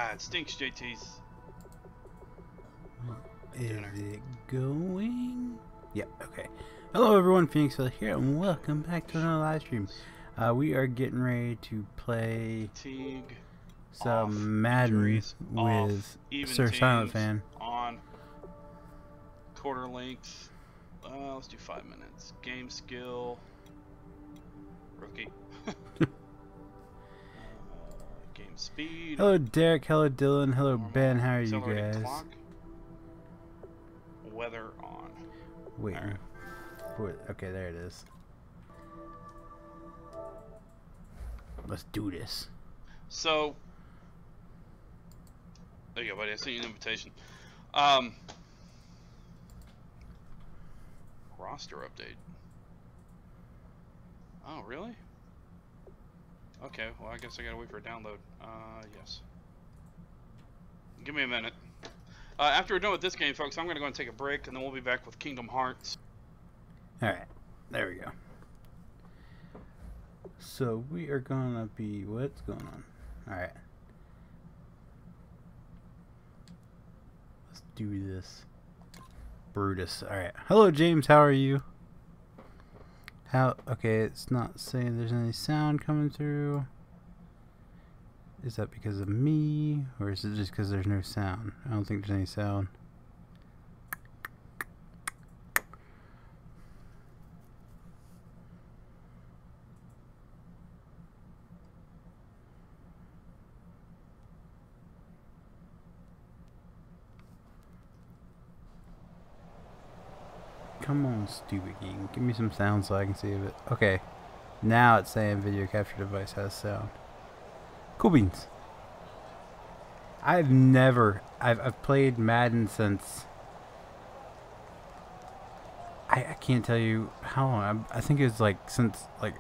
Ah, it stinks, JT's. Is it going? Yep, okay. Hello everyone, Phoenixville here, and welcome back to another live stream. We are getting ready to play some Madden with Sir SilentFan. On quarter length. Let's do 5 minutes. Game skill. Rookie. Game speed. Hello Derek, hello Dylan, hello Ben, how are you guys? Clock. Weather on. Wait. Right. Okay, there it is. Let's do this. So, there you go, buddy. I sent you an invitation. Roster update. Oh, really? Okay, well, I guess I gotta wait for a download. Yes. Give me a minute. After we're done with this game, folks, I'm gonna go and take a break, and then we'll be back with Kingdom Hearts. Alright, there we go. So, we are gonna be... What's going on? Alright. Let's do this. Brutus. Alright. Hello, James. How are you? Okay, it's not saying there's any sound coming through. Is that because of me? Or is it just because there's no sound? I don't think there's any sound. Come on, stupid game. Give me some sound so I can see it. Okay. Now it's saying video capture device has sound. Cool beans. I've played Madden since... I can't tell you how long. I think it was like since like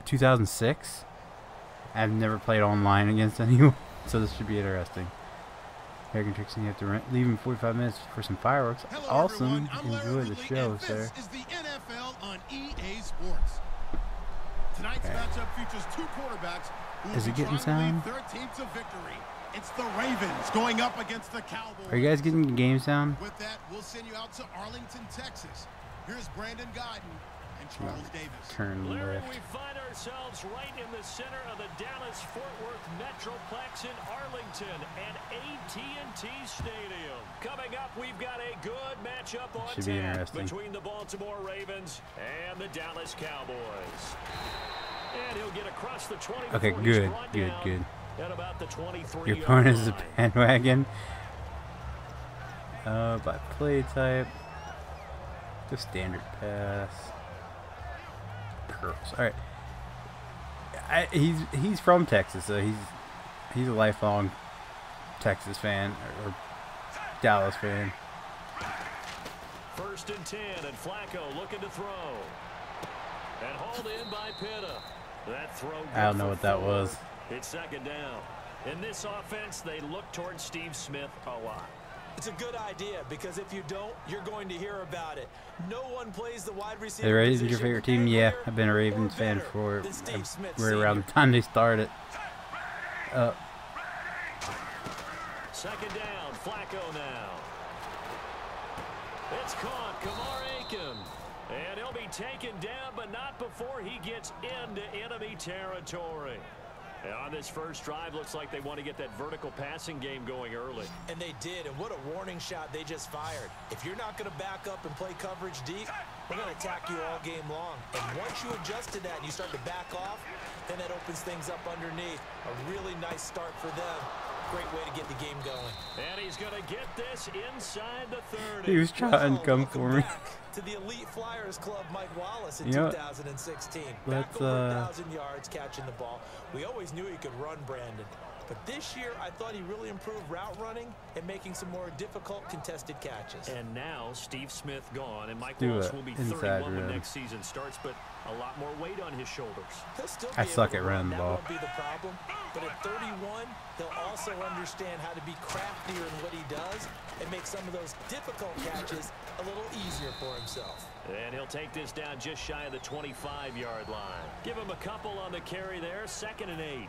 2006. I've never played online against anyone. So this should be interesting. American Tricks, and you have to leave in 45 minutes for some fireworks. Hello, awesome. everyone. Enjoy the show, sir. This is the NFL on EA Sports. Tonight's matchup features two quarterbacks who is it getting sound? Their team to victory. It's the Ravens going up against the Cowboys. Are you guys getting game sound? With that, we'll send you out to Arlington, Texas. Here's Brandon Godden and Charles Davis. Turn left. We find ourselves right in the center of the Dallas-Fort Worth Metroplex in Arlington and AT&T Stadium. Coming up, we've got a good matchup on tap between the Baltimore Ravens and the Dallas Cowboys. And he'll get across the 20. Okay, good. At about the 23. Your opponent is a bandwagon. By play type. The standard pass. Curls. All right. He's from Texas, so he's a lifelong Texas fan or Dallas fan. 1st and 10, and Flacco looking to throw. And hauled in by Pitta. That throw. I don't know what that was. It's 2nd down. In this offense, they look towards Steve Smith a lot. It's a good idea because if you don't, you're going to hear about it. No one plays the wide receiver. The Ravens your favorite team? Yeah, I've been a Ravens fan for right around the time they started. 2nd down, Flacco now. It's caught, Kamar Aiken. And he'll be taken down, but not before he gets into enemy territory. And on this first drive, looks like they want to get that vertical passing game going early. And they did, and what a warning shot they just fired. If you're not going to back up and play coverage deep, we're going to attack you all game long. And once you adjust to that and you start to back off, then that opens things up underneath. A really nice start for them. Great way to get the game going. And he's going to get this inside the 30. He was trying to come for me. To the Elite Flyers Club, Mike Wallace in you know, 2016. Let's, Back over 1,000 yards catching the ball. We always knew he could run, Brandon. But this year, I thought he really improved route running and making some more difficult contested catches. And now, Steve Smith gone, and Mike Wallace will be 31 when next season starts, but a lot more weight on his shoulders. I suck at running the ball. That won't be the problem, but at 31, he'll also understand how to be craftier in what he does and make some of those difficult catches a little easier for himself. And he'll take this down just shy of the 25-yard line. Give him a couple on the carry there, 2nd and 8.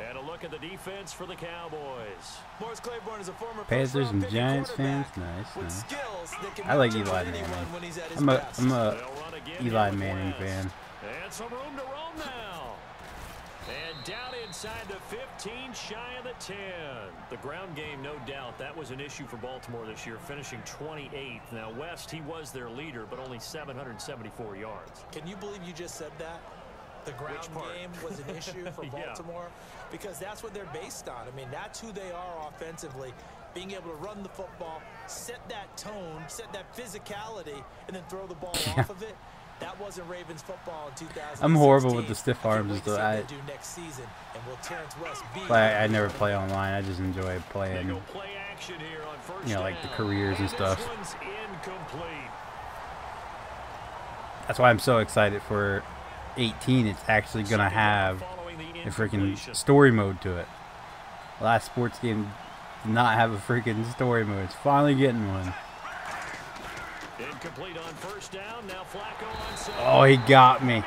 And a look at the defense for the Cowboys. Morris Claiborne is a former Panthers and Giants fans, nice. I like Eli Manning. I'm a Eli Manning fan. And some room to roam now. And down inside the 15, shy of the 10. The ground game, no doubt, that was an issue for Baltimore this year, finishing 28th. Now, West, he was their leader, but only 774 yards. Can you believe you just said that? The ground game was an issue for Baltimore? Because that's what they're based on. I mean, that's who they are offensively. Being able to run the football, set that tone, set that physicality, and then throw the ball off of it. That wasn't Ravens football in 2016. I'm horrible with the stiff arms. Do next season, and will Terrence West be I never play online. I just enjoy playing, you know, like the careers and stuff. That's why I'm so excited for 18. It's actually going to have a freaking story mode to it. Last sports game did not have a freaking story mode. It's finally getting one. Incomplete on first down. Now Flacco on second. Oh, he got me.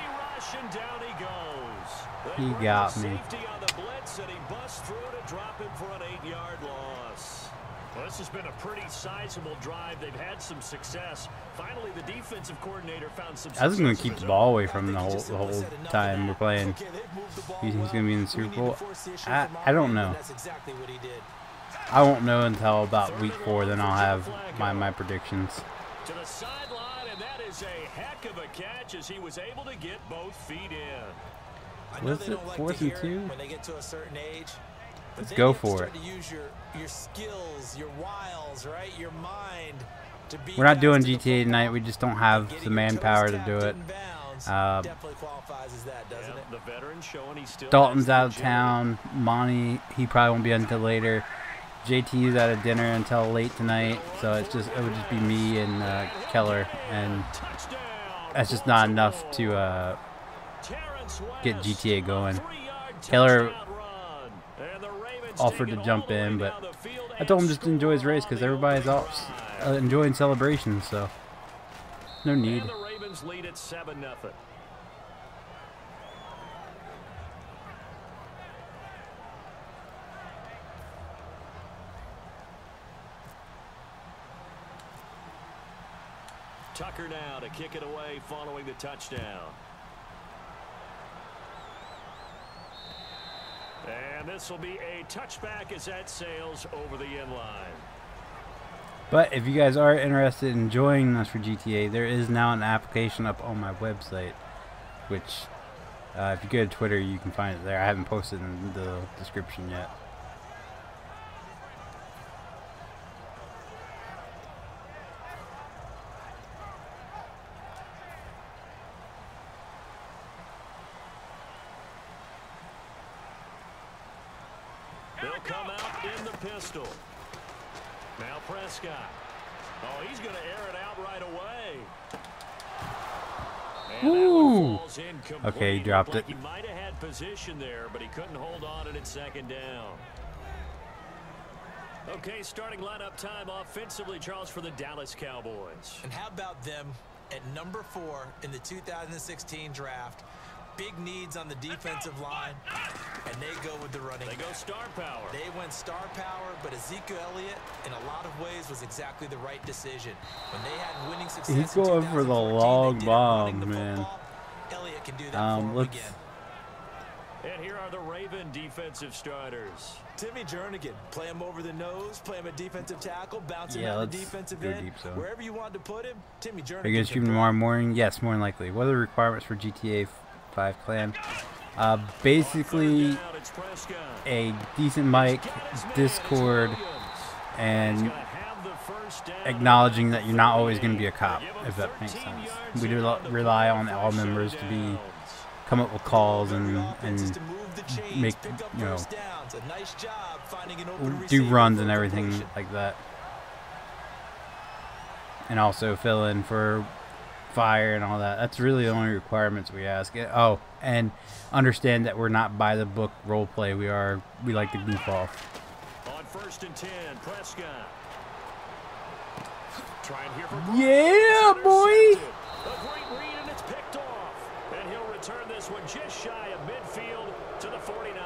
Down he goes. He got me. Safety on the blitz, and he busts through to drop him for an 8-yard loss. Well, this has been a pretty sizable drive. They've had some success. Finally, the defensive coordinator found some success. I was going to keep the ball away from the whole time we're playing. He's going to be in the Super Bowl. I don't know. I won't know until about week 4. Then I'll have my predictions. To the sideline, and that is a heck of a catch as he was able to get both feet in. Was it 4th and 2? When they get to a certain age, let's go for it. To use your skills, your wiles, right? Your mind. We're not doing GTA tonight. We just don't have the manpower to do it. Definitely qualifies as that, doesn't it? The veteran showing he still Dalton's out of town. Monty, he probably won't be until later. JT's out of dinner until late tonight, so it would just be me and Keller, and that's just not enough to get GTA going. Keller offered to jump in, but I told him just to enjoy his race because everybody's off enjoying celebrations, so no need. And the Ravens lead at 7-0. Tucker now to kick it away following the touchdown. And this will be a touchback as that sails over the end line. But if you guys are interested in joining us for GTA, there is now an application up on my website, which if you go to Twitter, you can find it there. I haven't posted it in the description yet. They'll come out in the pistol. Now Prescott. Oh, he's going to air it out right away. Ooh. Okay, he dropped it. He might have had position there, but he couldn't hold on at 2nd down. Okay, starting lineup time offensively, Charles, for the Dallas Cowboys. And how about them at number 4 in the 2016 draft? Big needs on the defensive line, and they go with the running. They go star power. They went star power, but Ezekiel Elliott, in a lot of ways, was exactly the right decision. When they had winning success, he's going for the long bomb, man. Elliott can do that for him again. And here are the Raven defensive starters. Timmy Jernigan, play him over the nose, play him at defensive tackle, bounce him out the defensive end. Wherever you want to put him, Timmy Jernigan. Are you going to stream tomorrow morning? Yes, more than likely. What are the requirements for GTA 5 clan? Basically a decent mic, Discord, and acknowledging that you're not always going to be a cop, if that makes sense. We do rely on all members to come up with calls and make, you know, do runs and everything like that, and also fill in for fire and all that. That's really the only requirements we ask. Oh, and understand that we're not by the book role play. We like to goof off. On 1st and 10, Prescott. Trying here for yeah, boy. A great read, and it's picked off. And he'll return this one just shy of midfield to the 49.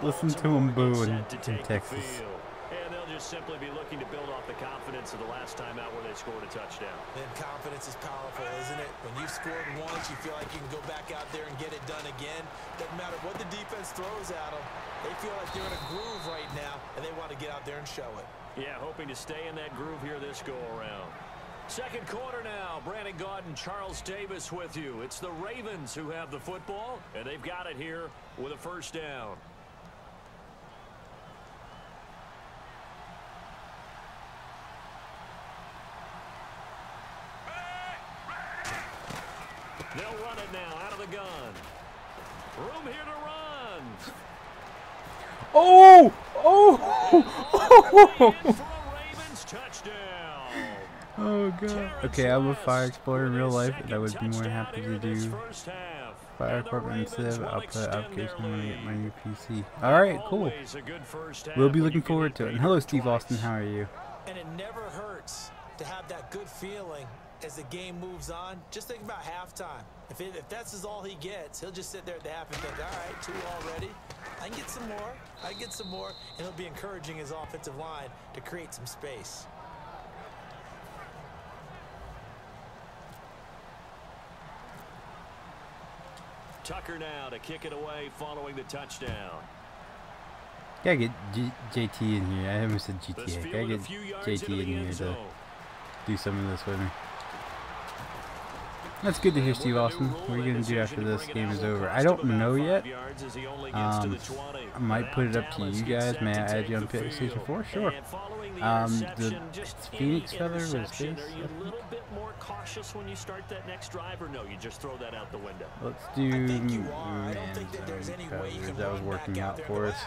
Listen to him boo in Texas. And they'll just simply be looking to build off the confidence of the last time out where they scored a touchdown. And confidence is powerful, isn't it? When you've scored once, you feel like you can go back out there and get it done again. Doesn't matter what the defense throws at them. They feel like they're in a groove right now, and they want to get out there and show it. Yeah, hoping to stay in that groove here this go-around. Second quarter now. Brandon Gaudin, Charles Davis with you. It's the Ravens who have the football, and they've got it here with a first down. They'll run it now out of the gun. Room here to run. Oh! Oh! Ravens touchdown. Oh god. Okay, I'm a fire explorer in real life, and I would be more than happy to do fire department instead of output application when I get my new PC. Alright, cool. We'll be looking forward to it. And hello, Steve Austin, how are you? And it never hurts to have that good feeling as the game moves on. Just think about halftime. If that's all he gets, he'll just sit there at the half and think, all right, 2 already. I can get some more. I can get some more. And he'll be encouraging his offensive line to create some space. Tucker now to kick it away following the touchdown. Gotta get JT in here. I almost said GTA. Gotta get JT in here to do some of this with me. That's good to hear, Steve Austin. What are you going to do after this game is over? I don't know yet. I might put it up to you guys. May I add you on PlayStation 4? Sure. It's Phoenix Feather was this? Are you a little bit more cautious when you start that next drive, or no? You just throw that out the window. Let's do that was working out for us.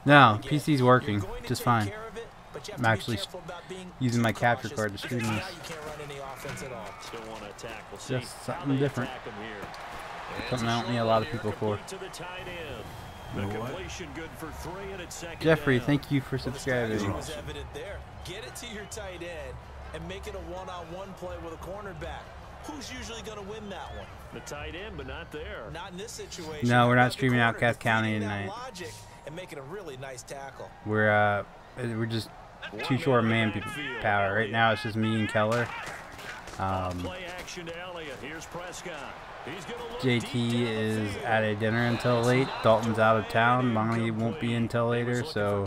No, PC's working just fine. I'm actually using my capture card to stream this. Just something different. Something I don't need a lot of people for. Jeffrey, thank you for subscribing. Get it to your tight end and make it a one-on-one play with a cornerback. Who's usually going to win that one? The tight end, but not there. Not in this situation. No, we're not streaming Outcast County tonight. And making a really nice tackle. We're just too short of man power. Right now it's just me and Keller. JT is at a dinner until late. Dalton's out of town. Monty won't be until later, so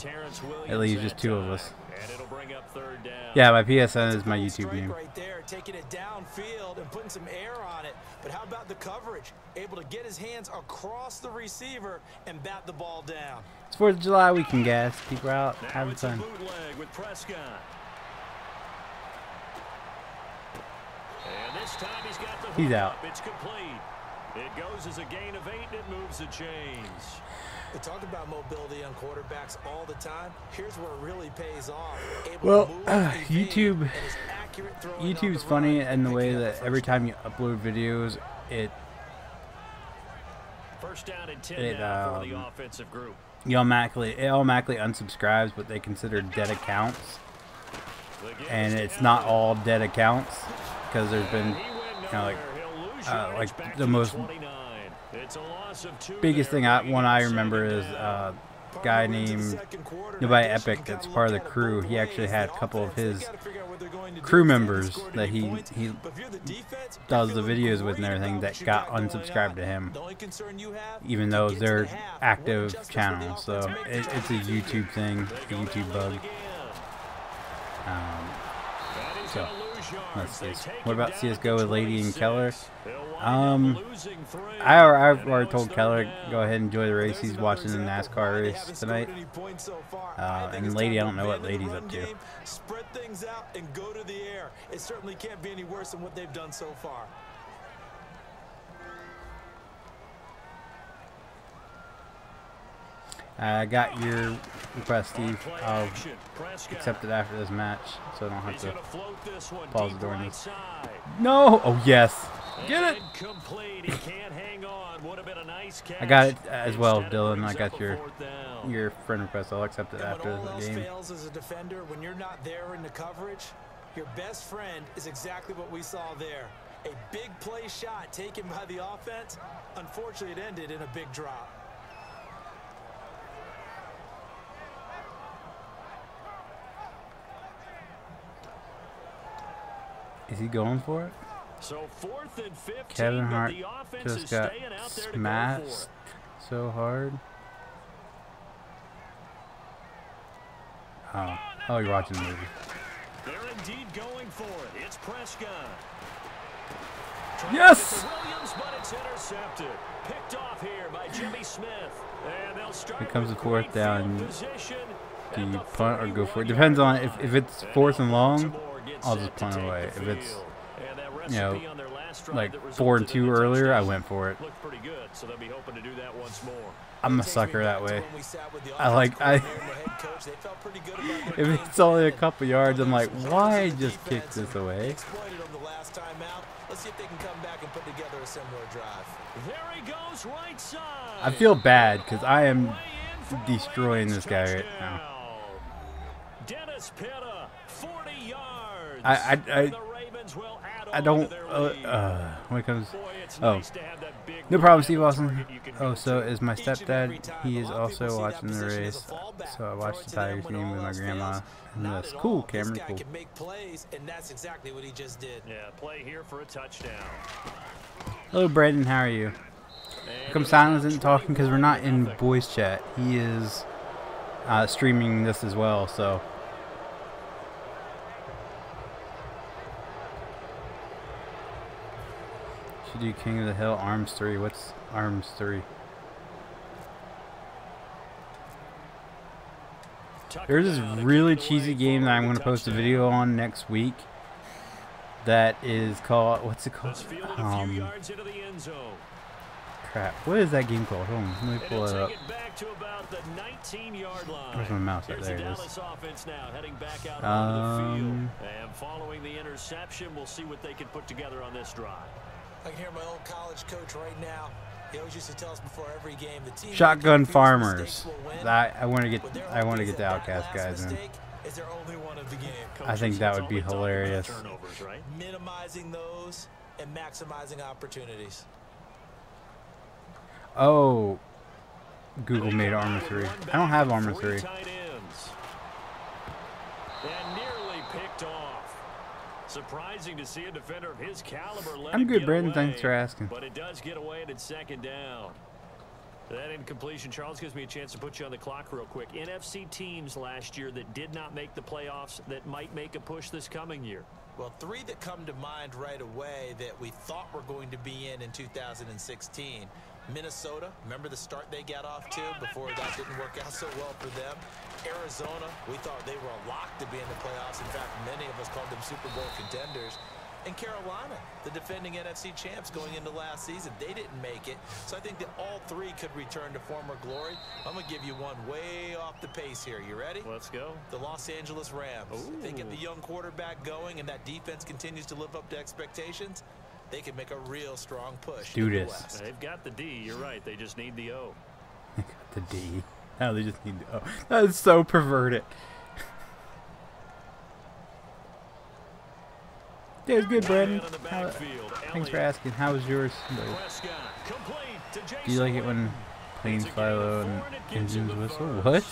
it leaves just 2 of us. Yeah, my PSN is my YouTube name. Right there, taking it downfield and putting some air on it. But how about the coverage? Able to get his hands across the receiver and bat the ball down. It's 4th of July weekend, guys. People are out having fun. And this time he's got the he's out. It's complete. It goes as a gain of 8 and it moves the chains. We talk about mobility on quarterbacks all the time. Here's where it really pays off. Well, YouTube's funny in the way that every time you upload videos, it first down and 10 now for the offensive group. It automatically unsubscribes what they consider dead accounts, and it's not all dead accounts because there's been like the most biggest thing I remember is a guy named Nobody Epic that's part of the crew. He actually had a couple of his crew members that he does the videos with and everything that got unsubscribed to him, even though they're active channels. So it's a YouTube thing, a YouTube bug. So let's see. What about CSGO with Lady and Keller? I've already told Keller go ahead and enjoy the race. He's watching the NASCAR race tonight. And Lady, I don't know what Lady's up to. Spread things out and go to the air. It certainly can't be any worse than what they've done so far. I got your request, Steve. I'll accept it after this match, so I don't have to pause it during this. No! Oh, yes. Get it! I got it as well, Dylan. I got your friend request. I'll accept it after the game. As a defender, when you're not there in the coverage, your best friend is exactly what we saw there. A big play shot taken by the offense. Unfortunately, it ended in a big drop. Is he going for it? So 4th and 15, Kevin Hart but the offense just is got staying out there to go smashed for it. so hard. Oh, you're watching the movie. They're indeed going for it. It's Prescott. Yes! Williams, but it's intercepted. Picked off here by Jimmy Smith. And they'll start Here comes the with 4th great down. field position Do at you the punt or go for it? 41-yard Depends on line. if it's 4th and long, Baltimore gets I'll set just to punt take away. the If it's, field. And that you know, recipe on their last drive like that 4 and resulted in 2 a earlier, I touchdown went for it. looked pretty good, so they'll be hoping to do that once more. I'm a sucker that way. If it's only a couple yards, I'm like, why just kick this away? Let's see if they can come back and put together a similar drive. There he goes, right side. I feel bad because I am destroying this guy right now. Dennis Pitta, 40 yards. I don't. When it comes. Oh, no problem, Steve Austin. Oh, so is my stepdad. He is also watching the race. So I watched the Tigers game with my grandma. And that's cool, Cameron. Cool. Can make plays, and that's exactly what he just did. Yeah, play here for a touchdown. Hello, Brandon. How are you? How come Silence isn't talking? Because we're not in voice chat. He is streaming this as well. So. Should do King of the Hill Arms 3. What's Arms 3? There's this really cheesy game that I'm going to post a video on next week. That is called, what's it called? Crap. What is that game called? Hold on, let me pull it up. Where's my mouse? Oh, there it is. And following the interception, we'll see what they can put together on this drive. I can hear my old college coach right now. He always used to tell us before every game, the team Shotgun Farmers. I want to get the Outcast guys in. Is there only one of the game? I think that would be hilarious. Right? Minimizing those and maximizing opportunities. Oh, Google made Armor 3. I don't have Armor 3. And nearly picked off. Surprising to see a defender of his caliber let I'm good, get Brandon. away, Thanks for asking. But it does get away and it's second down. That incompletion, Charles, gives me a chance to put you on the clock real quick. NFC teams last year that did not make the playoffs that might make a push this coming year. Well, 3 that come to mind right away that we thought were going to be in 2016. Minnesota, remember the start they got off to before that didn't work out so well for them. Arizona, we thought they were a lock to be in the playoffs. In fact, many of us called them Super Bowl contenders. And Carolina, the defending NFC champs going into last season, they didn't make it. So I think that all 3 could return to former glory. I'm going to give you one way off the pace here. You ready? Let's go. The Los Angeles Rams. If they get the young quarterback going and that defense continues to live up to expectations, they can make a real strong push. Do this. They've got the D. You're right. They just need the O. They got the D. No, they just need the O. That is so perverted. Yeah, it's good, Brandon. Thanks for asking. How was yours? Do you like it when planes fly low and engines whistle? What?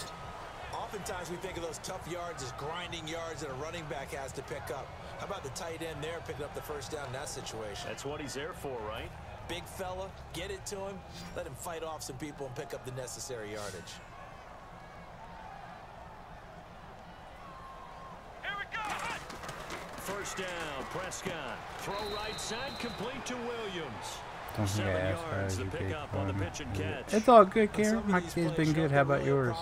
Oftentimes we think of those tough yards as grinding yards that a running back has to pick up. How about the tight end there picking up the first down in that situation? That's what he's there for, right? Big fella, get it to him, let him fight off some people and pick up the necessary yardage. First down, Prescott. Throw right side, complete to Williams. Don't think I 7 asked yards how to pick up on the pitch and catch. It's all good, Karen. My day's been good. How about yours?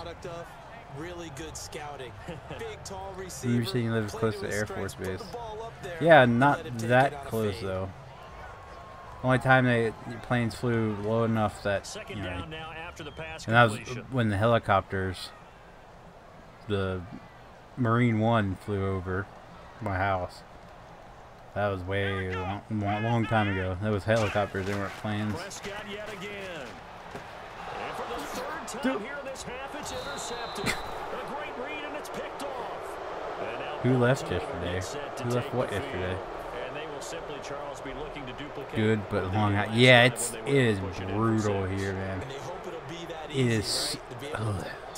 Really good scouting. Big, tall receiver. You saying you live close to Air Force Base. Yeah, not that close though. Only time the planes flew low enough that, you know, Second down now after the pass and that was completion. when the helicopters, the Marine One flew over my house. That was way long time ago. That was helicopters. They weren't planes. Prescott yet again. And for the third time here in this half, it's intercepted. A great read and it's picked off. Who left yesterday? Who left what yesterday? And they will simply, Charles, be looking to duplicate. Good, but long. Yeah, it is brutal here, man. It is.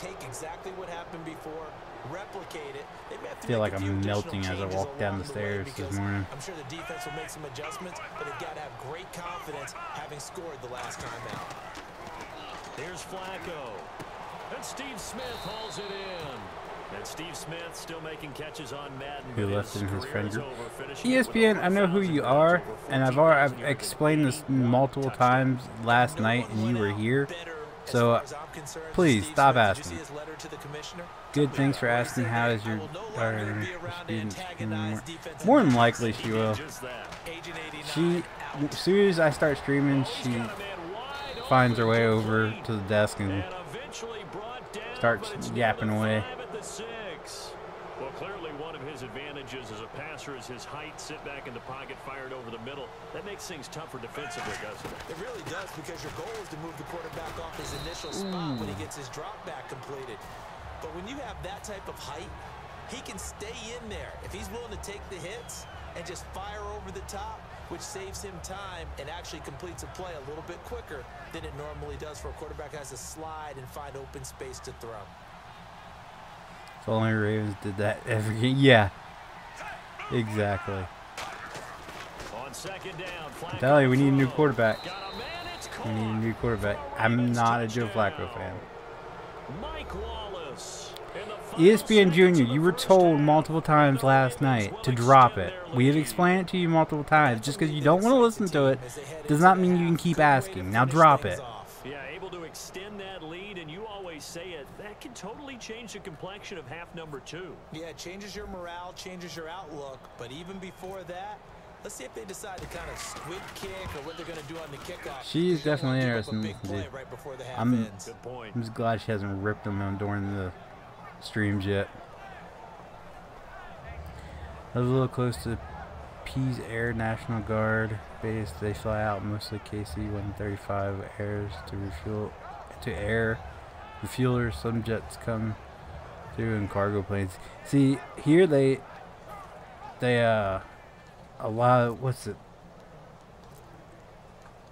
take exactly what happened before, replicate it. They may have to I feel make like a few I'm additional melting as I changes walk down along the way stairs this because morning. I'm sure the defense will make some adjustments, but they've got to have great confidence having scored the last time out. Here's Flacco. And Steve Smith hauls it in. And Steve Smith still making catches on Madden. Who left in his friend group? ESPN, I know who you are, and I've explained this multiple times last night, and you were here. So please stop asking. Good, thanks for asking. How is your student? More than likely, she will. As soon as I start streaming, she finds her way over to the desk and starts yapping away. Well, clearly one of his advantages as a passer is his height. Sit back in the pocket, fired over the middle. That makes things tougher defensively, doesn't it? It really does, because your goal is to move the quarterback off his initial spot when he gets his drop back completed. But when you have that type of height, he can stay in there if he's willing to take the hits and just fire over the top, which saves him time and actually completes a play a little bit quicker than it normally does for a quarterback who has to slide and find open space to throw. If only Ravens did that every game. Yeah, exactly. On second down, I'm telling you, we need a new quarterback. We need a new quarterback. I'm not a Joe Flacco fan. Mike Wallace. ESPN Junior, you were told multiple times last night to drop it. We have explained it to you multiple times. Just because you don't want to listen to it does not mean you can keep asking. Now drop it. Yeah, able to extend that lead, and you always say it. That can totally change the complexion of half number 2. Yeah, it changes your morale, changes your outlook. But even before that, let's see if they decide to kind of squid kick or what they're going to do on the kickoff. She's definitely interesting. I'm just glad she hasn't ripped them on during the streams yet. I was a little close to Pease Air National Guard base. They fly out mostly KC-135 airs to refuel, to air refuelers. Some jets come through in cargo planes. See, here they a lot of, what's it?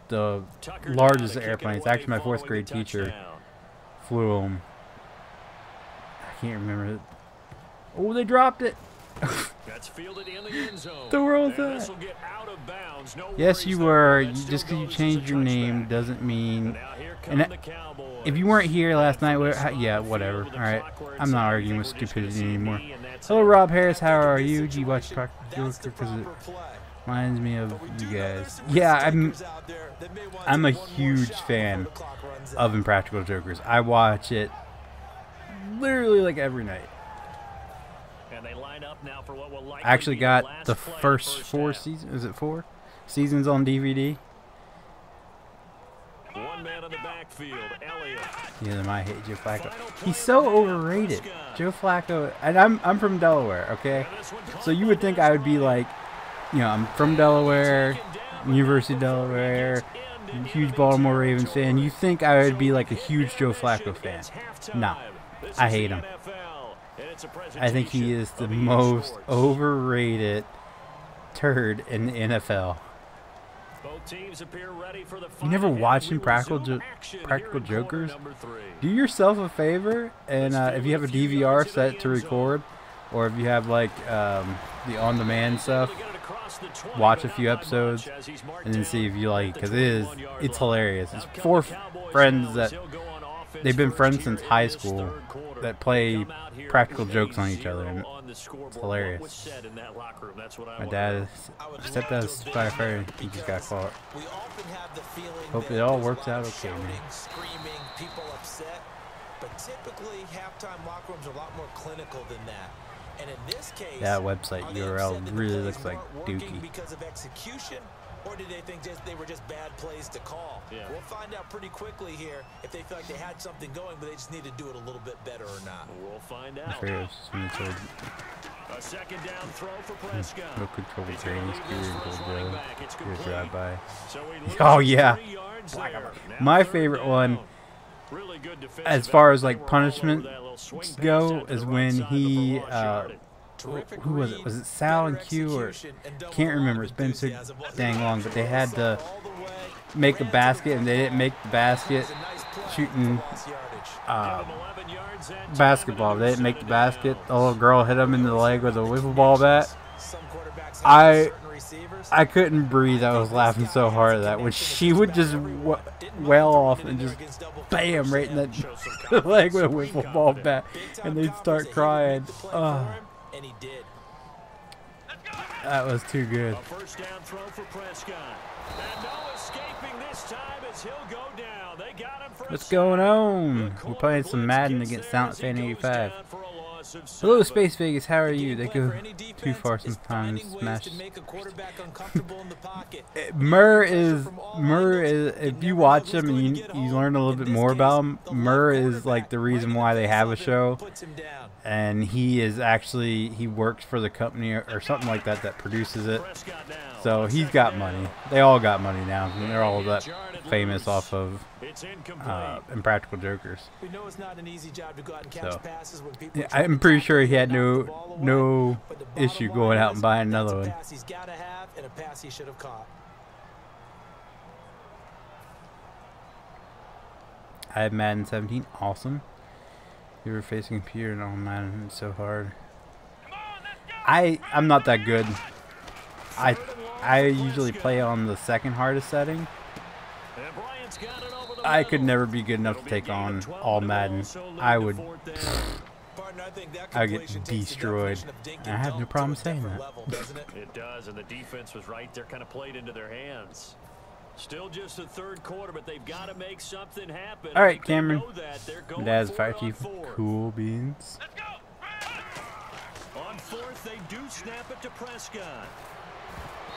The largest airplanes. Actually, my 4th grade teacher flew them. I can't remember it. Oh, they dropped it. That's fielded in the end zone. The world's that. Yes, you were. Just because you changed your name doesn't mean. And if you weren't here last night, yeah, whatever. All right, I'm not arguing with stupidity anymore. Hello, Rob Harris. How are you? Do you watch Practical Joker? Because it reminds me of you guys. Yeah, I'm a huge fan of Impractical Jokers. I watch it literally like every night. And they line up now for what will I actually got the first 4 seasons. Is it 4 seasons on DVD? One man in the backfield, Elliott. Yeah, I hate Joe Flacco. He's so overrated. Joe Flacco, and I'm from Delaware, okay? So you would think I would be like, you know, I'm from Delaware, University of Delaware, huge Baltimore Ravens fan. You think I would be like a huge Joe Flacco fan? No, I hate him. I think he is the most overrated turd in the NFL. You never watching Practical Jokers? Do yourself a favor, and if you have a DVR set to record, or if you have like the on-demand stuff, watch a few episodes and then see if you like it, because it's hilarious. It's 4 friends that they've been friends since high school that play practical jokes on each other, and it's hilarious. My stepdad's firefighter. He just got caught. Hope it all works out okay, man. But typically, halftime locker rooms are a lot more clinical than that. And in this case, that website URL really looks like dookie. Because of execution, or did they think they were just bad plays to call? Yeah. We'll find out pretty quickly here if they feel like they had something going, but they just need to do it a little bit better or not. We'll find out. A second down throw for Prescott. No control training, Here's drive-by. Oh, yeah. My favorite one, as far as like punishment go, is when he who was it? Was it Sal and Q, or can't remember? It's been so dang long, but they had to make a basket and they didn't make the basket, shooting basketball. They didn't make the basket. The little girl hit him in the leg with a wiffle ball bat. I couldn't breathe. I was laughing so hard at that. When she would just wail off and just bam right in that leg with a wiffle ball bat, and they'd start crying. Oh, that was too good. First down throw for Prescott. And no escaping this time as he'll go down. They got him for What's going on? We're playing some Madden against SilentFan85. Hello, Space Vegas. How are you? They go too far sometimes. Smash. Murr is. If you watch him and you learn a little bit more about him, Murr is like the reason why they have a show. And he is actually, he works for the company or something like that that produces it. So he's got money. They all got money now. And they're all that famous off of Impractical Jokers. So yeah, I'm pretty sure he had no issue going out and buying another one. I have Madden 17. Awesome. You were facing a computer and oh man, it's so hard. I'm not that good. I usually play on the second hardest setting. I could never be good enough to take on all Madden. I would get destroyed. And I have no problem saying that. It does, and the defense was right there, kind of played into their hands. Still just the third quarter, but they've got to make something happen. All right, Cameron. Dad's fire chief. Cool beans. On fourth, they do snap it to Prescott.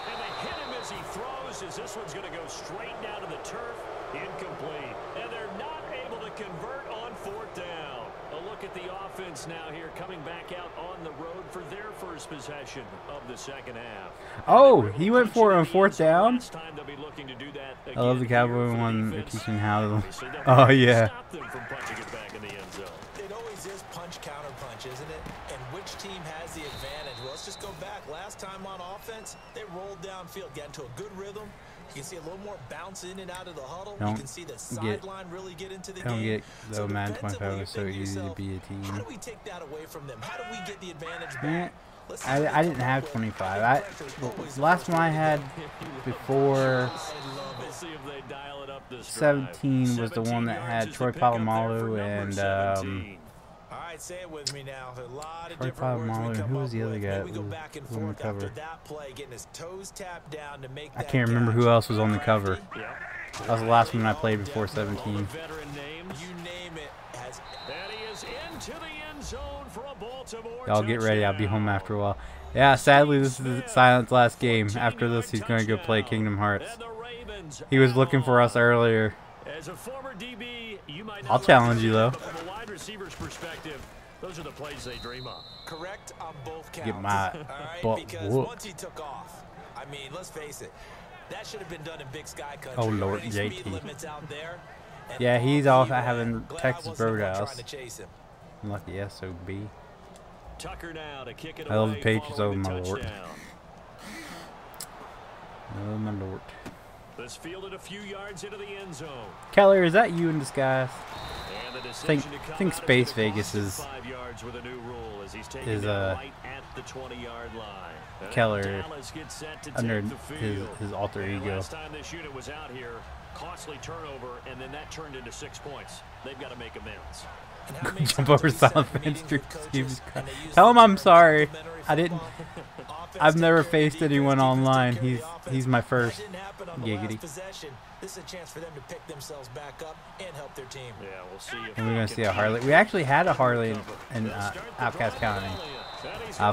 And they hit him as he throws, as this one's going to go straight down to the turf. Incomplete. And they're not able to convert on fourth down. A look at the offense now here, coming back out on the road for their first possession of the second half. Oh, he went for it on fourth down? I love the Cowboy one. They're teaching how to... Oh, yeah. It always is punch, counter punch, isn't it? And which team has the advantage? Well, let's just go back. Last time on offense, they rolled downfield, got into a good rhythm. You can see a little more bounce in and out of the huddle. You can see the sideline really get into the game. So Madden 25 was so easy to be a team. How do we take that away from them? How do we get the advantage back? I didn't have 25. The last one I had before 17 was the one that had Troy Polamalu and say it with me now. A lot of Troy Polamalu. Who was the other guy that was on the cover? I can't remember who else was on the cover. That was the last one I played before 17. Y'all get ready. I'll be home after a while. Yeah, sadly, this is Silent's last game. After this, he's going to go play Kingdom Hearts. He was looking for us earlier. I'll challenge you, though. From a wide receiver's perspective, those are the plays they dream of. Correct on both counts. Get my butt because whooped. once he took off, I mean, let's face it, that should have been done in Big Sky Country. Oh, Lord, JT. Yeah, he's off at having Texas Roadhouse. Lucky SOB. Tucker now to kick it I love the away Patriots over my following Lord. touchdown. Oh, my Lord. This fielded a few yards into the end zone. Keller, is that you in disguise? And the I think Space Vegas is right at the 20-yard line. Keller under his alter ego. Last time this unit was out here, costly turnover, and then that turned into 6 points. They've got to make amends. Jump over SilentFan. Tell him I'm sorry. I've never faced anyone online. He's my first. Giggity. This is a chance for them to pick themselves back up and help their team. Yeah, we'll see. And we're gonna see a Harley. We actually had a Harley in Outcast County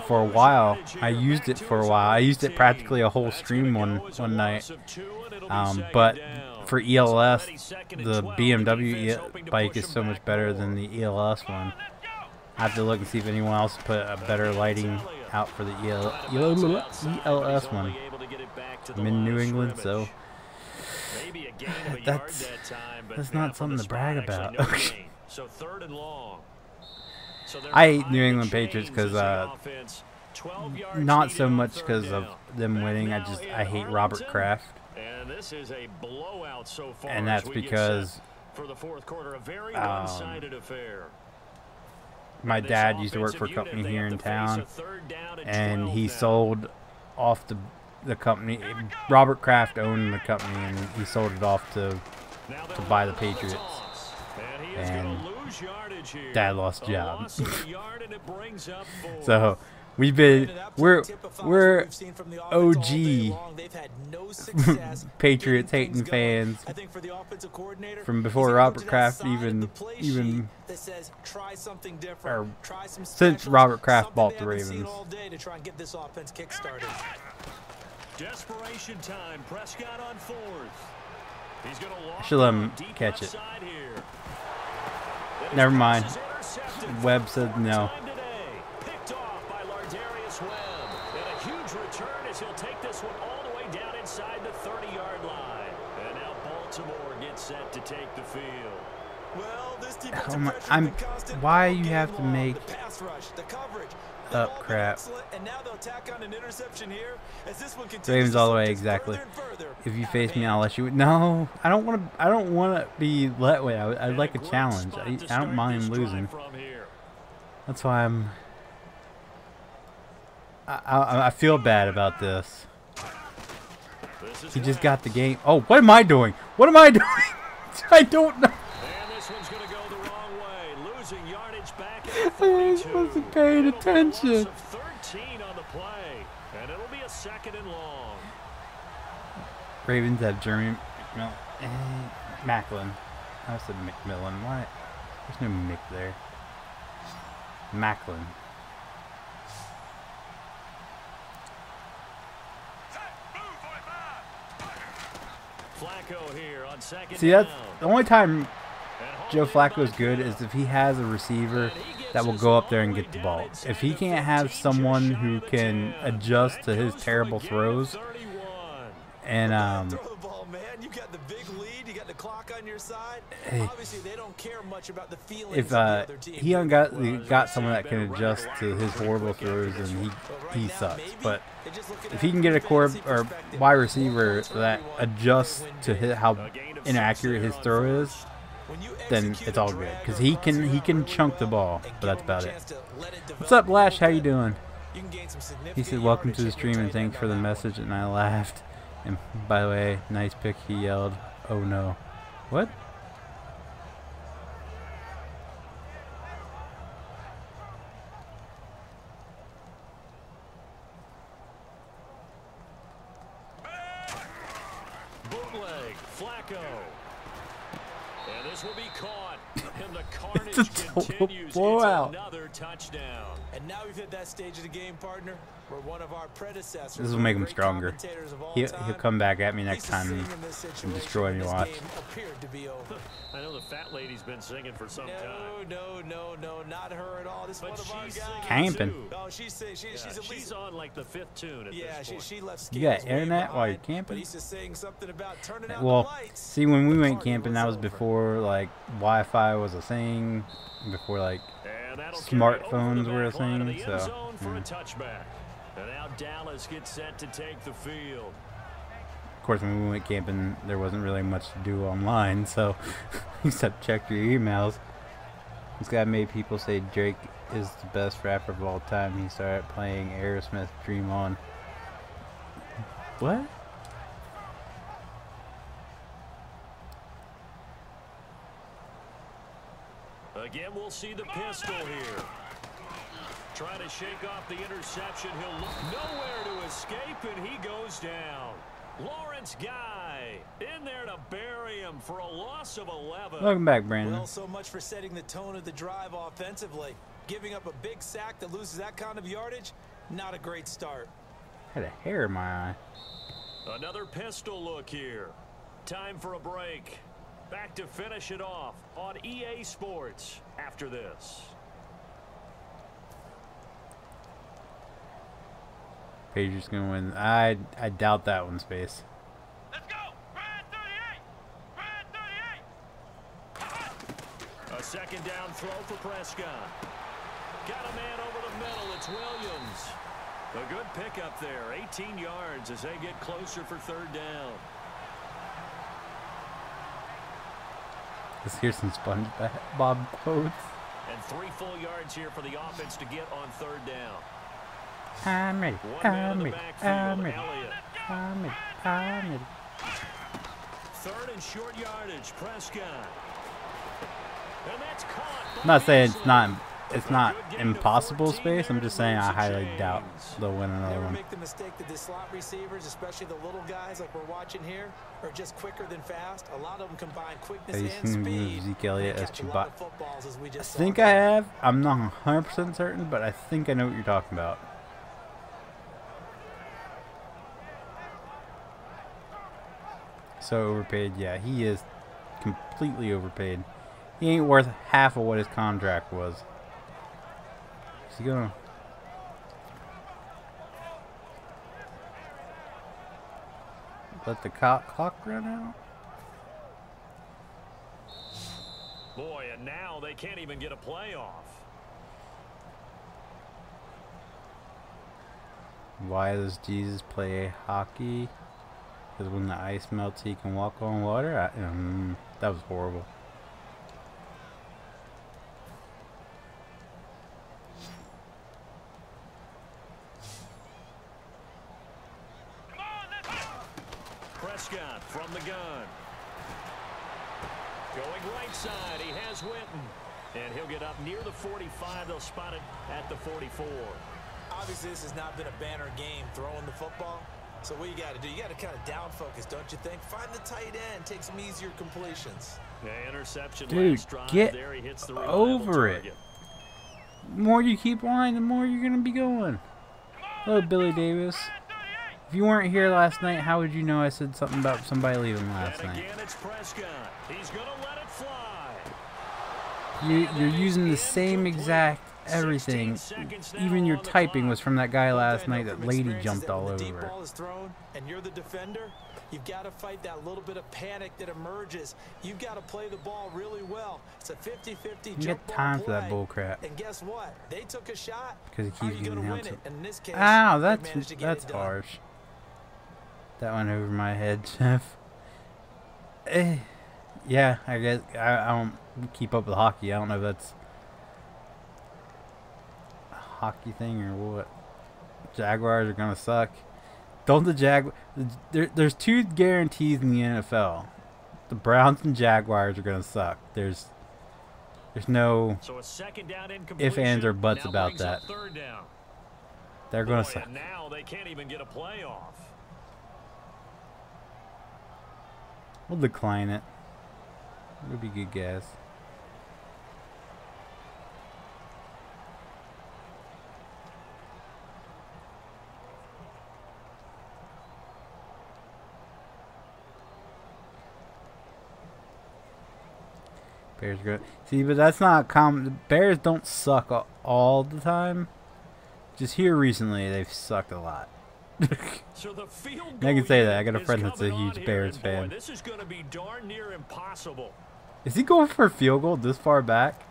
for a while. I used it for a while. I used it practically a whole stream one night. But for ELS, the BMW bike is so much better than the ELS one. I have to look and see if anyone else put a better lighting out for the ELS one. I'm in New England, so that's not something to brag about. I hate New England Patriots because not so much because of them winning. I hate Robert Kraft, and that's because for the fourth quarter, a very one-sided affair. my dad used to work for a company here in town, and he sold off the company. Robert Kraft owned the company, and he sold it off to buy the Patriots. And Dad lost a job. So we're OG Patriots hating fans from before Robert Kraft even or since Robert Kraft bought the Ravens. Desperation time. Prescott on fourth. He's going to I should let him catch it. Never mind. Webb said no. Picked off by Lardarius Webb. And a huge return as he'll take this one all the way down inside the 30-yard line. And now Baltimore gets set to take the field. Well, this why you have to make up crap. Ravens all the way, exactly. If you face me, I'll let you. No, I don't want to. I don't want to be let way. I'd like a challenge. I don't mind losing. That's why I feel bad about this. He just got the game. Oh, what am I doing? What am I doing? I don't know. I wasn't paying attention. 13 on the play, and it'll be a second and long. Ravens have Jeremy Macklin. I said McMillan. Why? There's no Mick there. Macklin. Flacco here on second. See, that's the only time Joe Flacco is good is if he has a receiver that will go up there and get the ball. If he can't have someone who can adjust to his terrible throws, and if he got someone that can adjust to his horrible throws, then he sucks. But if he can get a wide receiver that adjusts to how inaccurate his throw is, then it's all good, because he can chunk the ball, but that's about it. What's up, Lash? How you doing? He said, "Welcome to the stream and thanks for the message," and I laughed. And by the way, nice pick. He yelled, "Oh no!" What? Bootleg, Flacco. And this will be caught. And the carnage continues. Blowout. Another touchdown. And now we've hit that stage of the game, partner, where one of our predecessors. This will make him stronger. He'll come back at me next time and destroy me. Watch. I know the fat lady's been singing for some time. No, not her at all. This is one of our guys. Camping. Oh, she's on like the fifth tune at this point. she left. You got internet while you're camping? He's just saying something about turning out Well, the lights. see, when we went camping, that was before like Wi-Fi was a thing, before like smartphones were a thing. So. And now Dallas gets set to take the field. Of course, when we went camping, there wasn't really much to do online, so except check your emails. This guy made people say Drake is the best rapper of all time. He started playing Aerosmith Dream On. What? Again, we'll see the pistol here. Trying to shake off the interception. He'll look nowhere to escape, and he goes down. Lawrence Guy in there to bury him for a loss of 11. Welcome back, Brandon. Well, so much for setting the tone of the drive offensively. Giving up a big sack that loses that kind of yardage, not a great start. I had a hair in my eye. Another pistol look here. Time for a break. Back to finish it off on EA Sports after this. Patriots gonna win. I doubt that one, Space. Let's go! Red 38! Red 38! A second down throw for Prescott. Got a man over the middle. It's Williams. A good pickup there. 18 yards as they get closer for third down. Let's hear some SpongeBob quotes. And 3 full yards here for the offense to get on 3rd down. I'm ready. I'm ready. I'm ready. I'm ready. I'm ready. 3rd and short yardage, Prescott. And that's caught. I'm not saying it's not impossible space. I'm just saying I highly doubt they'll win another one. Make the mistake that the slot receivers, especially the little guys like we're watching here, are just quicker than fast. A lot of them combine quickness and speed. Zeke Elliott as Chewbacca. I think I have. I'm not 100% certain, but I think I know what you're talking about. So overpaid, yeah, he is completely overpaid. He ain't worth half of what his contract was. Is he gonna let the clock run out? Boy, and now they can't even get a playoff. Why does Jesus play hockey? Because when the ice melts, he can walk on water? That was horrible. Prescott from the gun. Going right side, he has Winton. And he'll get up near the 45. They'll spot it at the 44. Obviously, this has not been a banner game throwing the football. So what you got to do, you got to kind of down focus, don't you think? Find the tight end, take some easier completions. Yeah, interception. Dude, get there. He hits the over it. target. The more you keep lying, the more you're going to be going. Hello, Billy Davis. If you weren't here last night, how would you know I said something about somebody leaving last night? Again, it's Prescott. He's going to let it fly. You're using the same exact everything. Even your typing was from that guy last night that lady jumped all over. Deep ball is thrown and you're the defender. You've got to fight that little bit of panic that emerges. You've got to play the ball really well. It's a 50-50 you get time for that bull crap. And guess what? They took a shot. Because he keeps getting out. In this case, ow, that's harsh. That went over my head, Jeff. Yeah, I guess I don't keep up with hockey. I don't know if that's a hockey thing or what. Jaguars are gonna suck. Don't the there's 2 guarantees in the NFL. The Browns and Jaguars are gonna suck. There's no ifs, ands, or buts about that. They're gonna suck. Now they can't even get a playoff. We'll decline it. It would be good, guys. Bears are good. See, but that's not common. The Bears don't suck all the time. Just here recently, they've sucked a lot. So the field I can say that. I got a friend that's a huge Bears fan. This is going to be darn near impossible. Is he going for a field goal this far back?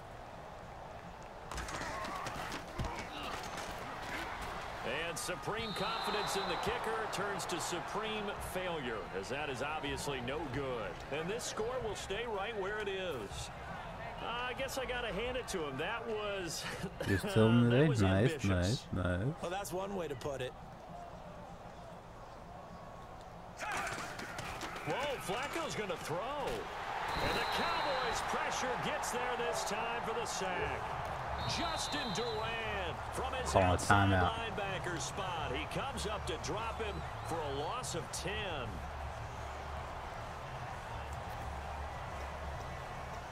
And supreme confidence in the kicker turns to supreme failure, as that is obviously no good. And this score will stay right where it is. I guess I got to hand it to him. That was... Just telling me nice, nice. Well, that's one way to put it. Whoa, Flacco's going to throw. And the Cowboys' pressure gets there this time for the sack. Justin Durant from his outside linebacker spot. He comes up to drop him for a loss of 10.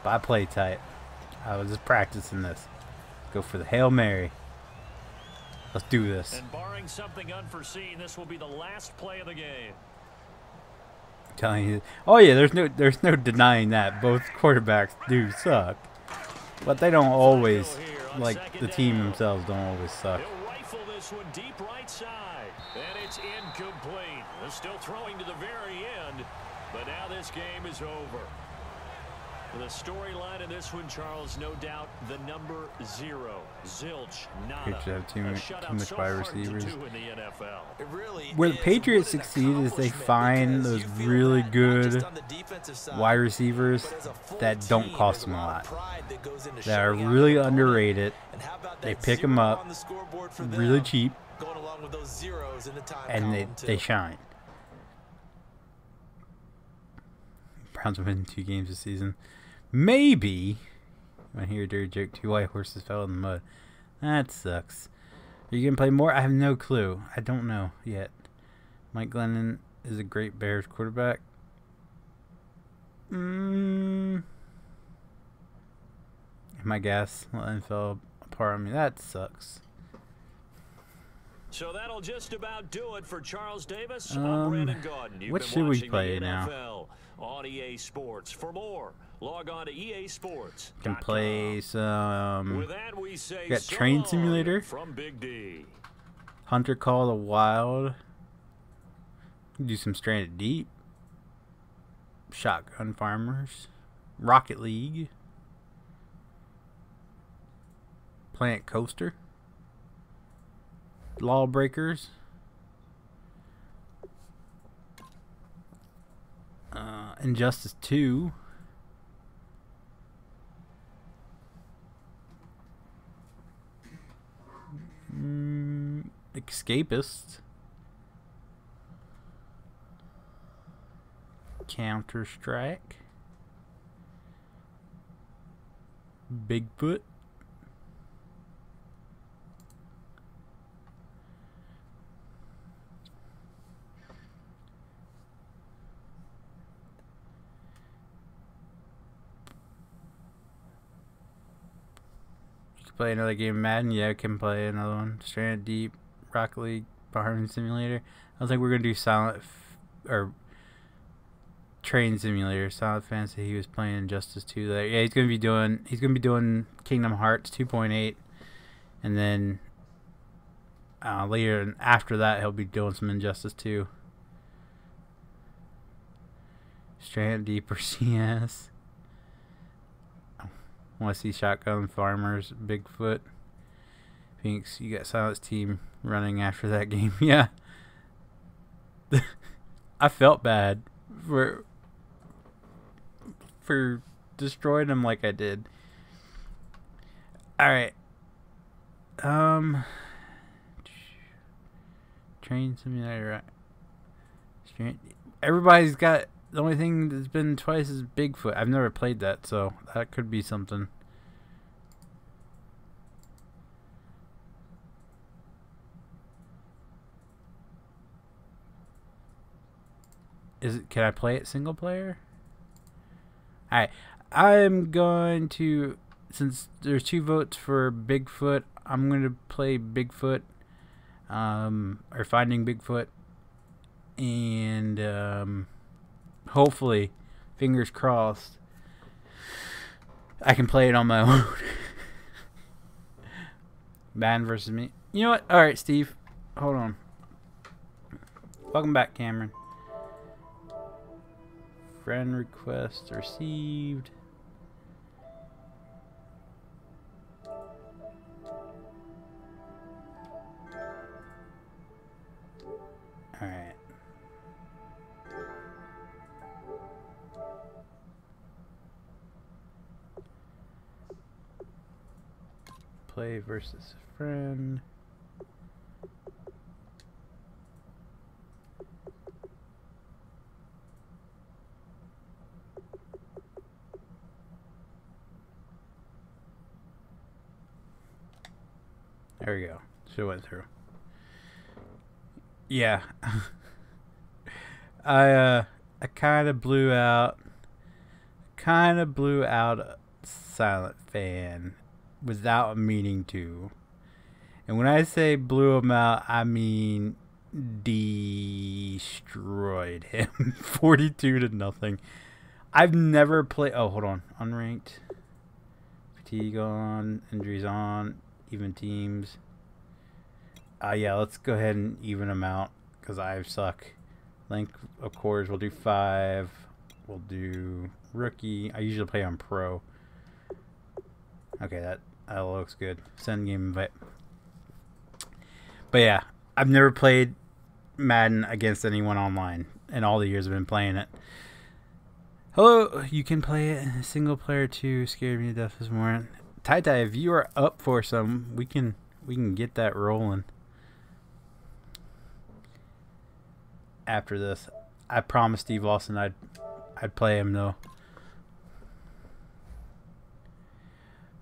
I play tight. I was just practicing this. Go for the Hail Mary. Let's do this. And barring something unforeseen, this will be the last play of the game. I'm telling you. Oh yeah, there's no denying that. Both quarterbacks do suck. But they don't always, like the team themselves don't always suck. He'll rifle this one deep right side. And it's incomplete. They're still throwing to the very end. But now this game is over. The storyline in this one, Charles, no doubt the number 0. Zilch, nada. Patriots have too much wide receivers. Really Where the Patriots succeed is they find those really good wide receivers that don't cost them a lot, that are really underrated. They pick them up really cheap, and they shine. Browns have won 2 games this season. Maybe. I hear a dirty joke. 2 white horses fell in the mud. That sucks. Are you going to play more? I have no clue. I don't know yet. Mike Glennon is a great Bears quarterback. My guess. Well, fell apart on me. That sucks. So that'll just about do it for Charles Davis. I'm Brandon Gaudin. What should we play now? On EA Sports. For more, log on to EA Sports. Can play some. With that, we say got Train Simulator from Big D. Hunter Call the Wild. Do some Stranded Deep. Shotgun Farmers. Rocket League. Planet Coaster. Lawbreakers. Injustice 2. Escapist. Counter-Strike. Bigfoot. Play another game of Madden? Yeah, I can play another one. Stranded Deep, Rocket League, Farming Simulator. I was like, we're gonna do Train Simulator. Silent Fantasy. He was playing Injustice 2 there. Yeah, he's gonna be doing Kingdom Hearts 2.8, and then later and after that he'll be doing some Injustice 2. Stranded Deep or CS. Want to see Shotgun Farmers, Bigfoot. Phoenix, you got Silence Team running after that game. Yeah. I felt bad for destroying them like I did. Alright. Train Simulator. Everybody's got... The only thing that's been twice is Bigfoot. I've never played that, so that could be something. Can I play it single player? Alright. I'm going to, since there's 2 votes for Bigfoot, I'm going to play Bigfoot, or Finding Bigfoot, and hopefully, fingers crossed, I can play it on my own. Man versus me. You know what? Alright, Steve. Hold on. Welcome back, Cameron. Friend request received. Alright. Play versus friend. There we go. She went through. Yeah. I kind of blew out Silent Fan without meaning to. And when I say blew him out, I mean destroyed him. 42-0. I've never played... Oh, hold on. Unranked. Fatigue on. Injuries on. Even teams. Yeah, let's go ahead and even them out because I suck. Length of quarters, we'll do 5. we'll do rookie. I usually play on pro. Okay, that looks good. Send game invite. But yeah, I've never played Madden against anyone online in all the years I've been playing it. Hello, you can play it single player too. Scared me to death this morning. Tai, if you are up for some, we can get that rolling. After this, I promised Steve Lawson I'd play him though.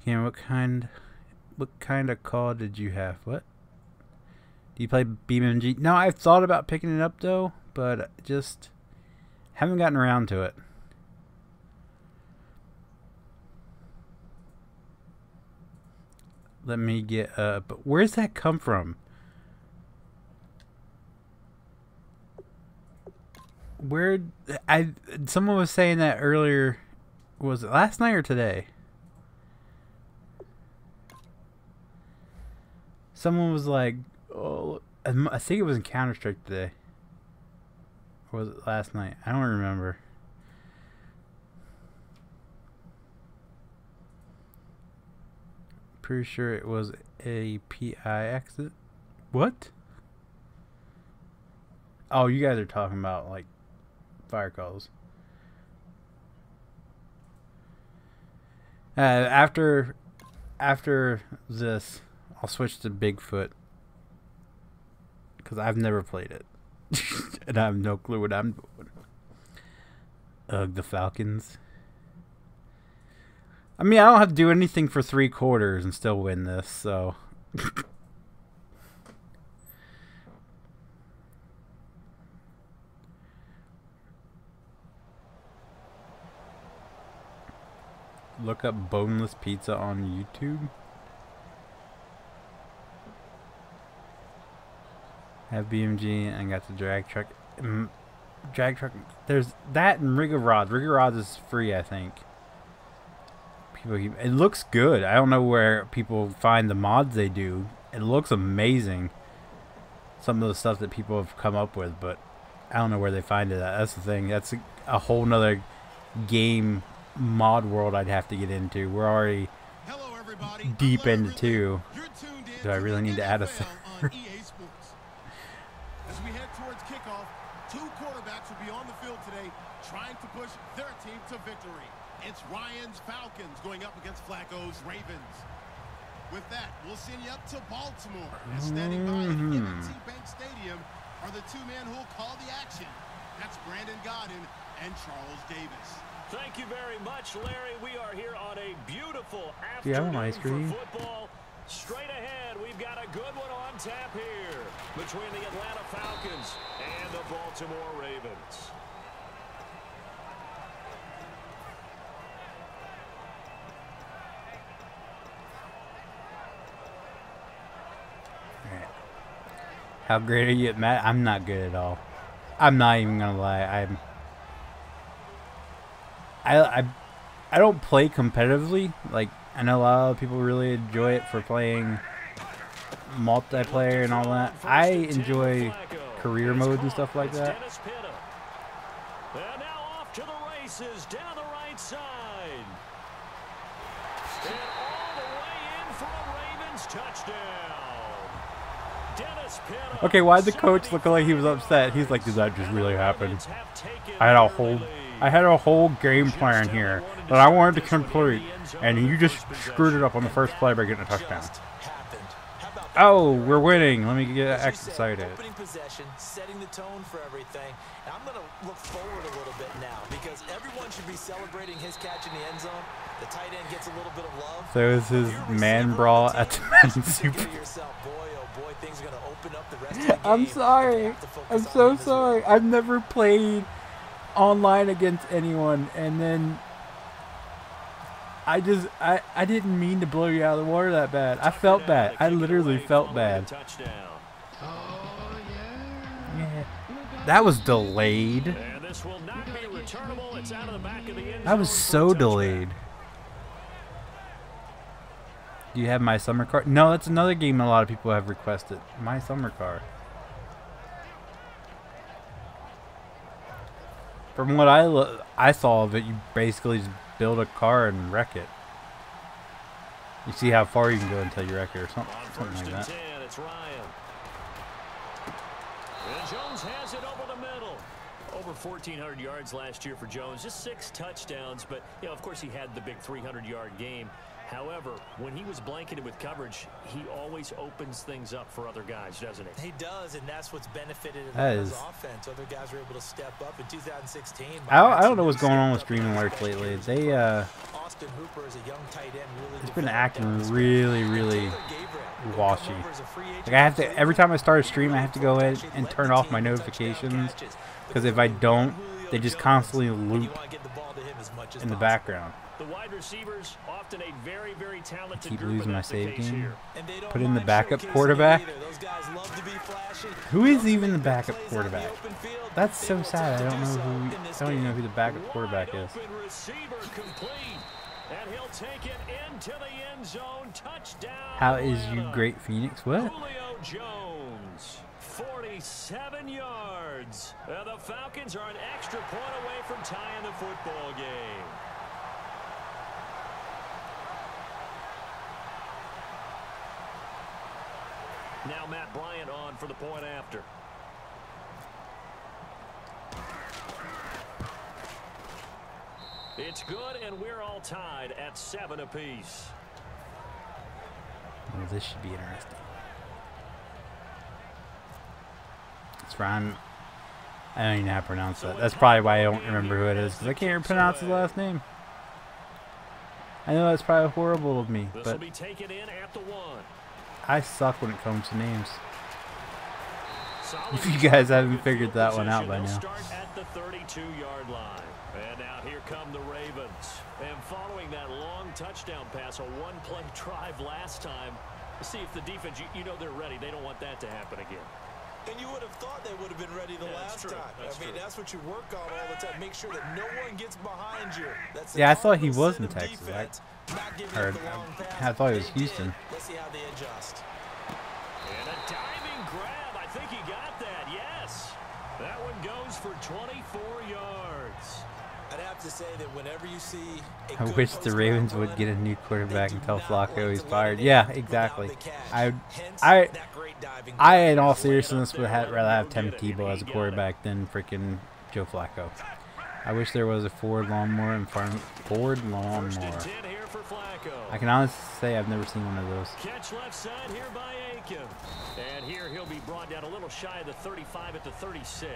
Okay, what kind of call did you have? What? Do you play BeamNG? No, I've thought about picking it up though, but just haven't gotten around to it. Let me get but where's that come from? Someone was saying that earlier. Was it last night or today? Someone was like, oh, I think it was in Counter-Strike today. Or was it last night? I don't remember. Pretty sure it was a PI exit. What? Oh, you guys are talking about like fire calls. After this, I'll switch to Bigfoot because I've never played it and I have no clue what I'm doing. Ugh, the Falcons. I mean, I don't have to do anything for 3 quarters and still win this, so. Look up boneless pizza on YouTube. Have BMG and got the drag truck. Drag truck. There's that and Rigger Rods. Rigger Rods is free, I think. It looks good. I don't know where people find the mods they do. It looks amazing. Some of the stuff that people have come up with, but I don't know where they find it at. That's the thing. That's a whole nother game mod world I'd have to get into. We're already deep into 2. Do I really need to add a third? As we head towards kickoff, 2 quarterbacks will be on the field today trying to push their team to victory. It's Ryan's Falcons going up against Flacco's Ravens. With that, we'll send you up to Baltimore. And standing by at M&T Bank Stadium are the 2 men who'll call the action. That's Brandon Godden and Charles Davis. Thank you very much, Larry. We are here on a beautiful afternoon for football. Straight ahead, we've got a good one on tap here between the Atlanta Falcons and the Baltimore Ravens. How great are you at Madden? I'm not good at all. I'm not even gonna lie. I don't play competitively. Like, I know a lot of people really enjoy it for playing multiplayer and all that. I enjoy career modes and stuff like that. And now off to the races down the right side. And all the way in for a Ravens touchdown. Okay, why'd the coach look like he was upset? He's like, did that just really happen? I had a whole game plan here that I wanted to complete, and you just screwed it up on the first play by getting a touchdown. Oh, we're winning. Let me get excited. Opening possession, setting the tone for everything. And I'm going to look forward a little bit now because everyone should be celebrating his catch in the end zone. The tight end gets a little bit of love. So it was his man brawl at the Madden Super. I'm sorry. I'm so sorry. I've never played online against anyone, and then I didn't mean to blow you out of the water that bad. I felt bad. I literally felt bad. Yeah. That was delayed. That was so delayed. Do you have My Summer Car? No, that's another game a lot of people have requested. My Summer Car. From what I saw of it, you basically just build a car and wreck it. You see how far you can go until you wreck it or something like that. 10, it's Ryan. And Jones has it over the middle. Over 1,400 yards last year for Jones, just 6 touchdowns, but you know, of course he had the big 300-yard game. However, when he was blanketed with coverage, he always opens things up for other guys, doesn't he? He does, and that's what's benefited his offense. Other guys were able to step up in 2016. I don't know what's going on with Streaming Alerts lately. They Austin Hooper is a young tight end, really it's been acting really washy. Like I have to, every time I start a stream, I have to go in and turn off my notifications, because if I don't, they just constantly loop in the background. The wide receivers, often a very talented keep group, losing my that's the save case game. here. Put in the backup quarterback. Who is even the backup quarterback? That's so sad. I don't know who. I don't even know who the backup quarterback is. And he'll take it into the end zone. Touchdown. How is you great Phoenix? What? Julio Jones, 47 yards. The Falcons are an extra point away from tying the football game. Now Matt Bryant on for the point after. It's good, and we're all tied at 7 apiece. Well, this should be interesting. It's Ryan. I don't even know how to pronounce that. That's probably why I don't remember who it is, because I can't even pronounce his last name. I know that's probably horrible of me, but I suck when it comes to names. If you guys haven't figured that one out by now. Start at the 32-yard line. And now here come the Ravens. And following that long touchdown pass, a one-play drive last time, see if the defense, you know they're ready. They don't want that to happen again. And you would have thought they would have been ready the last time. I mean, that's what you work on all the time. Make sure that no one gets behind you. That's yeah, I thought he was in Texas. I thought he was Houston. Let's see how they adjust. And a diving grab. I think he got that. Yes. That one goes for 24 yards. I'd have to say that whenever you see I wish the Ravens would get a new quarterback and tell Flacco he's fired. Yeah, exactly. I in all seriousness would rather have Tim Tebow as a quarterback than freaking Joe Flacco. I wish there was a Ford lawnmower in front of Ford lawnmower. I can honestly say I've never seen one of those. Catch left side here by Aiken. And here he'll be brought down a little shy of the 35 at the 36.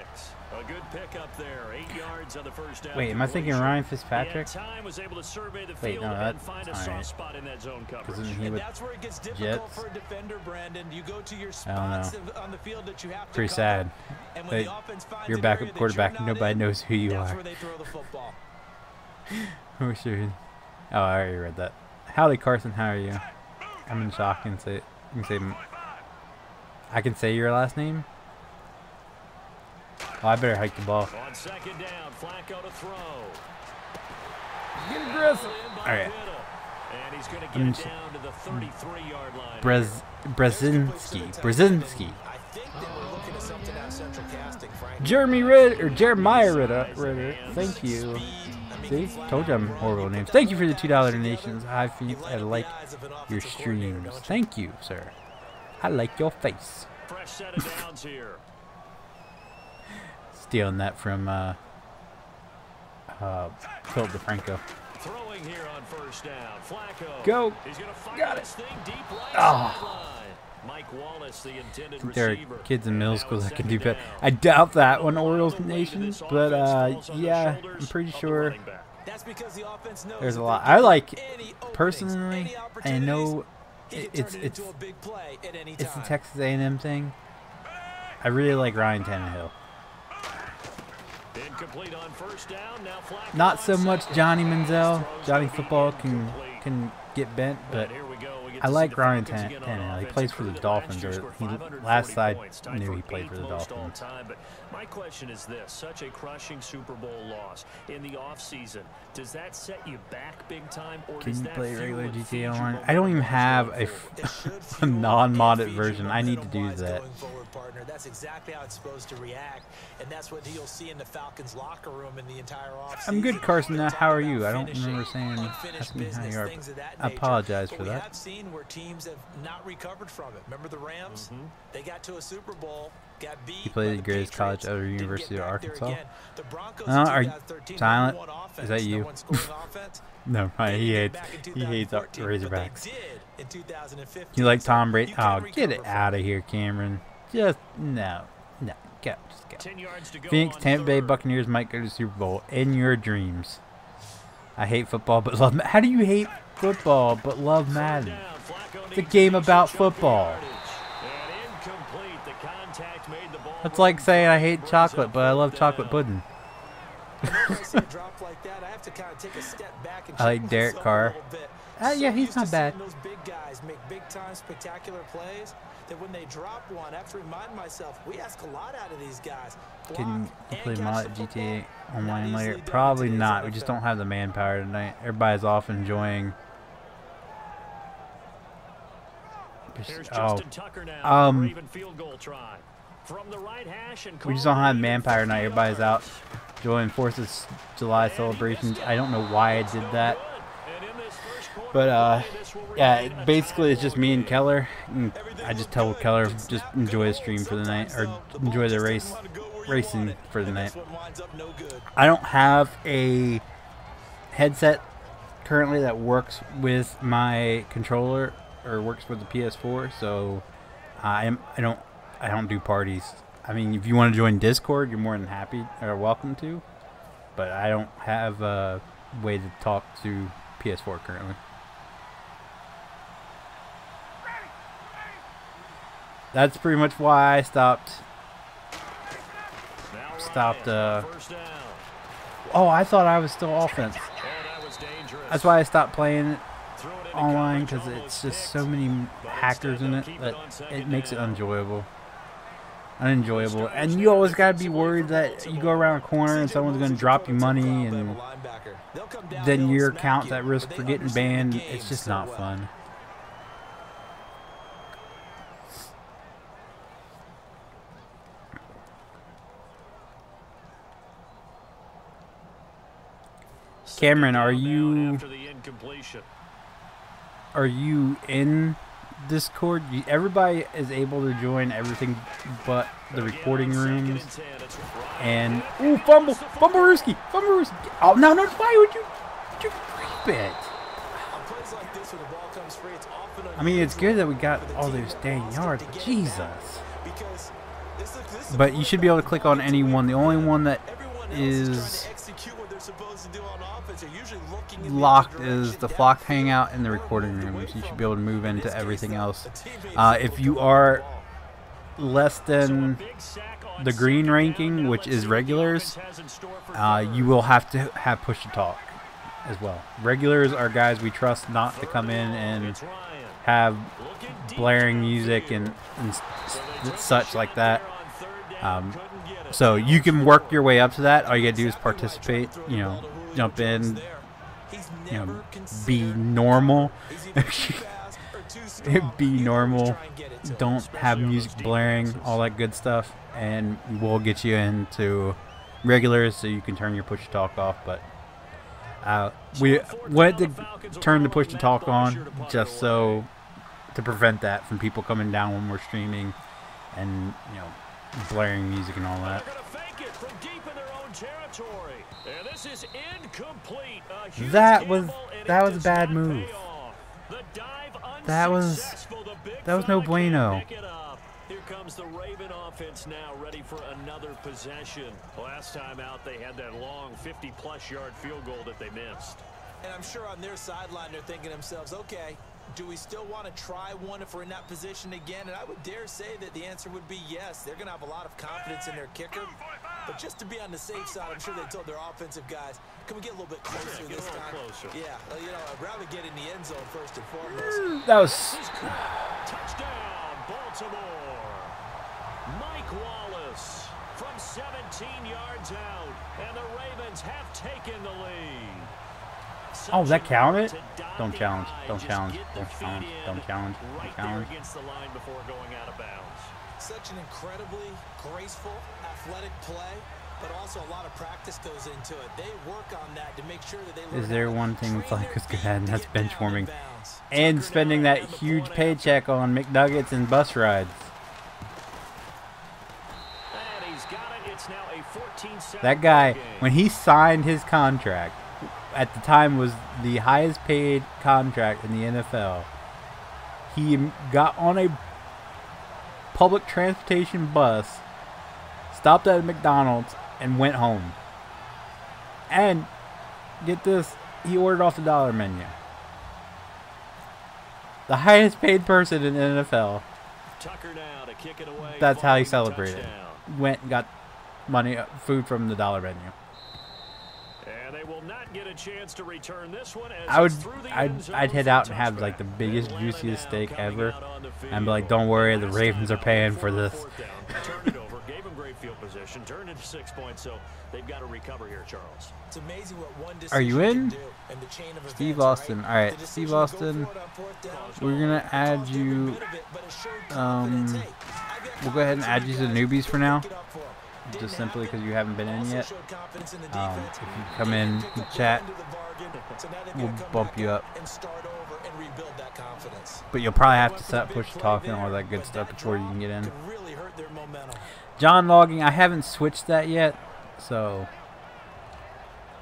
A good pickup there. 8 yards on the first down. Wait, am I thinking Ryan Fitzpatrick? Time was able to survey the Wait, field no, and find a soft right. spot in that zone coverage. Isn't he with that's where it gets difficult Jets? for a defender, Brandon. You go to your spots on the field that you have to Pretty cover, sad. and when the offense finds Your an backup area that quarterback, you're not nobody in, knows who you that's are. where they throw the football. Oh, sure. Oh, I already read that. Howdy, Carson. How are you? I'm in shock and say. You can say. I can say your last name. Oh, I better hike the ball. On second down, Flacco to throw. Get aggressive. All right. And he's going to get it down to the 33-yard line. Brzezinski. I think they were looking at something out of Central Casting, frankly. Jeremiah Ritter. Thank you. See? Told you I'm horrible names. Thank you for the $2 donations. I like your streams. Thank you, sir. I like your face. Fresh set of downs here. Stealing that from Philip DeFranco. Throwing here on first down. Flacco. Go. He's going to fire Got this it. thing deep right Oh. Mike Wallace, the intended There receiver. are kids in middle school that can do better. I doubt that one, Orioles Nation, but yeah, I'm pretty sure That's because the offense knows there's a lot. I like, personally, I know it's the Texas A&M thing. I really like Ryan Tannehill. Incomplete on first down. Now Flacco Not so on much second. Johnny Manziel. Throws Johnny to football be can incomplete. get bent, but And here we go. We get I to like see the Ryan Falcons again on Tannehill. He offense. plays for the Included Dolphins. last year, scored 540 Last I points, tied knew for he played for the eighth most Dolphins. all-time. But my question is this: such a crushing Super Bowl loss in the offseason, does that set you back big time, or Can does you that play fuel regular and feed GTA you Online? momentum I don't even going have forward? a non-modded version. I need to do that. partner. That's exactly how it's supposed to react, and that's what you'll see in the Falcons locker room in the entire offseason. I'm good, Carson. How are you? I don't remember asking how you are. I apologize for that. We have seen where teams have not recovered from it. Remember the Rams? They got to a Super Bowl. He played at greatest college out of the University of Arkansas. Are you silent? Is that you? No, right. He hates Razorbacks. You like Tom Brady? Oh, get it out of here, Cameron. Just no, go, just go. Phoenix, Tampa Bay Buccaneers might go to the Super Bowl in your dreams. I hate football, but love. How do you hate football but love Madden? It's a game about football. That's like saying I hate chocolate, but I love chocolate pudding. I like Derek Carr. Yeah, he's not bad. Those big guys make big-time spectacular plays that when they drop one, I have to remind myself, we ask a lot out of these guys. Can you play mod at GTA Online later? Probably not. We just don't have the manpower tonight. Everybody's off enjoying. We just don't have manpower tonight. Everybody's out enjoying 4th of July celebrations. I don't know why I did that. But, yeah, basically it's just me and Keller. And I just tell Keller, just enjoy the stream for the night, or enjoy the racing for the night. I don't have a headset currently that works with my controller, or works with the PS4, so I don't do parties. I mean, if you want to join Discord, you're more than happy, or welcome to, but I don't have a way to talk to PS4 currently. That's pretty much why I stopped. Oh, I thought I was still offense. That's why I stopped playing it online, because it's just so many hackers in it that it makes it unenjoyable. And you always gotta be worried that you go around a corner and someone's gonna drop you money, and then your account's at risk for getting banned. It's just not fun. Cameron, are you in Discord? Everybody is able to join everything but the recording rooms. And ooh, Fumblerooski. Oh no, why would you creep it? I mean, it's good that we got all those dang yards, but Jesus. But you should be able to click on any one. The only one that is locked is the flock hangout in the recording rooms. You should be able to move into everything else. If you are less than the green ranking, which is regulars, you will have to have push to talk as well. Regulars are guys we trust not to come in and have blaring music and such like that. So you can work your way up to that. All you gotta do is participate, you know, jump in, you know, be normal. Be normal. Don't have music blaring, all that good stuff, and we'll get you into regulars so you can turn your push to talk off. But we wanted to turn the push to talk on just so to prevent that from people coming down when we're streaming and, you know, blaring music and all that. That was a bad move. That was no bueno. Here comes the Raven offense now, ready for another possession. Last time out, they had that long 50-plus yard field goal that they missed. And I'm sure on their sideline, they're thinking to themselves, okay, do we still want to try one if we're in that position again? And I would dare say that the answer would be yes. They're going to have a lot of confidence in their kicker. But just to be on the safe side, I'm sure they told their offensive guys, can we get a little bit closer this time? Yeah, you know, I'd rather get in the end zone first and foremost. That was... Touchdown, Baltimore. Mike Wallace from 17 yards out. And the Ravens have taken the lead. Oh, that counted? Don't challenge. Don't challenge. Don't challenge. Don't challenge. Don't challenge. Against the line before going out of bounds. Such an incredibly graceful, athletic play, but also a lot of practice goes into it. They work on that to make sure that they. Is there one thing Flacco's good at, and that's bench warming and spending that huge paycheck on McNuggets and bus rides? That guy, when he signed his contract, at the time was the highest paid contract in the NFL. He got on a public transportation bus, stopped at a McDonald's, and went home. And get this, he ordered off the dollar menu. The highest paid person in the NFL. That's how he celebrated. Went and got money, food from the dollar menu. And they will not get a chance to return this one. I'd head out and have like the biggest, juiciest steak ever, and be like, "Don't worry, the Ravens are paying for this." Turned it over, gave him great field position, turned into 6 points, so they've got to recover here, Charles. It's amazing what one decision Are you in? can do and the chain of Steve events, Austin. right? All right, Steve Austin. We're gonna add you. We'll go ahead and add you to newbies for now, just simply because you haven't been in yet. If you come in and chat, we'll bump you up. But you'll probably have to set push to talk and all that good stuff before you can get in. John logging, I haven't switched that yet, so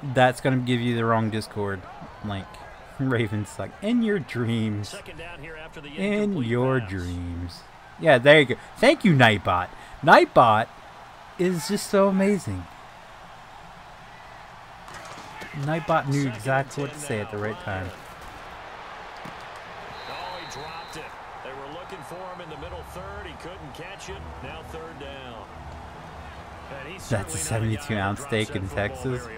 that's gonna give you the wrong Discord link. Ravens like in your dreams. In your dreams. Yeah, there you go. Thank you, NIghtbot. NIghtbot is just so amazing. NIghtbot knew exactly what to say at the right time. Oh, he dropped it. They were looking for him in the middle third. He couldn't catch it. Now third down. That's a 72-ounce steak in Texas.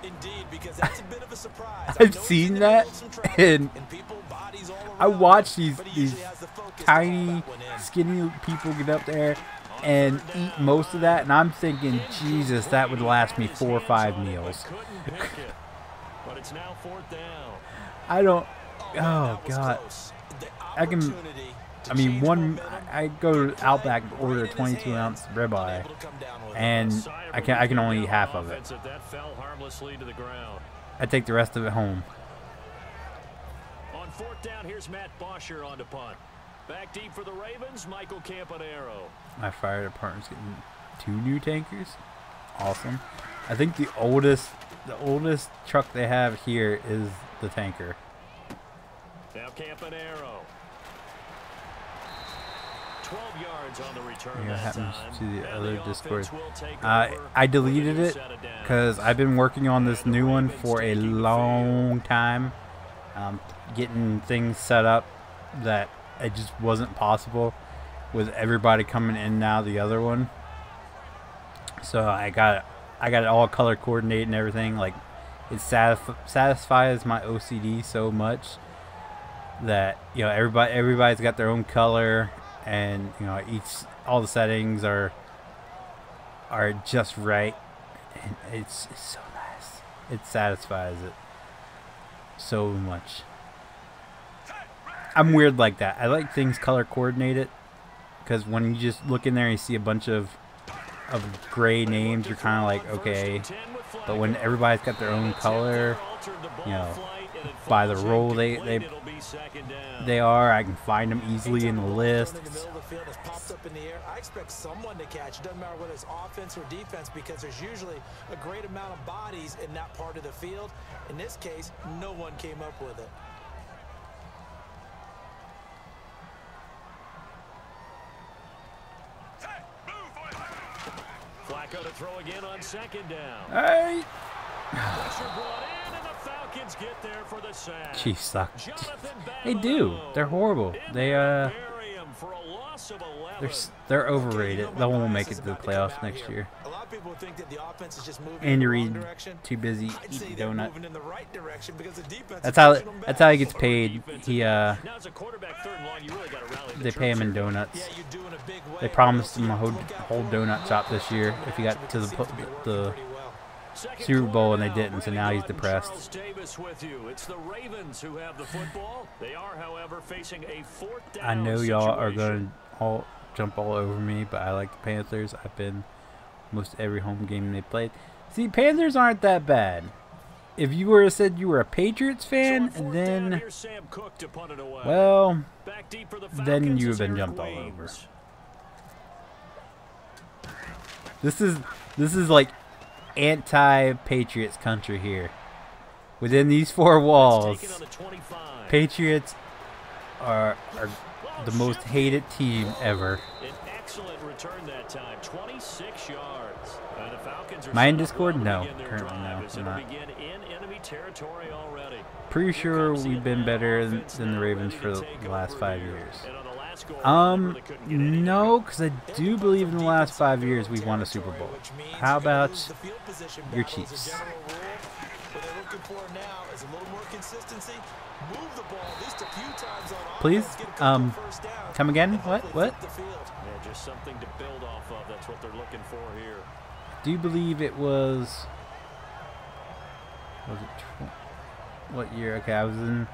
Indeed, because that's a bit of a surprise. I've seen that, and I watch these tiny, skinny people get up there and eat most of that, and I'm thinking, Jesus, that would last me 4 or 5 meals. But it's now fourth down. I don't. Oh God. I can. I mean, I go to Outback and order a 22-ounce ribeye, and I can only eat half of it. I take the rest of it home. On fourth down, here's Matt Bosher on to punt. Back deep for the Ravens, Michael Campanaro. My fire department's getting 2 new tankers. Awesome. I think the oldest truck they have here is the tanker. Now Campanaro. 12 yards on the return. What happens to the other Discord? I deleted it because I've been working on this new one for a long time. Getting things set up that it just wasn't possible with everybody coming in now the other one. So I got it all color coordinated and everything. Like it satisfies my OCD so much that, you know, everybody's got their own color, and you know, all the settings are just right, and it's so nice. It satisfies it so much. I'm weird like that. I like things color coordinated, because when you just look in there and you see a bunch of gray names, you're kind of like, okay. But when everybody's got their own color, you know, by the role they are, I can find them easily in the list. I expect someone to catch. It doesn't matter whether it's offense or defense, because there's usually a great amount of bodies in that part of the field. In this case, no one came up with it. Flacco to throw again on second down. Hey! Pressure brought in, and the Falcons get there for the sack. Chiefs suck. They do. They're horrible. They're overrated. They won't make it to the playoffs next year. A lot of people think that the offense is just moving Andy in the wrong Reid direction. too busy I'd say eating they're donut. moving in the right direction because the defense That's how he gets paid. They pay him in donuts. They promised him a whole donut shop this year if he got to the Super Bowl and they didn't, so now he's depressed. It's the Ravens who have the football. They are, however, facing a 4th down I know y'all are going to all jump all over me, but I like the Panthers. I've been most every home game they played. See, Panthers aren't that bad. If you were said you were a Patriots fan, then, well, then you have been jumped all over. This is like anti-Patriots country here. Within these 4 walls, Patriots are the most hated team ever. Return that time, 26 yards. The Falcons are Am I in Discord? No, currently no. I'm not. Pretty sure we've been better than the Ravens for the last 5 years. No, because I do believe in the last 5 years we've won a Super Bowl. How about your Chiefs? Please, come again? What? Just something to build off of. That's what they're looking for here. Do you believe it was it what year? Okay, I was in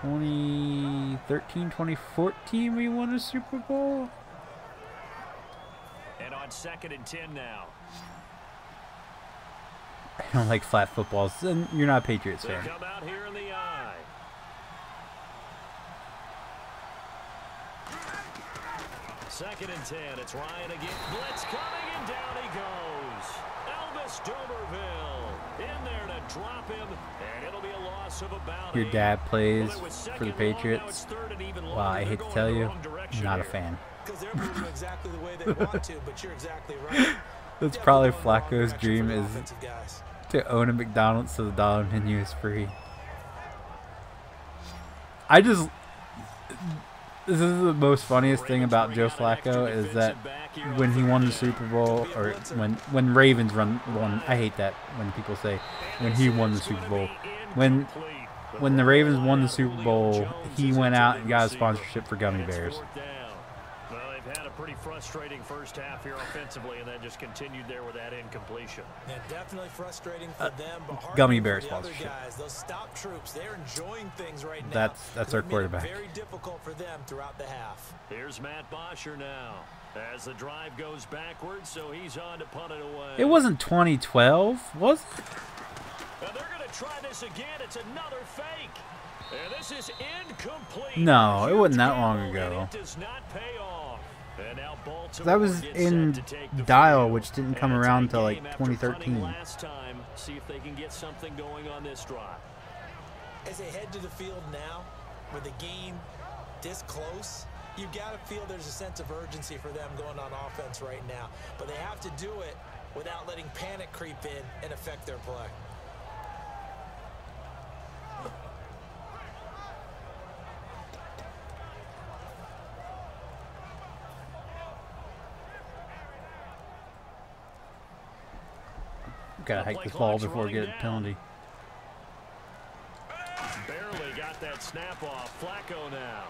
2013, 2014 we won a Super Bowl. And on 2nd and 10 now. I don't like flat footballs. Then you're not a Patriots fan. Come out here in the eye. Second and 10. It's Ryan again. Blitz coming, and down he goes. Elvis Domerville in there to drop him, and it'll be a loss of about Your dad plays for the Patriots. Wow, I hate to tell you, not a fan. Exactly the way they want to, but you're exactly right. That's probably Flacco's dream, is to own a McDonald's so the dollar menu is free. This is the most funniest thing about Joe Flacco, is that when he won the Super Bowl, or when Ravens won, I hate that when people say when he won the Super Bowl. When the Ravens won the Super Bowl, he went out and got a sponsorship for gummy bears. Well, they've had a pretty frustrating first half here offensively, and then just continued there with that incompletion. Yeah, definitely frustrating for them, but gummy bear sponsorship. Guys, those stop troops, they're enjoying things right now. That's our quarterback. Very difficult for them throughout the half. Here's Matt Bosher now, as the drive goes backwards, so he's on to punt it away. It wasn't 2012, was it? Now they're going to try this again. It's another fake. And this is incomplete. No, it wasn't that long ago. It does not pay off. And now that was in Dial, which didn't come around until like 2013. Last time, see if they can get something going on this drive. As they head to the field now, with the game this close, you've got to feel there's a sense of urgency for them going on offense right now. But they have to do it without letting panic creep in and affect their play. Gotta hike this ball before we get a penalty. Barely got that snap off. Flacco now.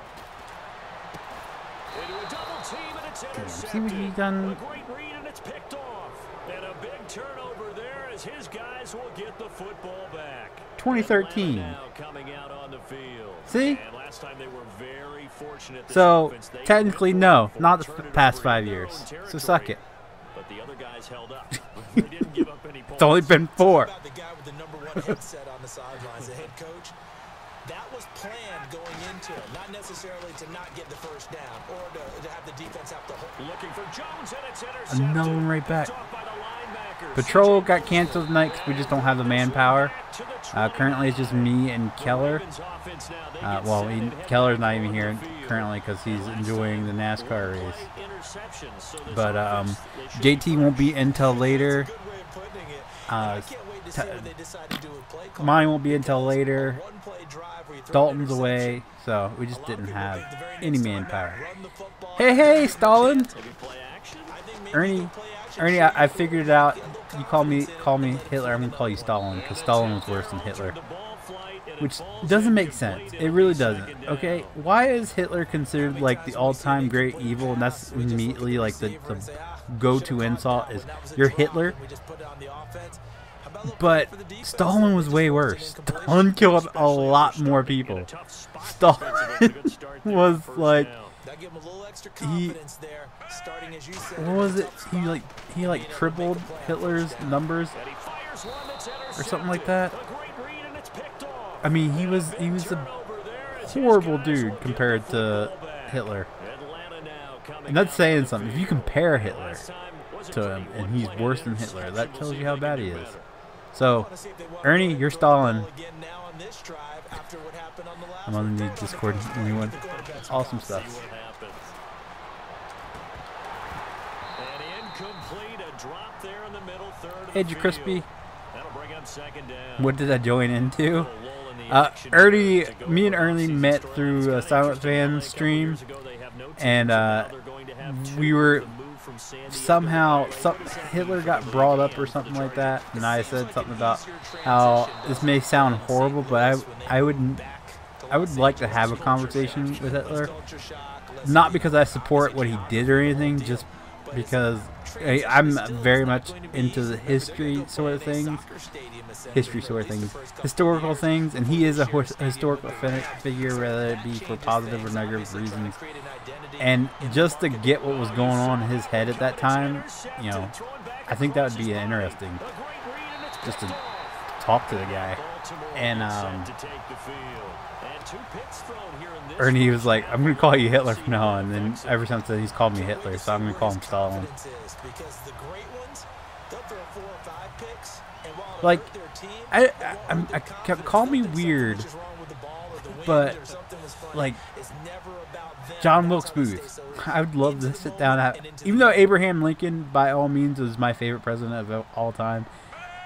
Into a double team, and it's intercepted. See what he's done. A great read, and it's picked off. And a big turnover there as his guys will get the football back. 2013. Now coming out on the field. See? And last time they were very fortunate. So technically, no, not the past 5 years. So suck it. But the other guys held up. They didn't give up any points. It's only been 4. The guy with the #1 headset on the sidelines, the head coach. That was planned going into it, not necessarily to not get the first down or to have the defense have to hold. Looking for Jones, and it's intercepted. Another one right back. Patrol got canceled tonight because we just don't have the manpower. Currently, it's just me and Keller. Well, Keller's not even here currently because he's enjoying the NASCAR race. But JT won't be until later. Mine won't be until later. Dalton's away, so we just didn't have any manpower. Hey, Stalin! Ernie, I figured it out. You call me Hitler. I'm gonna call you Stalin because Stalin was worse than Hitler, which doesn't make sense. It really doesn't. Okay, why is Hitler considered like the all-time great evil, and that's immediately like the go-to insult is "You're Hitler." But Stalin was way worse. Stalin killed a lot more people. Stalin was like, what was it? He like tripled Hitler's numbers or something like that. I mean, he was a horrible dude compared to Hitler. And that's saying something. If you compare Hitler to him and he's worse than Hitler, that tells you how bad he is. So, Ernie, you're Stalin. I'm on the Discord. Anyone? Awesome stuff. Hey, Crispy. What did I join into? Ernie, me and Ernie met through a SilentFan stream, and we were somehow Hitler got brought up or something like that, and I said something about how this may sound horrible, but I would like to have a conversation with Hitler, not because I support what he did or anything, just because I'm very much into the historical sort of things, historical things, and he is a historical figure, whether it be for positive or negative reasons. And just to get what was going on in his head at that time, you know, I think that would be interesting, just to talk to the guy. And Ernie was like, "I'm gonna call you Hitler from now on," and ever since then he's called me Hitler, so I'm gonna call him Stalin. Like, I call me weird, but like John Wilkes Booth, I would love to sit down. Even though Abraham Lincoln, by all means, was my favorite president of all time.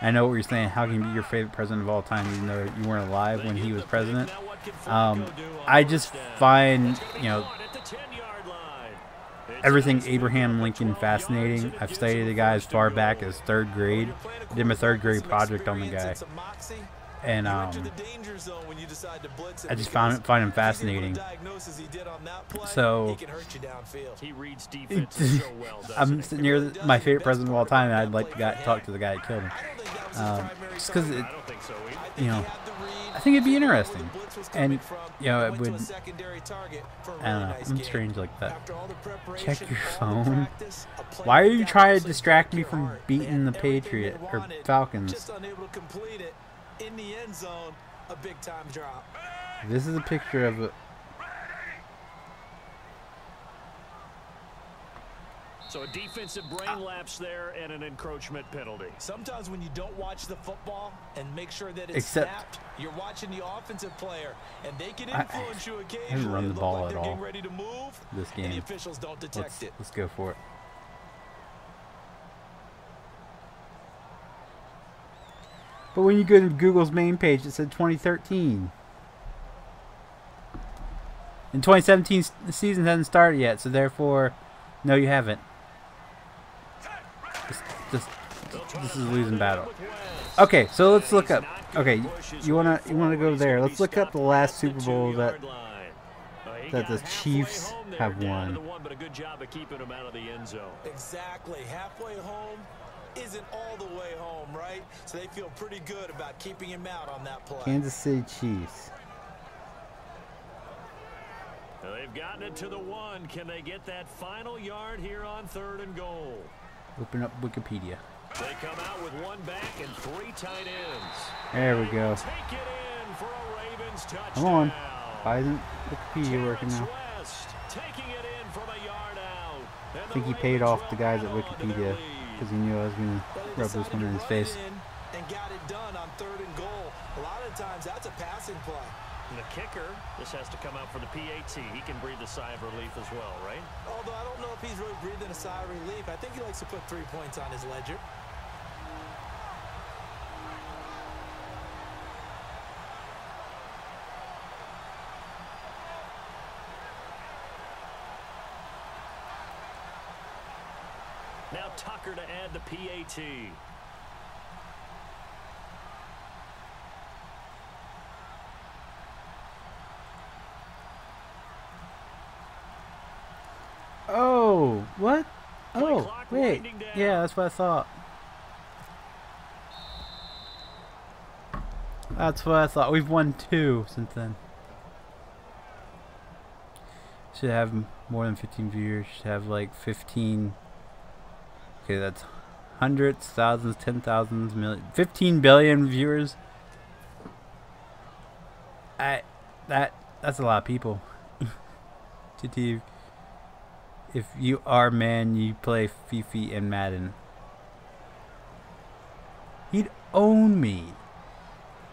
I know what you're saying. How can you be your favorite president of all time, even though you weren't alive when he was president? I just find, you know, everything Abraham Lincoln fascinating. I've studied the guy as far back as 3rd grade. I did my 3rd grade project on the guy, and I just find him fascinating. So I'm sitting here, my favorite president of all time, and I'd like to talk to the guy that killed him, just because you know, I think it'd be interesting, and you know, it would. I don't know. I'm strange like that. Check your phone. Why are you trying to distract me from beating the Patriot or Falcons? In the end zone, a big time drop. This is a picture of a. So a defensive brain lapse there and an encroachment penalty. Sometimes when you don't watch the football and make sure that it's snapped, you're watching the offensive player, and they can influence you occasionally. I haven't run the ball like at all ready to move, this game. And the officials don't detect it. Let's go for it. But when you go to Google's main page, it said 2013. And 2017 the season hasn't started yet, so therefore, no, you haven't. This is a losing battle. Okay, so let's look up. Okay, you wanna go there? Let's look up the last Super Bowl that the Chiefs have won. Exactly, halfway home isn't all the way home, right? So they feel pretty good about keeping him out on that play. Kansas City Chiefs. They've gotten it to the 1. Can they get that final yard here on 3rd and goal? Open up Wikipedia. They come out with 1 back and 3 tight ends. There we go. Take it in for a Ravens touchdown. Come on. Why isn't Wikipedia working now? Taking it in from a yard out. I think he paid off the guys at Wikipedia because he knew I was going to rub this one in his face. And got it done on 3rd and goal. A lot of times that's a passing play. And the kicker, this has to come out for the PAT. He can breathe a sigh of relief as well, right? Although I don't know if he's really breathing a sigh of relief. I think he likes to put 3 points on his ledger. Now Tucker to add the PAT. Oh, what? Oh. Wait, yeah, that's what I thought. That's what I thought. We've won 2 since then. Should have more than 15 viewers. Should have like 15. Okay, that's hundreds, thousands, 10,000s, millions, 15 billion viewers. That's a lot of people. TT, if you are man, you play FIFA and Madden. He'd own me.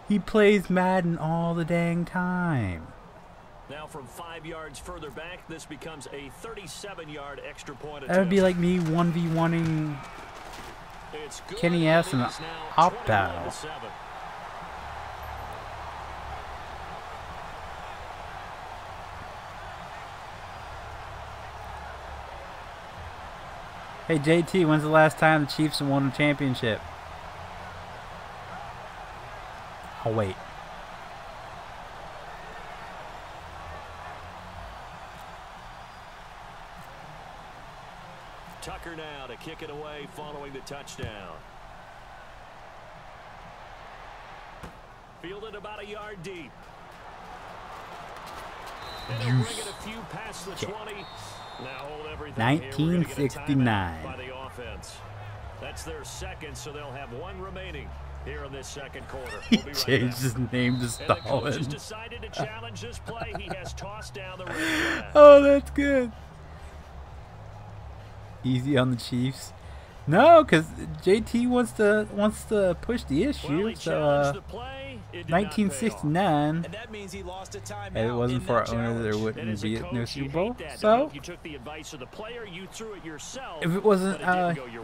He plays Madden all the dang time. Now from 5 yards further back, this becomes a 37-yard extra point attempt. That would be like me 1v1ing Kenny S in an op battle. Hey JT, when's the last time the Chiefs won a championship? I'll wait. Tucker now to kick it away following the touchdown. Fielded about a yard deep. And they'll bring it a few past the 20. Now hold everything 1969. By the offense. That's their second, so they'll have 1 remaining here in this second quarter. He changed his name to Stalin. And the coach has decided to challenge this play. He has tossed down the red flag. Oh, that's good. Easy on the Chiefs. No, because JT wants to push the issue. Well, so, the play, 1969. And that means he lost a timeout. If it wasn't for our owner, there wouldn't be no Super Bowl. So, you took the advice of the player, you threw it yourself, if it wasn't, you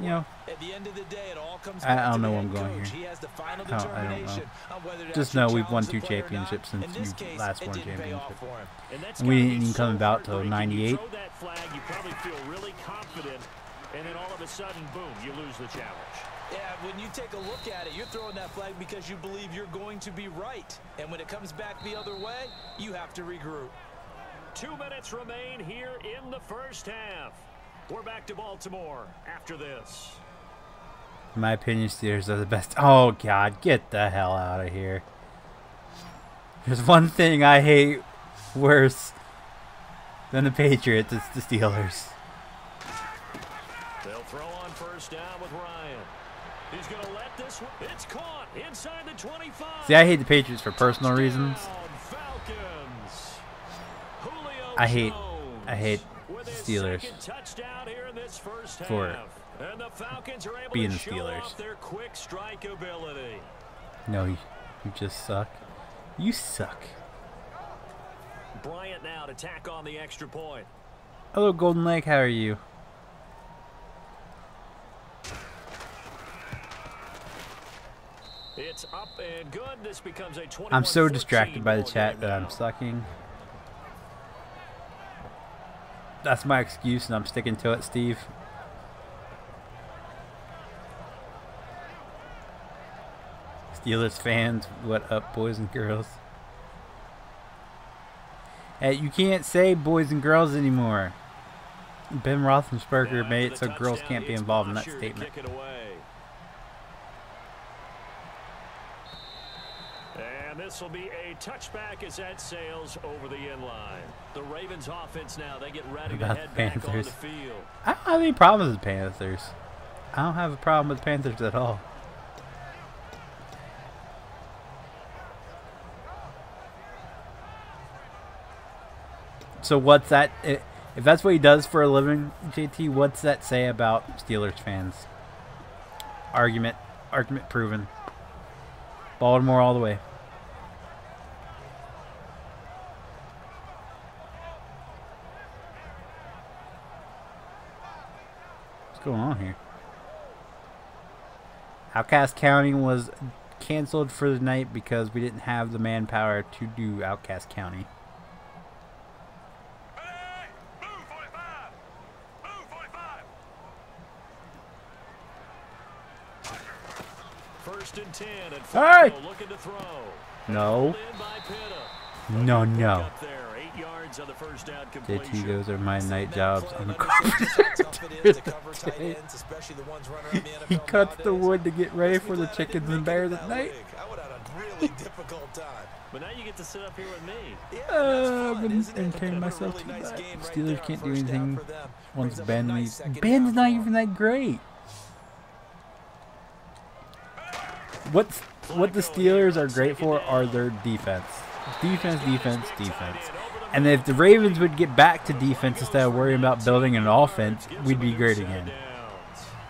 know, at the end of the day, it all comes I back don't to know the where I'm head going coach. here. He has the final I don't know. determination on whether to Just actually know we've won challenge 2 the player or not. championships since In this you case, last it won a didn't pay off championship. for him. And that's We gotta didn't be even come so about till heartbreaking. You 98. throw that flag, you probably feel really confident, and then all of a sudden, boom, you lose the challenge. Yeah, when you take a look at it, you're throwing that flag because you believe you're going to be right. And when it comes back the other way, you have to regroup. 2 minutes remain here in the first half. We're back to Baltimore after this. In my opinion, Steelers are the best. Oh, God, get the hell out of here. There's one thing I hate worse than the Patriots. It's the Steelers. They'll throw on first down with Ryan. He's going to let this one. It's caught inside the 25. See, I hate the Patriots for personal reasons. Falcons. I hate the Steelers for and the Falcons are able being to the show Steelers. off their quick strike ability. No, you just suck. You suck. Bryant now to tack on the extra point. Hello, Golden Lake. How are you? It's up and good. This becomes a 21-14 I'm so distracted by the ball chat game that I'm now. sucking. That's my excuse, and I'm sticking to it, Steve. Steelers fans, what up, boys and girls? Hey, you can't say boys and girls anymore. Ben Roethlisberger made it so girls can't be involved in that statement. And this will be a touchback as that sails over the inline. The Ravens offense now, they get ready to head back on the field. I don't have any problems with the Panthers. I don't have a problem with the Panthers at all. So what's that? If that's what he does for a living, JT, what's that say about Steelers fans? Argument proven. Baltimore all the way. What's going on here? Outcast County was canceled for the night because we didn't have the manpower to do Outcast County. First and 10, and hey! looking to throw. No. No, no. JT, those are my night jobs on the carpenter. He cuts the wood to get ready for the chickens and bears at night. But now you get to sit up here with me. I've been entertaining myself too much. Steelers can't do anything once Ben leaves. Ben's not even that great. What the Steelers are great for are their defense. Defense. And if the Ravens would get back to defense instead of worrying about building an offense, we'd be great again.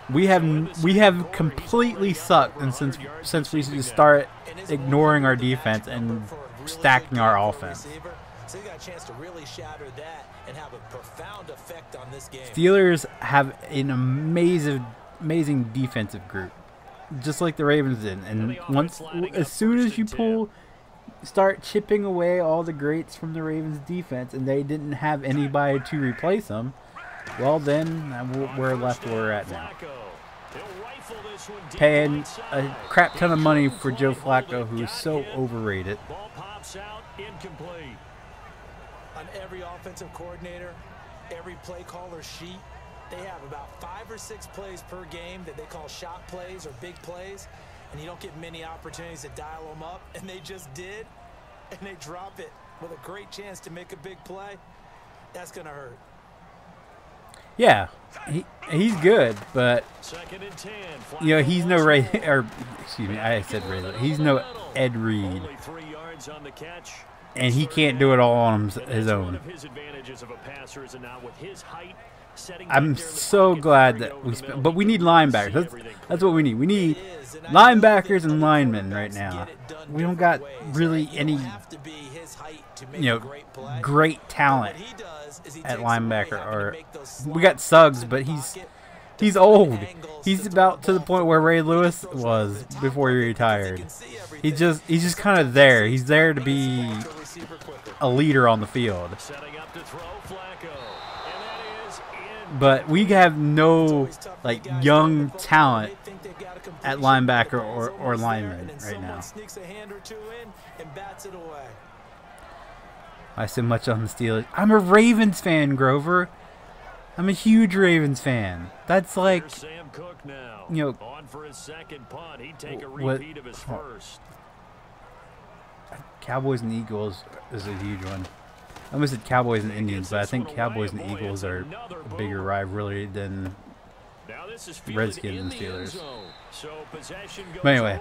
We have completely sucked, and since we start ignoring our defense and stacking our offense. Steelers have an amazing defensive group, just like the Ravens did. And as soon as you start chipping away all the greats from the Ravens defense, and they didn't have anybody to replace them, well, then we're left where we're at now. Paying a crap ton of money for Joe Flacco, who is so overrated. Ball pops out, incomplete. On every offensive coordinator, every play caller sheet, they have about 5 or 6 plays per game that they call shot plays or big plays, and you don't get many opportunities to dial them up, and they just did, and they drop it with a great chance to make a big play. That's going to hurt. Yeah, he's good, but you know, he's no excuse me, I said Ray. He's no Ed Reed, and he can't do it all on his own. I'm so glad that but we need linebackers. That's what we need. We need linebackers and linemen right now. We don't got really any, great talent at linebacker. Or we got Suggs, but he's old. He's about to the point where Ray Lewis was before he retired. He's just kind of there. He's there to be a leader on the field. But we have no young talent at linebacker or lineman right now. I said much on the Steelers. I'm a Ravens fan, Grover. I'm a huge Ravens fan. That's like, Cowboys and Eagles is a huge one. I almost said Cowboys and Indians, but I think Cowboys and Eagles are a bigger rivalry than Redskins and Steelers. But anyway,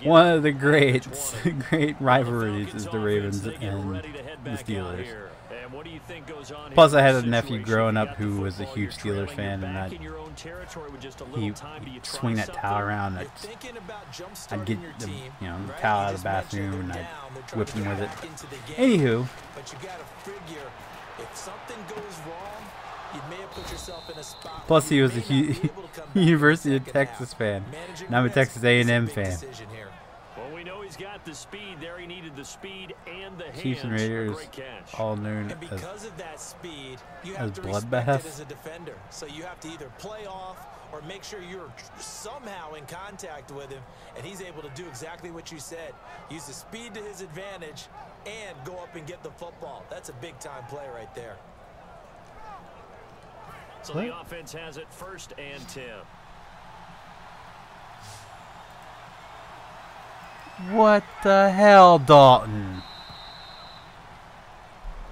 one of the great rivalries is the Ravens and the Steelers. Plus, I had a nephew growing up who was a huge Steelers fan, and he'd swing that towel around. I'd get the towel out of the bathroom, and I'd whip him with it. Anywho, plus he was a University of Texas fan, and I'm a Texas A&M fan. He's got the speed there. He needed the speed and the Chiefs and Raiders, all known as bloodbath. As a defender, so you have to either play off or make sure you're somehow in contact with him, and he's able to do exactly what you said. Use the speed to his advantage and go up and get the football. That's a big-time play right there. So the offense has it 1st and 10. What the hell, Dalton?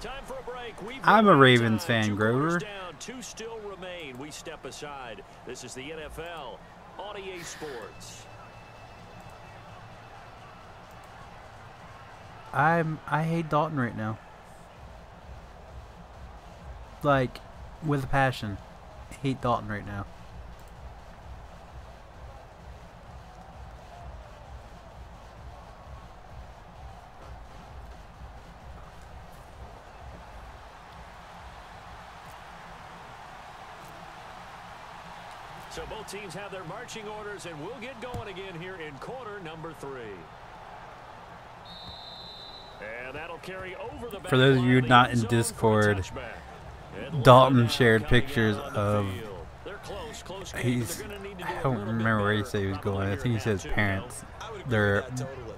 Time for a break. I'm a Ravens fan, Grover. 2 still remain. We step aside. This is the NFL on EA Sports. I hate Dalton right now. Like, with a passion. I hate Dalton right now. So both teams have their marching orders, and we'll get going again here in quarter number 3. And that'll carry over the For those of you not in Discord, Dalton shared pictures of close game, he's, but they're gonna need to do I a don't little bit remember where he better said he was on the going. I later think he said his half, too, parents. Totally. Their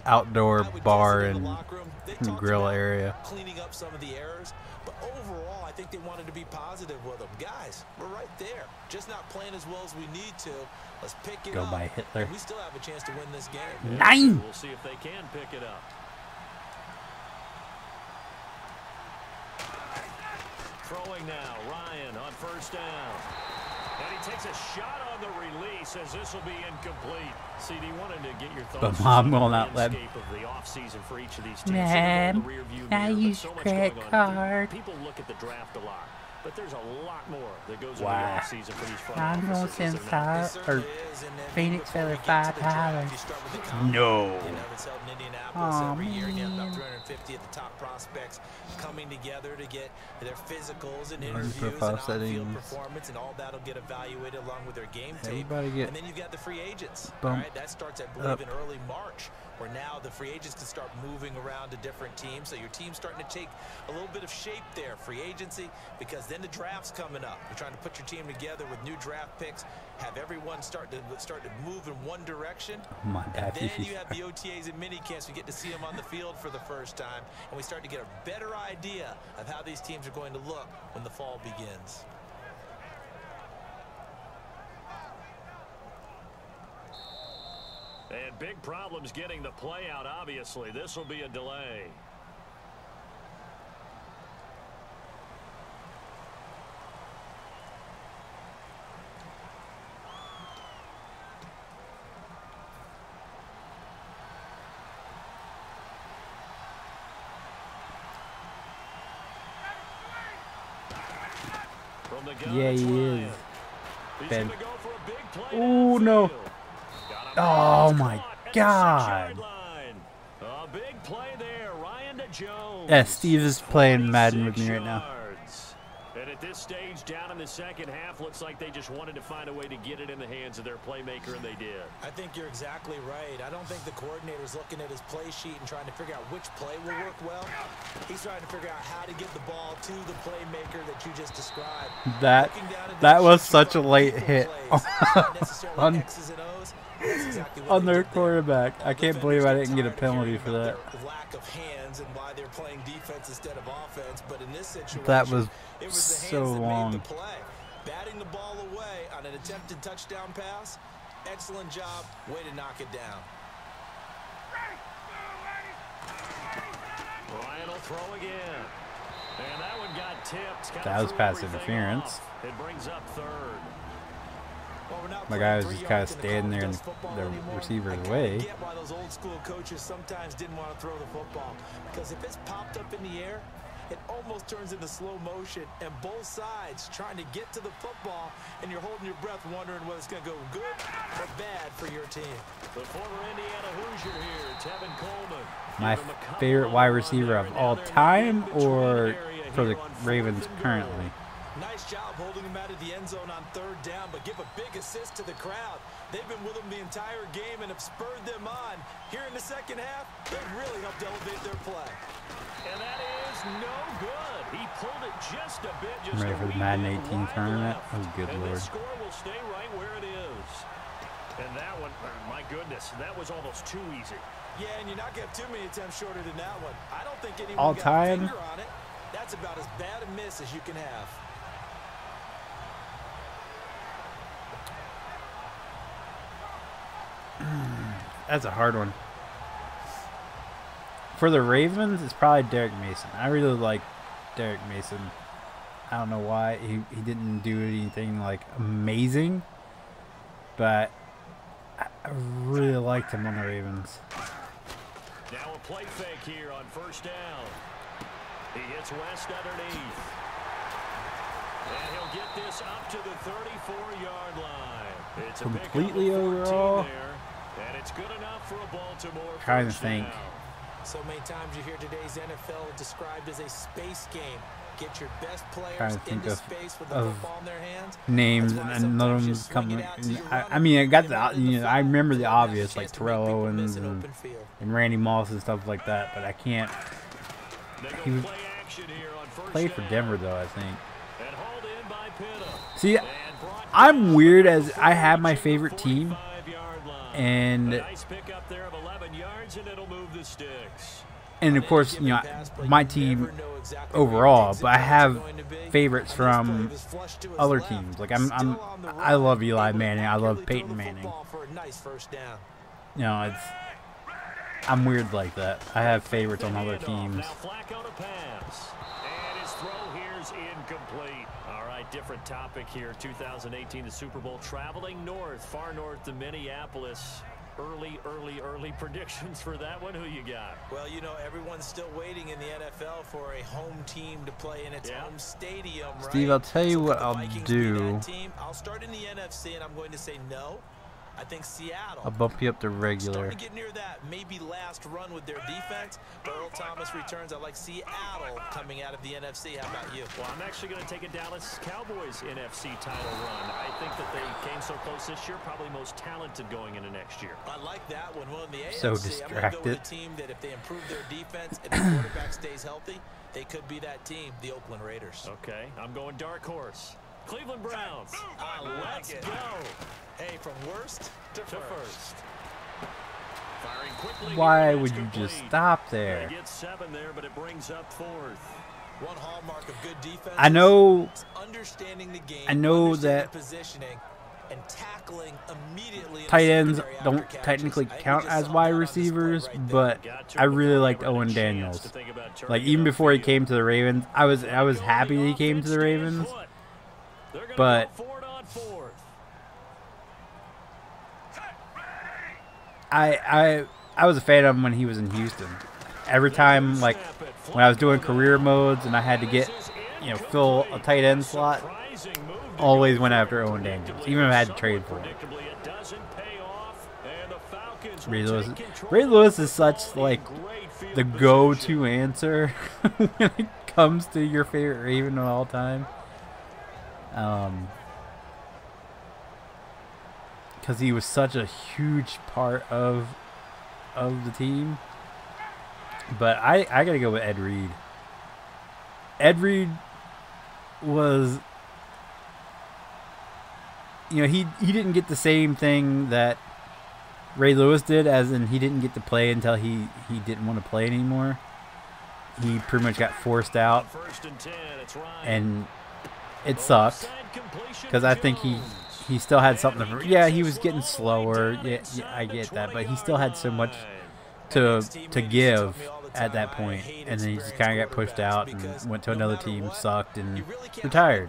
outdoor bar and and grill area. Cleaning up some of the errors, but overall, I think they wanted to be positive with them. Guys, we're right there, just not playing as well as we need to. Let's pick it Go up. by Hitler. And we still have a chance to win this game. 9. We'll see if they can pick it up. Throwing now, Ryan on first down. And he takes a shot on the release as this will be incomplete. CD, wanted to get your thoughts. But Mom will not let me. Of the offseason for each of these teams. Mom, I use credit card. People look at the draft a lot, but there's a lot more that goes into Wow. the offseason for these front I'm gonna offices, send isn't there? Phoenix Feather $5. No. Oh, every year, and you have about man. 350 of the top prospects coming together to get their physicals and Learn interviews and profile on-field settings. performance, and all that'll get evaluated along with their game tape. Everybody get And then you've got the free agents. All bumped right, that starts, I believe, up. in early March, where now the free agents can start moving around to different teams. So your team's starting to take a little bit of shape there, free agency, because then the draft's coming up. You're trying to put your team together with new draft picks, have everyone start to move in one direction. Oh my And God. then you have the OTAs and mini camps. We get to see them on the field for the first time, and we start to get a better idea of how these teams are going to look when the fall begins. And big problems getting the play out, obviously. This will be a delay. From the gun, Yeah, it's he Ryan. is. He's Ben. gonna go for a big play Oh, no. downfield. Got him. Oh, It's my caught at the God. 6-yard line. A big play there, Ryan to Jones. Yeah, Steve is playing Madden with me right 46 now. yards. And at this stage, down in the second half, looks like they just wanted to find a way to get it in the hands of their playmaker, and they did. I think you're exactly right. I don't think the coordinator's looking at his play sheet and trying to figure out which play will work well. He's trying to figure out how to get the ball to the playmaker that you just described. That was such a late hit on their quarterback. I can't believe I didn't get a penalty for that. Lack of hands and why they're playing defense instead of offense, but in this situation, That was it was the so hands that long. made the play. Batting the ball away on an attempted touchdown pass. Excellent job. Way to knock it down. Ryan will throw again. And that one got tipped. That was pass interference. It brings up third. Well, we're not My playing guy was 3 just kind of yards in the standing there in college football the anymore. receiver's I kinda way. get why those old school coaches sometimes didn't want to throw the football, because if it's popped up in the air, it almost turns into slow motion, and both sides trying to get to the football, and you're holding your breath wondering whether it's going to go good or bad for your team. The former Indiana Hoosier here, Tevin Coleman. My Give him a couple favorite wide on receiver there, of and all now they're in the time, in-between or area for the here on fourth Ravens and goal. currently? Nice job holding him out of the end zone on third down, but give a big assist to the crowd. They've been with him the entire game and have spurred them on. Here in the second half, they've really helped elevate their play. And that is no good. He pulled it just a bit. I'm ready for the Madden 18 tournament. Oh, good and lord. the score will stay right where it is. And that one, my goodness, that was almost too easy. Yeah, and you're not going to have too many attempts shorter than that one. I don't think anyone All got time? a finger on it. That's about as bad a miss as you can have. That's a hard one. For the Ravens, it's probably Derek Mason. I really like Derek Mason. I don't know why he didn't do anything like amazing, but I really liked him on the Ravens. Now a play fake here on first down. He hits West underneath. And he'll get this up to the 34-yard line. It's a Completely pick up of 14 overall. there, and it's good enough for a Baltimore Trying to first think. down. So many times you hear today's NFL described as a space game. Get your best Trying players to think into space with the of football in their hands. Names, That's why and none of sometimes you them swing come. it out to your I runner, mean, I got get him out the, in you know, I field, remember the then he has a obvious, like chance to make Terrell people Owens miss an and open field. Randy Moss and stuff like that, but I can't. They go He was- play action here on first Played for down. Denver though, I think. And hauled in by Pitta. See, And brought I'm weird as I have my favorite team, and of course, you know, my team overall, but I have favorites from other teams. Like I love Eli Manning, I love Peyton Manning. You know, I'm weird like that. I have favorites on other teams. Different topic here. 2018, the Super Bowl, traveling north, far north to Minneapolis. Early predictions for that one. Who you got? Well, you know, everyone's still waiting in the NFL for a home team to play in its home stadium, right? Steve, I'll tell you what I'll do. I'll start in the NFC, and I'm going to say no. I think Seattle. I'll bump you up to regular. Starting to get near that maybe last run with their defense. Earl Thomas returns. I like Seattle coming out of the NFC. How about you? Well, I'm actually going to take a Dallas Cowboys NFC title run. I think that they came so close this year, probably most talented going into next year. I like that one. Well, in the AFC, so distracted. I'm going to go with a team that if they improve their defense and the quarterback stays healthy, they could be that team, the Oakland Raiders. Okay, I'm going dark horse. Cleveland Browns. Let's go. Hey, from worst to first. Firing quickly. Why would you just stop there? They get 7 there, but it brings up 4th. One hallmark of good defense. I know. Understanding the game. I know that positioning and tackling immediately. Tight ends don't technically count as wide receivers, but I really liked Owen Daniels. Like even before he came to the Ravens, I was happy he came to the Ravens. But I was a fan of him when he was in Houston. Every time, like when I was doing career modes and I had to get, you know, fill a tight end slot, always went after Owen Daniels, even if I had to trade for him. Ray Lewis is such like the go-to answer when it comes to your favorite Raven of all time. Because he was such a huge part of the team. But I gotta go with Ed Reed. Ed Reed was, you know, he didn't get the same thing that Ray Lewis did, as in he didn't get to play until he didn't want to play anymore. He pretty much got forced out, and it sucked because I think he still had something to, yeah, he was getting slower, yeah, I get that, but he still had so much to give at that point, and then he just kind of got pushed out and went to another team, sucked, and retired.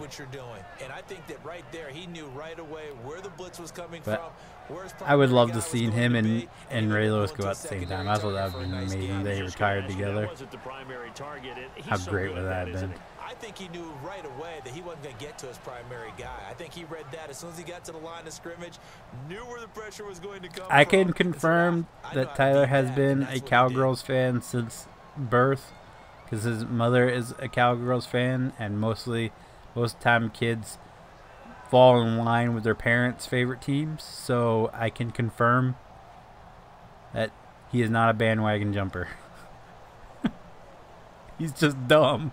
And I think that right there, he knew right away where the blitz was coming from. Where I would love to see him and Ray Lewis go at the same time. I thought that would be amazing. They retired together. How great would that have been? I think he knew right away that he wasn't going to get to his primary guy. I think he read that as soon as he got to the line of scrimmage, knew where the pressure was going to come from. I can confirm that Tyler has been a Cowgirls fan since birth, because his mother is a Cowgirls fan, and most of the time kids fall in line with their parents' favorite teams. So I can confirm that he is not a bandwagon jumper. He's just dumb.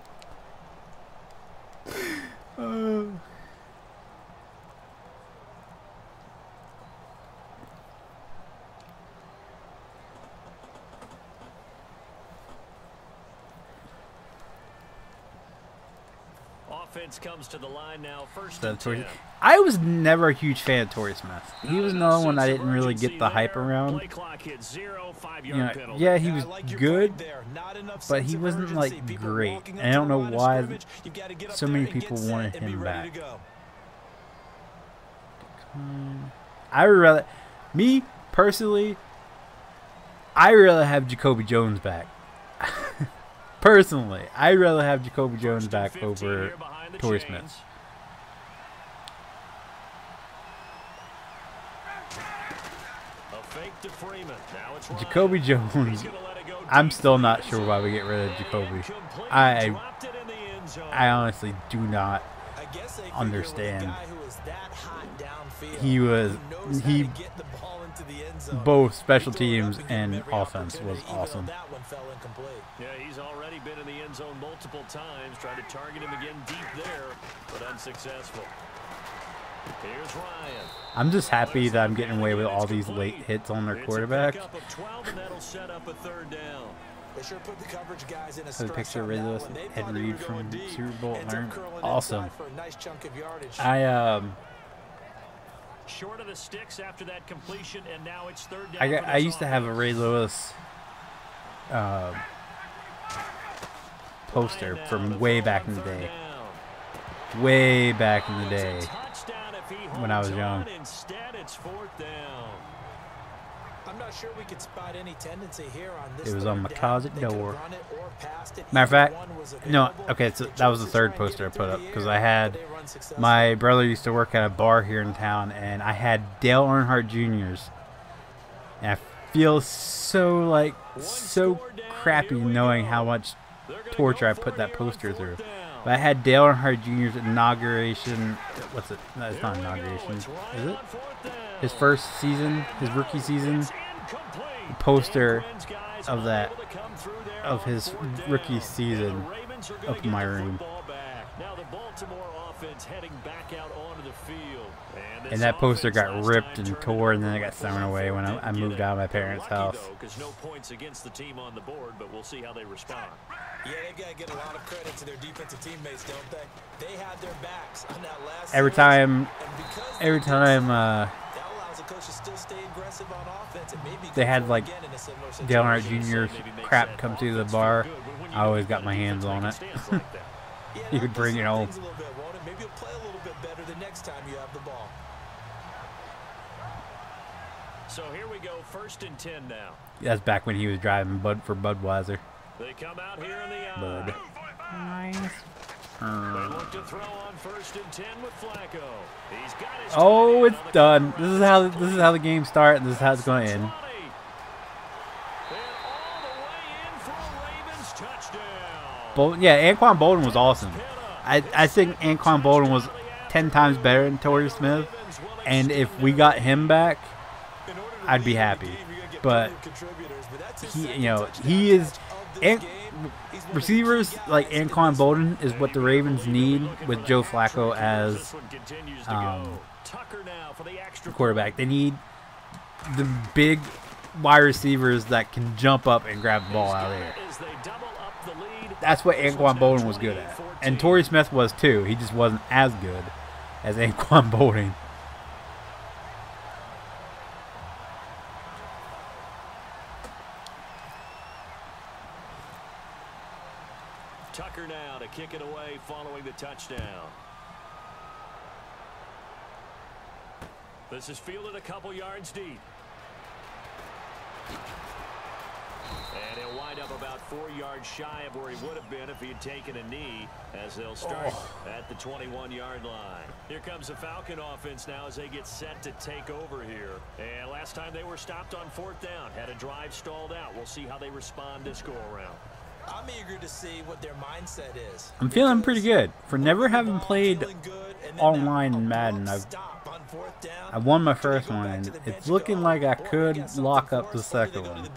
Offense comes to the line now. First and 10. I was never a huge fan of Torrey Smith. He was another one I didn't really get the hype around. You know, yeah, he was good, but he wasn't like great. And I don't know why so many people wanted him back. I would rather, me personally, I rather have Jacoby Jones back. Personally, I'd rather have Jacoby Jones back over Torrey Smith. Jacoby Jones, I'm still not sure why we get rid of Jacoby. I honestly do not understand. He both special teams and offense was awesome. Yeah, he's already been in the end zone multiple times, tried to target him again deep there, but unsuccessful. Here's Ryan. I'm just happy that I'm getting away with all these late hits on their quarterback. It's a pickup of 12, and that'll set up a third down. They sure put the coverage guys in a The stress picture on of that Rizzo one. They Ed thought they Reed were from going deep. Super Bowl. Ends up curling Awesome. inside for a nice chunk of yardage. Short of the sticks after that completion, and now it's third down. I used to have a Ray Lewis poster from way back in the day. Way back in the day when I was young. Instead, it's fourth down. I'm not sure we could spot any tendency here on this. It was on my closet door. Matter Matter of fact, no, okay, so that was the third poster I put up because I had my brother used to work at a bar here in town, and I had Dale Earnhardt Jr.'s, and I feel so crappy knowing how much torture I put that poster through. But I had Dale Earnhardt Jr.'s inauguration. What's it? No, it's not inauguration. Is it? His first season, his rookie season. Poster of that, of his rookie season, up in my room. Now the Baltimore offense heading back out onto the field. And that poster got ripped and tore, and then it got thrown away when I moved out of my parents' house. Because no points against the team on the board, but we'll see how they respond. Yeah, they've got to get a lot of credit to their defensive teammates, don't they? They had their backs on that last every time that allows the coach to still stay aggressive on offense and maybe they had like Dale Earnhardt Jr. crap come through the bar, I always got my hands on it. You could bring it home. Maybe you'll play a little bit better the next time you have the ball. So here we go, 1st and 10 now. That's back when he was driving for Budweiser. They come out here in the Bud. Nice. They look to throw on 1st and 10 with Flacco. He's got his Oh, it's done. This is how the game starts, and this is how it's going to end. And all the way in for a Ravens touchdown. Yeah, Anquan Bolden was awesome. I think Anquan Bolden was 10 times better than Torrey Smith, and if we got him back, I'd be happy. But he is. Receivers like Anquan Bolden is what the Ravens need with Joe Flacco as quarterback. They need the big wide receivers that can jump up and grab the ball out of there. That's what Anquan Bolden was good at. And Torrey Smith was too. He just wasn't as good as Anquan Bolden. Tucker now to kick it away following the touchdown. This is fielded a couple yards deep. And he'll wind up about 4 yards shy of where he would have been if he had taken a knee, as they'll start at the 21-yard line. Here comes the Falcon offense now as they get set to take over here. And last time they were stopped on 4th down, had a drive stalled out. We'll see how they respond this go-around. I'm eager to see what their mindset is. I'm feeling pretty good. For never having played online in Madden, I won my first one, and it's looking like I could lock up the second one.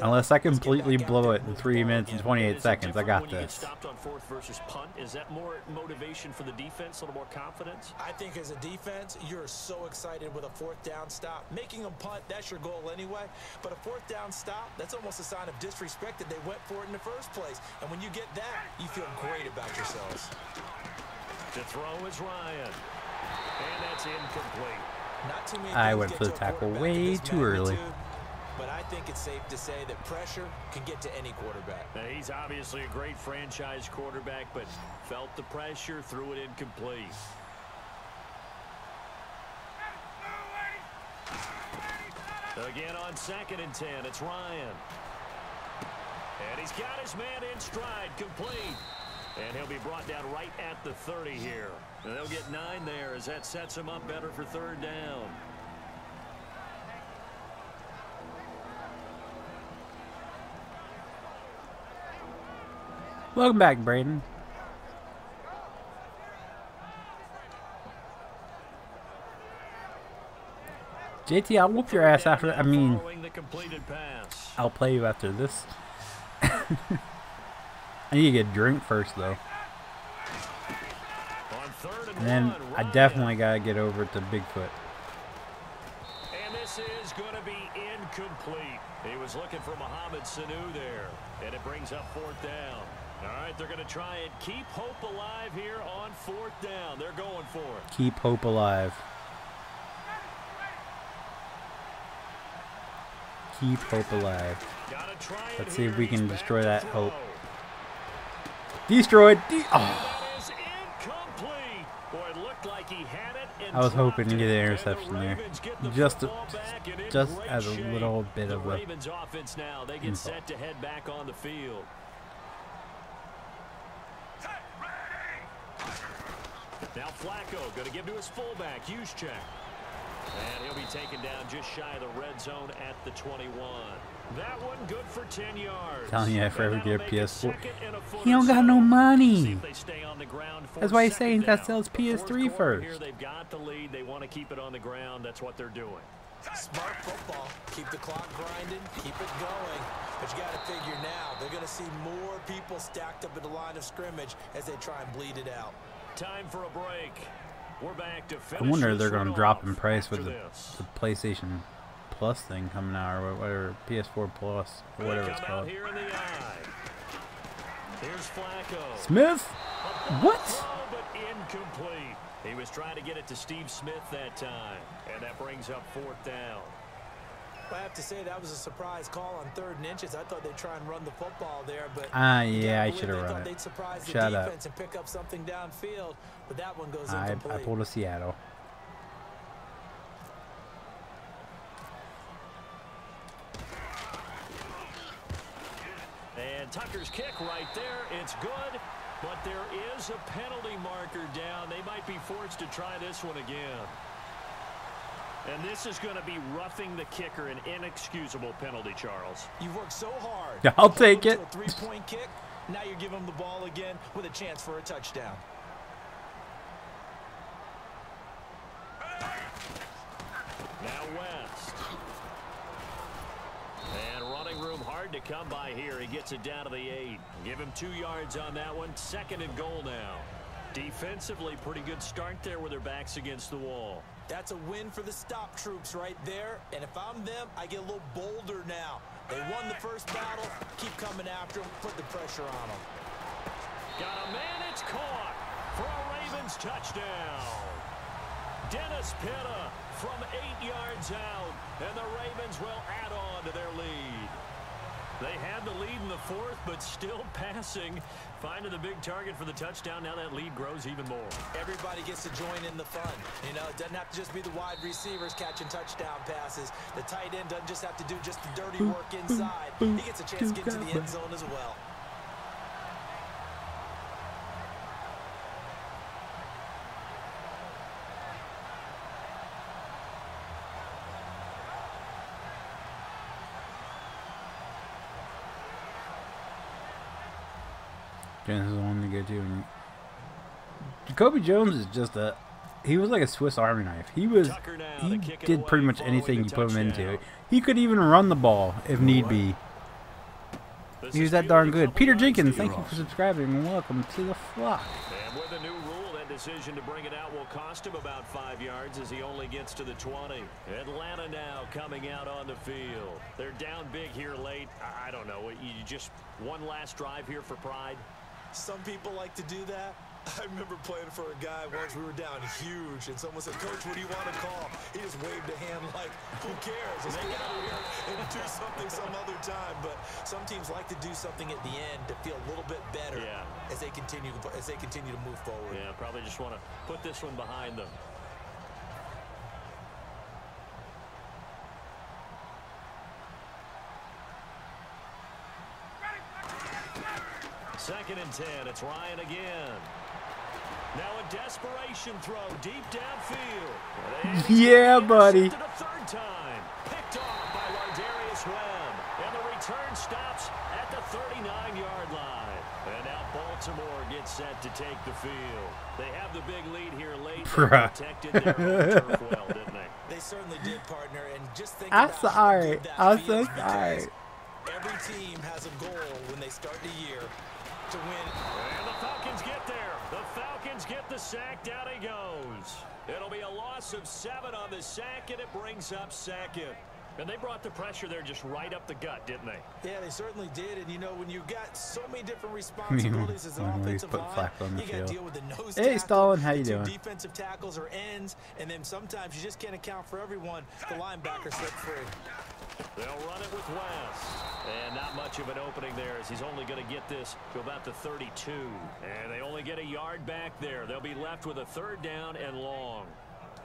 Unless I completely blow it in 3 minutes and 28 seconds, I got this. Stopped on 4th versus punt. Is that more motivation for the defense, a little more confidence? I think as a defense, you're so excited with a 4th down stop. Making them punt, that's your goal anyway. But a 4th down stop, that's almost a sign of disrespect that they went for it in the first place. And when you get that, you feel great about yourselves. To throw is Ryan. And that's incomplete. Not too many I went for the tackle way too early. But I think it's safe to say that pressure can get to any quarterback. Now, he's obviously a great franchise quarterback, but felt the pressure, threw it incomplete. Again on 2nd and 10, it's Ryan. And he's got his man in stride, complete. And he'll be brought down right at the 30 here. And they'll get 9 there as that sets him up better for 3rd down. Welcome back, Braden. JT, I'll whoop your ass after. I mean, I'll play you after this. I need to get a drink first, though. On 3rd and And then I definitely got to get over to Bigfoot. And this is going to be incomplete. He was looking for Mohamed Sanu there. And it brings up 4th down. All right, they're going to try and keep hope alive here on 4th down. They're going for it. Keep hope alive. Keep hope alive. Let's see if we can destroy that hope. Destroyed. Oh. I was hoping to get an interception there, just as a little bit of a offense now. They get set to head back on the field. Now Flacco going to give to his fullback, Juszczyk. And he'll be taken down just shy of the red zone at the 21. That one good for 10 yards. Telling you, if I ever get a PS4, he don't got no money. That's why he's saying that sells PS3 first. Here they've got the lead. They want to keep it on the ground. That's what they're doing. Smart football. Keep the clock grinding. Keep it going. But you got to figure now, they're going to see more people stacked up at the line of scrimmage as they try and bleed it out. Time for a break. We're back to finish. I wonder if they're going to drop in price with the PlayStation Plus thing coming out, or whatever, PS4 Plus, or whatever it's called. Here in the eye. Here's Flacco. Smith? What? But incomplete. He was trying to get it to Steve Smith that time, and that brings up 4th down. I have to say that was a surprise call on 3rd and inches. I thought they'd try and run the football there, but yeah, I should have run it. They'd surprise the Shut defense up. And pick up something downfield, but that one goes incomplete. I pulled a Seattle. And Tucker's kick right there. It's good, but there is a penalty marker down. They might be forced to try this one again. And this is going to be roughing the kicker, an inexcusable penalty, Charles. You've worked so hard. Yeah, I'll take it. A 3-point kick. Now you're giving them the ball again with a chance for a touchdown. Now West. And running room hard to come by here. He gets it down to the 8. Give him 2 yards on that one. 2nd and goal now. Defensively, pretty good start there with their backs against the wall. That's a win for the stop troops right there. And if I'm them, I get a little bolder now. They won the first battle. Keep coming after them. Put the pressure on them. Got a man. It's caught for a Ravens touchdown. Dennis Pitta from 8 yards out. And the Ravens will add on to their lead. They had the lead in the 4th, but still passing. Finding the big target for the touchdown. Now that lead grows even more. Everybody gets to join in the fun. You know, it doesn't have to just be the wide receivers catching touchdown passes. The tight end doesn't just have to do just the dirty work inside. He gets a chance to get to the end zone as well. Genesis is the one to go to. And Jacoby Jones is just he was like a Swiss Army knife. He did pretty much anything you put him into. He could even run the ball if need be. He was that darn good. Peter Jenkins, thank you for subscribing and welcome to the flock. And with a new rule, that decision to bring it out will cost him about 5 yards as he only gets to the 20. Atlanta now coming out on the field. They're down big here late. I don't know. You just one last drive here for pride. Some people like to do that. I remember playing for a guy once. We were down huge, and someone said, "Coach, what do you want to call?" He just waved a hand like, "Who cares? Let's get out of here and do something some other time." But some teams like to do something at the end to feel a little bit better as they continue to move forward. Yeah, probably just want to put this one behind them. Second and 10. It's Ryan again. Now a desperation throw deep downfield. Yeah, buddy. The 3rd time. Picked off by Lardarius Webb. And the return stops at the 39-yard line. And now Baltimore gets set to take the field. They have the big lead here late. They protected their own turf well, didn't they? They certainly did, partner. And just think I'm about sorry. I'm so sorry. Every team has a goal when they start the year to win. And the Falcons get there. The Falcons get the sack. Down he goes. It'll be a loss of 7 on the sack, and it brings up second. And they brought the pressure there just right up the gut, didn't they? Yeah, they certainly did. And, you know, when you've got so many different responsibilities as an offensive line, you got to deal with the nose tackle, Stalin, how you doing? defensive tackles or ends, and then sometimes you just can't account for everyone. The linebacker slipped free. They'll run it with West. And not much of an opening there as he's only going to get this to about the 32. And they only get a yard back there. They'll be left with a 3rd down and long.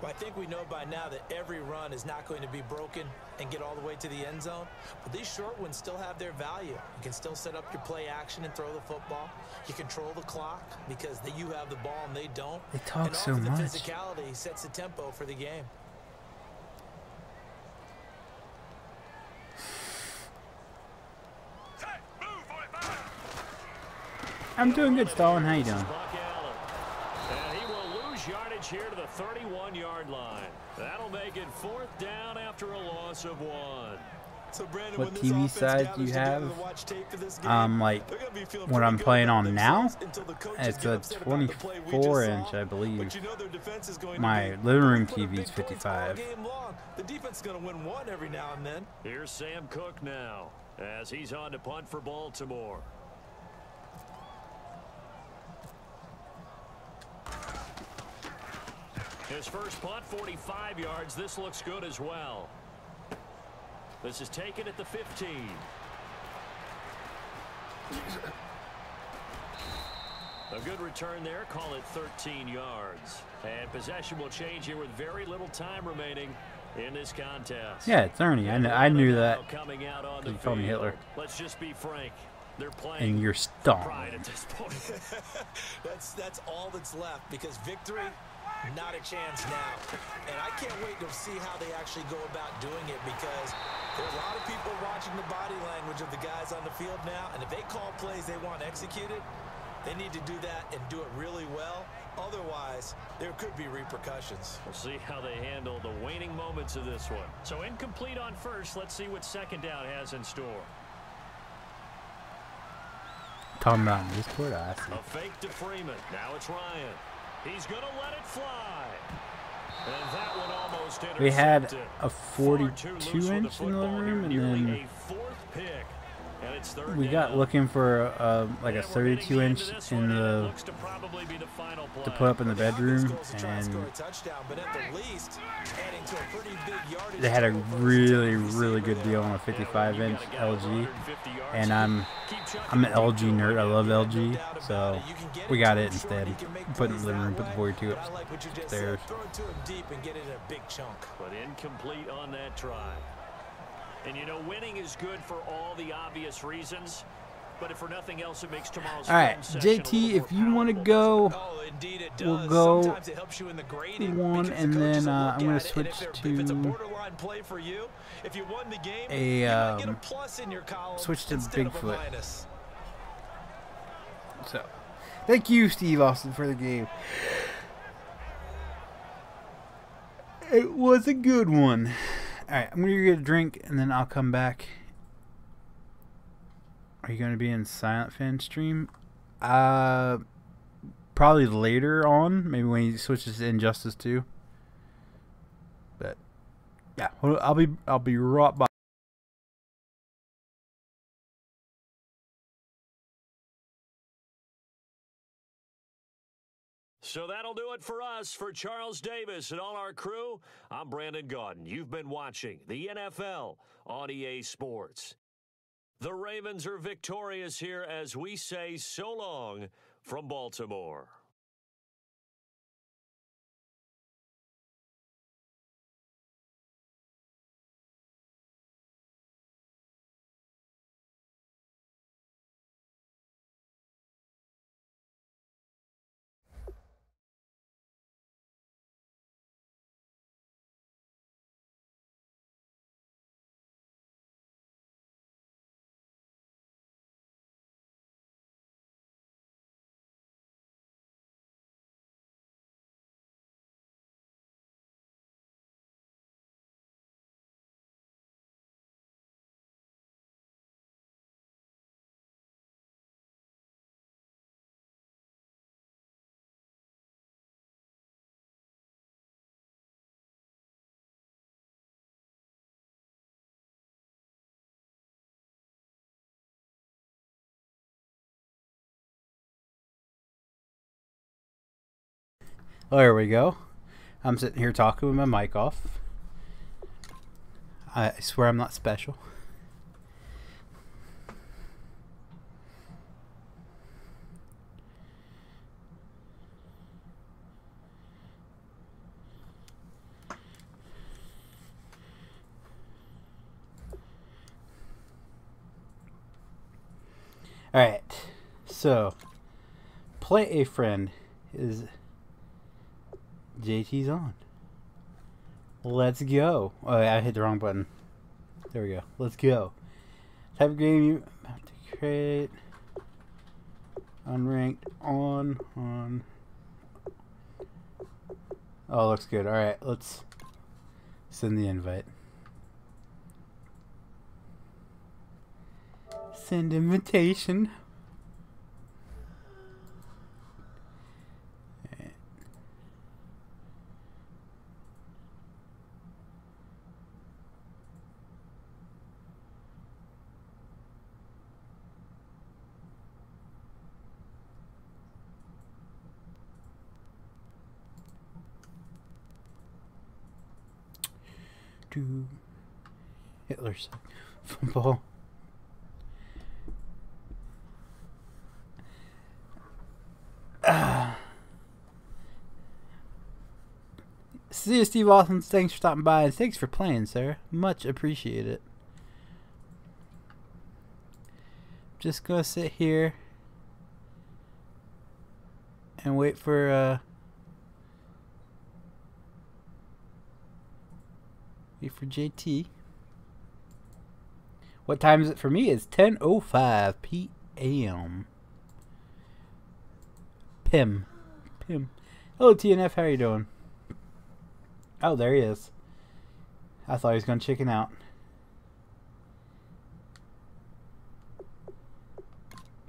Well, I think we know by now that every run is not going to be broken and get all the way to the end zone. But these short ones still have their value. You can still set up your play action and throw the football. You control the clock because you have the ball and they don't. They talk and so often much. The physicality sets the tempo for the game. I'm doing good, Stalin. How you doing? And he will lose yardage here to the 31-yard line. That'll make it 4th down after a loss of 1. So Brandon, What TV size do you have? Like what I'm playing on now? It's a 24-inch, I believe. My living room TV is 55. The defense is going to win one every now and then. Here's Sam Cook now as he's on to punt for Baltimore. His first punt, 45 yards. This looks good as well. This is taken at the 15. A good return there. Call it 13 yards. And possession will change here with very little time remaining in this contest. Yeah, it's Ernie. I knew that. Coming out on You called me Hitler. Let's just be frank. They're playing and you're stoned. Pride at this point. that's all that's left because victory, not a chance now. And I can't wait to see how they actually go about doing it because there are a lot of people watching the body language of the guys on the field now. And if they call plays they want executed, they need to do that and do it really well. Otherwise, there could be repercussions. We'll see how they handle the waning moments of this one. So incomplete on first. Let's see what second down has in store. Talking about in Discord, I see. A fake to Freeman. Now it's Ryan. He's going to let it fly. And that one almost intercepted. We had a 42-inch in the living room, and then a 4th pick. And it's 3rd we got looking for like a 32-inch in the to put up in the bedroom, and they had a really good deal on a 55-inch LG, and I'm an LG nerd. I love LG, so we got it instead. Put it in the living room, put the 42 upstairs. But incomplete on that try. And, you know, winning is good for all the obvious reasons, but if for nothing else, it makes tomorrow's all right, JT, if you want to go, we'll go one, and then I'm going to switch to switch to Bigfoot. So, thank you, Steve Austin, for the game. It was a good one. Alright, I'm going to get a drink, and then I'll come back. Are you going to be in SilentFan stream? Probably later on. Maybe when he switches to Injustice 2. But, yeah. I'll be right back. So that'll do it for us. For Charles Davis and all our crew, I'm Brandon Gaudin. You've been watching the NFL on EA Sports. The Ravens are victorious here as we say so long from Baltimore. Oh, there we go. I'm sitting here talking with my mic off. I swear I'm not special. Alright, so play a friend is JT's on. Let's go. Oh, I hit the wrong button. There we go. Let's go. Type of game you have to create. Unranked on. Oh, looks good. Alright, let's send the invite. Send invitation. To Hitler's football. See you, Steve Austin. Thanks for stopping by and thanks for playing, sir. Much appreciated. Just gonna sit here and wait for JT. What time is it for me? It's 10:05 p.m. Pim. Hello, TNF. How are you doing? Oh, there he is. I thought he was going to chicken out.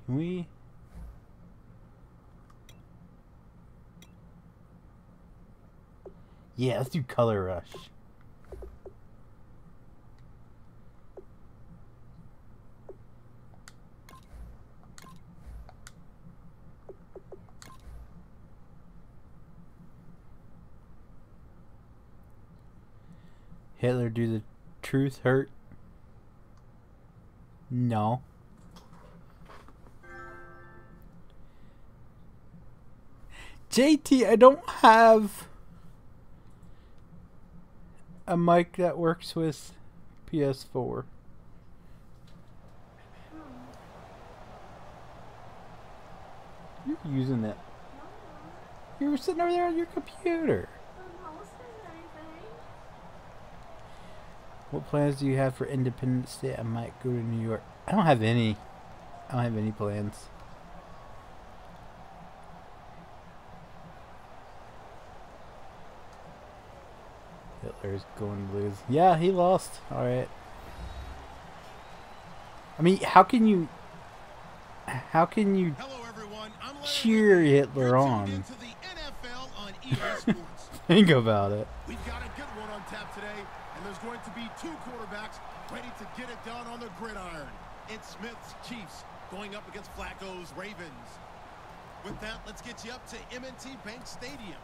Can we... Yeah, let's do Color Rush. Hitler, do the truth hurt? No. JT, I don't have a mic that works with PS4. You're using it. You were sitting over there on your computer. What plans do you have for Independence Day? I might go to New York. I don't have any. I don't have any plans. Hitler's going to lose. Yeah, he lost. Alright. I mean, how can you cheer Hitler on? Think about it. We've got a good one on tap today. And there's going to be two quarterbacks ready to get it done on the gridiron. It's Smith's Chiefs going up against Flacco's Ravens. With that, let's get you up to M&T Bank Stadium.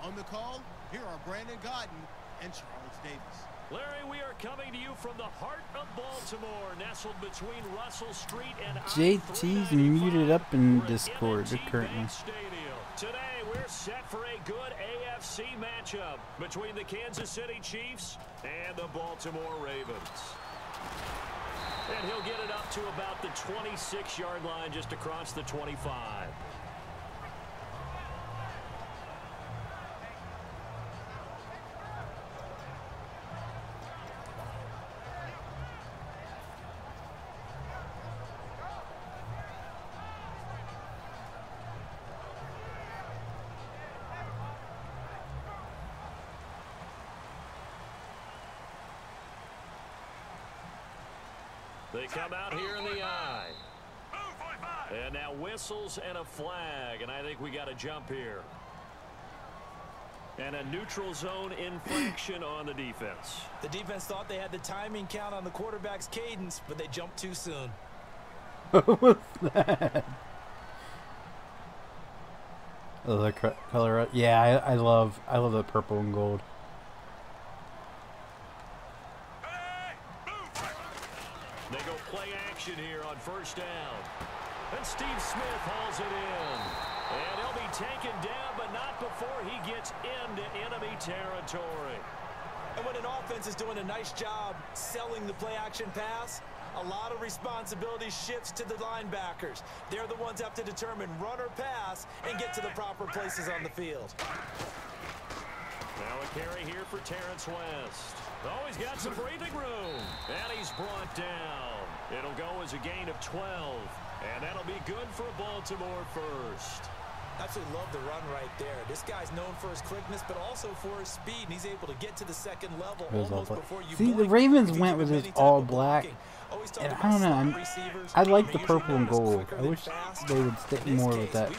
On the call, here are Brandon Godden and Charles Davis. Larry, we are coming to you from the heart of Baltimore, nestled between Russell Street and JT's muted up in Discord currently. Today, we're set for a good AFC matchup between the Kansas City Chiefs and the Baltimore Ravens. And he'll get it up to about the 26-yard line, just across the 25. They come out here in the eye. And now whistles and a flag. And I think we got a jump here. And a neutral zone infraction on the defense. The defense thought they had the timing count on the quarterback's cadence, but they jumped too soon. What was that? The color. Yeah, I love the purple and gold. They go play action here on first down. And Steve Smith hauls it in. And he'll be taken down, but not before he gets into enemy territory. And when an offense is doing a nice job selling the play-action pass, a lot of responsibility shifts to the linebackers. They're the ones that have to determine run or pass and get to the proper places on the field. Now a carry here for Terrence West. Oh, he's got some breathing room. And he's brought down. It'll go as a gain of 12. And that'll be good for Baltimore first. Absolutely love the run right there. This guy's known for his quickness, but also for his speed, and he's able to get to the second level almost before you see, the Ravens went with his all black, and I don't know, I like the purple and gold. I wish they would stick more with that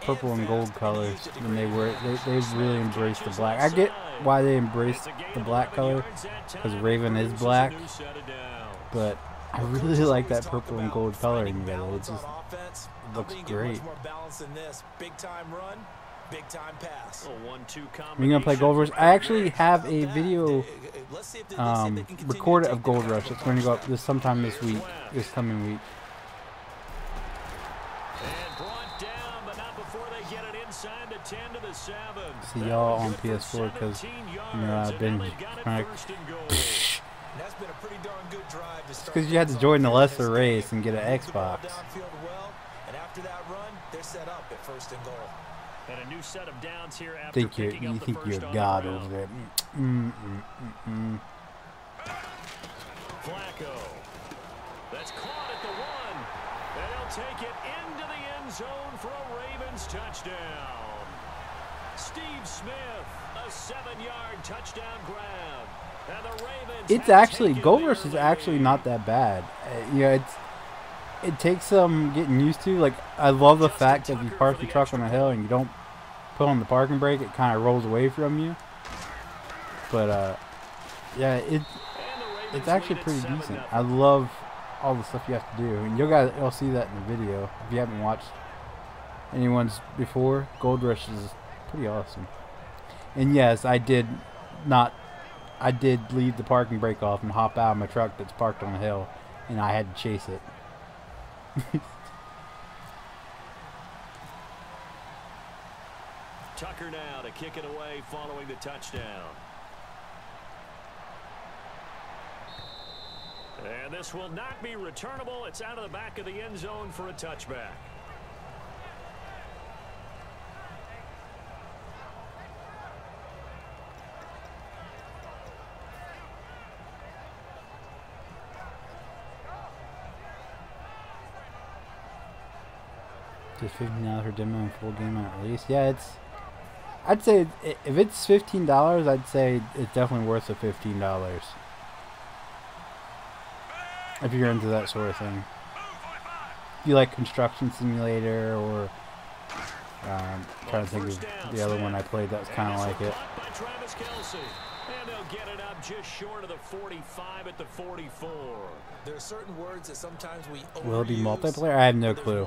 purple and gold colors than they were. They really embraced the black. I get why they embraced the black color, because Raven is black, but I really like that purple and gold coloring together. It just looks great. Big time run, big time pass. We're gonna play Gold Rush. I actually have a video recorded of Gold Rush. It's going to go up sometime this week, this coming week. See y'all on PS4 because I've been trying to. That's been a pretty darn good drive to start. Because you had to join the lesser race and get an Xbox. And after that run, they're set up at first and goal. And a new set of downs here after you think you're God over there. Flacco. That's caught at the 1. And he'll take it into the end zone for a Ravens touchdown. Steve Smith, a 7-yard touchdown grab. It's actually, Gold Rush is actually not that bad. It takes some getting used to. Like, I love the fact that if you park your truck on a hill and you don't put on the parking brake, it kind of rolls away from you. But, yeah, it's actually pretty decent. I love all the stuff you have to do. And you'll see that in the video. If you haven't watched anyone's before, Gold Rush is pretty awesome. And yes, I did leave the parking brake off and hop out of my truck that's parked on a hill, and I had to chase it. Tucker now to kick it away following the touchdown. And this will not be returnable. It's out of the back of the end zone for a touchback. Just $15 for demo and full game on release. Yeah, I'd say if it's $15, I'd say it's definitely worth the $15. If you're into that sort of thing. If you like Construction Simulator or trying to think of the other one I played that was kind of like it. And they'll get it up just short of the 45 at the 44. There are certain words that sometimes we will it be multiplayer? I have no clue.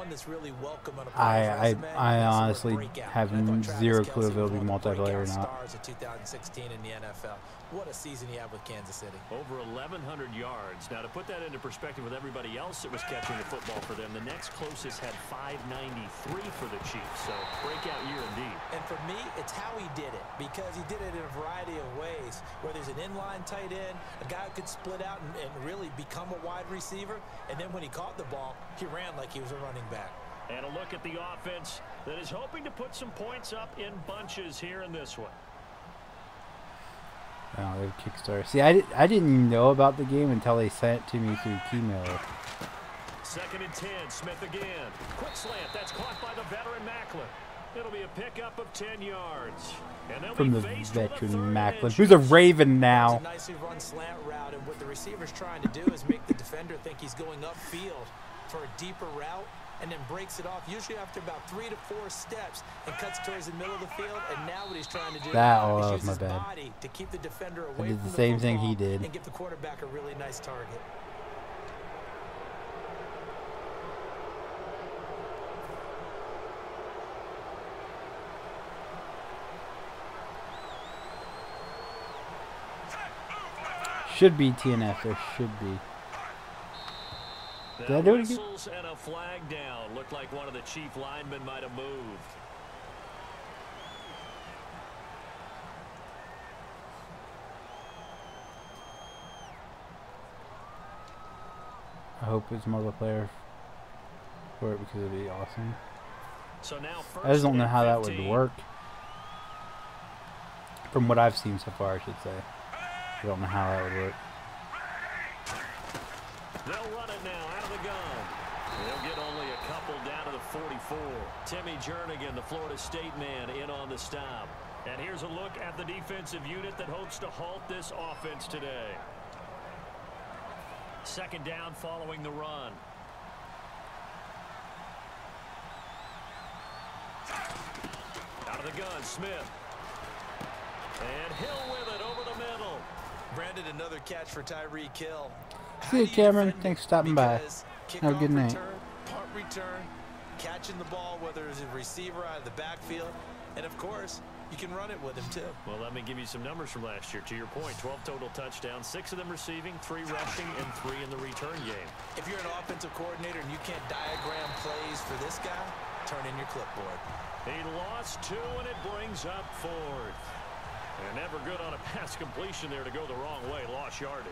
I honestly have zero clue if it'll be multiplayer or not. What a season he had with Kansas City. Over 1,100 yards. Now, to put that into perspective with everybody else that was catching the football for them, the next closest had 593 for the Chiefs. So, breakout year indeed. And for me, it's how he did it. Because he did it in a variety of ways. Where there's an inline tight end, a guy who could split out and really become a wide receiver. And then when he caught the ball, he ran like he was a running back. And a look at the offense that is hoping to put some points up in bunches here in this one. Oh, they have Kickstarter. See, I didn't even know about the game until they sent it to me through Keymailer. 2nd and 10, Smith again. Quick slant, that's caught by the veteran Macklin. It'll be a pickup of 10 yards. And from the veteran Macklin, who's a Raven now. It's a nicely run slant route, and what the receiver's trying to do is make the defender think he's going upfield for a deeper route, and then breaks it off, usually after about 3 to 4 steps, and cuts towards the middle of the field. And now what he's trying to do is use his body to keep the defender away from the same thing he did, and give the quarterback a really nice target. should be TNF. There should be. Did I do it again? And a flag down. Looked like one of the chief linemen might have moved. I hope it's multiplayer for it because it'd be awesome. So now I just don't know how that would work. From what I've seen so far, I should say. I don't know how that would work. They'll run it now out of the gun. They'll get only a couple down to the 44. Timmy Jernigan, the Florida State man, in on the stop. And here's a look at the defensive unit that hopes to halt this offense today. Second down following the run. Out of the gun, Smith. And Hill with it over the middle. Brandon, another catch for Tyreek Hill. See you, Cameron. Thanks for stopping by. Have a good night. Punt return, catching the ball, whether it's a receiver out of the backfield, and of course, you can run it with him too. Well, let me give you some numbers from last year. To your point, 12 total touchdowns, 6 of them receiving, 3 rushing, and 3 in the return game. If you're an offensive coordinator and you can't diagram plays for this guy, turn in your clipboard. He lost 2, and it brings up 4th. And never good on a pass completion there to go the wrong way. Lost yardage.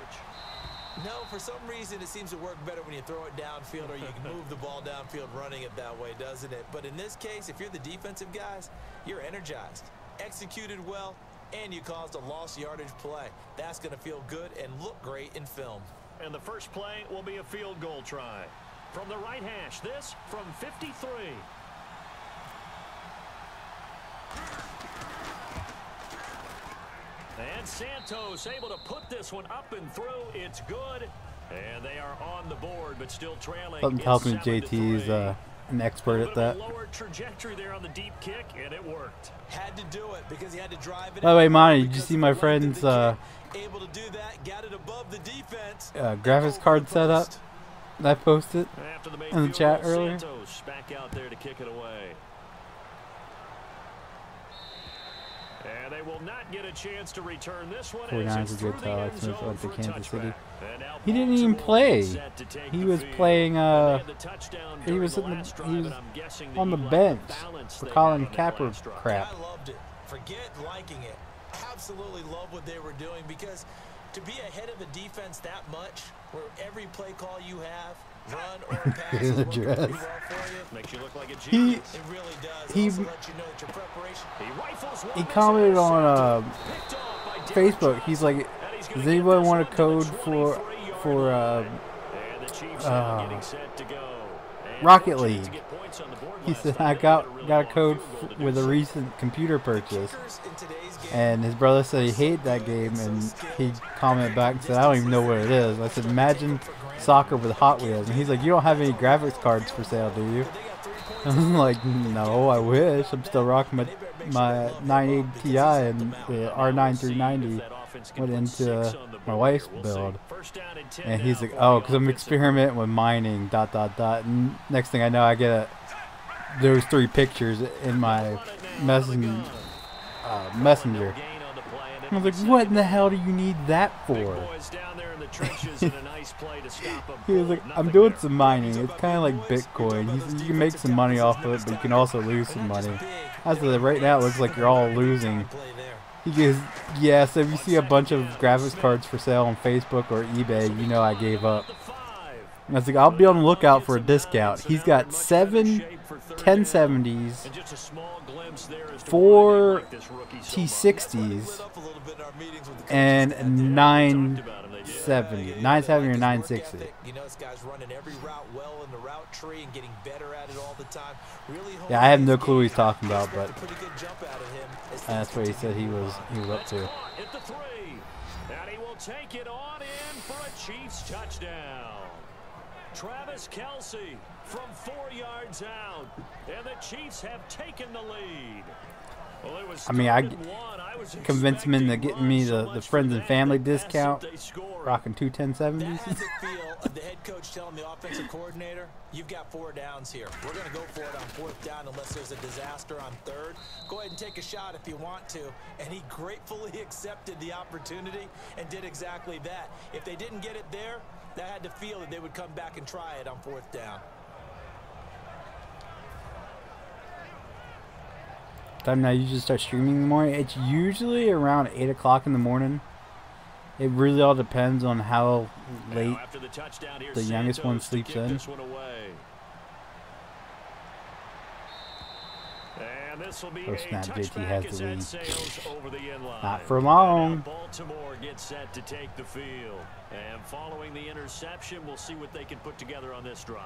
No, for some reason, it seems to work better when you throw it downfield or you can move the ball downfield running it that way, doesn't it? But in this case, if you're the defensive guys, you're energized, executed well, and you caused a lost yardage play. That's going to feel good and look great in film. And the first play will be a field goal try. From the right hash, this from 53. And Santos able to put this one up and through. It's good. And they are on the board, but still trailing. Something tells me JT's an expert at that. Lower trajectory there on the deep kick, and it worked. Had to do it because he had to drive it. By the way, Monty, did you see my friend's able to do that, got it above the defense. Graphics card setup that I posted in the chat earlier? Santos back out there to kick it away. And they will not get a chance to return this one. 49ers are good Alex Smith went to Kansas City. He didn't even play. He was playing he was on the bench for Colin Kaepernick crap. I loved it. Forget liking it. Absolutely love what they were doing, because to be ahead of a defense that much, where every play call you have, run or pass, is working pretty well for you. Makes you look like a genius. It really does. Also let you know that your preparation. He commented on Facebook. He's like, does anyone want a code for Rocket League? He said, I got a code with a recent computer purchase. And his brother said he hated that game, and he commented back and said, I don't even know what it is. I said, imagine soccer with Hot Wheels. And he's like, you don't have any graphics cards for sale, do you? I'm like, no, I wish. I'm still rocking my 980 Ti, and the R9 390 went into my wife's build. And he's like, oh, because I'm experimenting with mining, ... And next thing I know, I get those 3 pictures in my messenger. I was like, what in the hell do you need that for? He was like, I'm doing some mining. It's kind of like Bitcoin. He said, you can make some money off of it, but you can also lose some money. I said, right now it looks like you're all losing. He goes, yeah, so if you see a bunch of graphics cards for sale on Facebook or eBay, you know I gave up. And I was like, I'll be on the lookout for a discount. He's got 7 1070s, 4 T60s, and 970 or 960. You know, this guy's running every route well in the route tree and getting better at it all the time. Yeah, I have no clue what he's talking about, but that's what he said he was up to. And he will take it on in for a Chiefs touchdown. Travis Kelce from 4 yards out, and the Chiefs have taken the lead. I mean, I convinced him into getting me the friends and family discount, rocking 2 1070s. That has the feel of the head coach telling the offensive coordinator, you've got 4 downs here. We're going to go for it on 4th down unless there's a disaster on 3rd. Go ahead and take a shot if you want to. And he gratefully accepted the opportunity and did exactly that. If they didn't get it there, that had to feel that they would come back and try it on 4th down. Time now you just start streaming in the morning. It's usually around 8 o'clock in the morning. It really all depends on how late the youngest one sleeps in. And this will be Oh snap, JT has the lead. over the inline. Not for long. Baltimore gets set to take the field. And following the interception, we'll see what they can put together on this drive.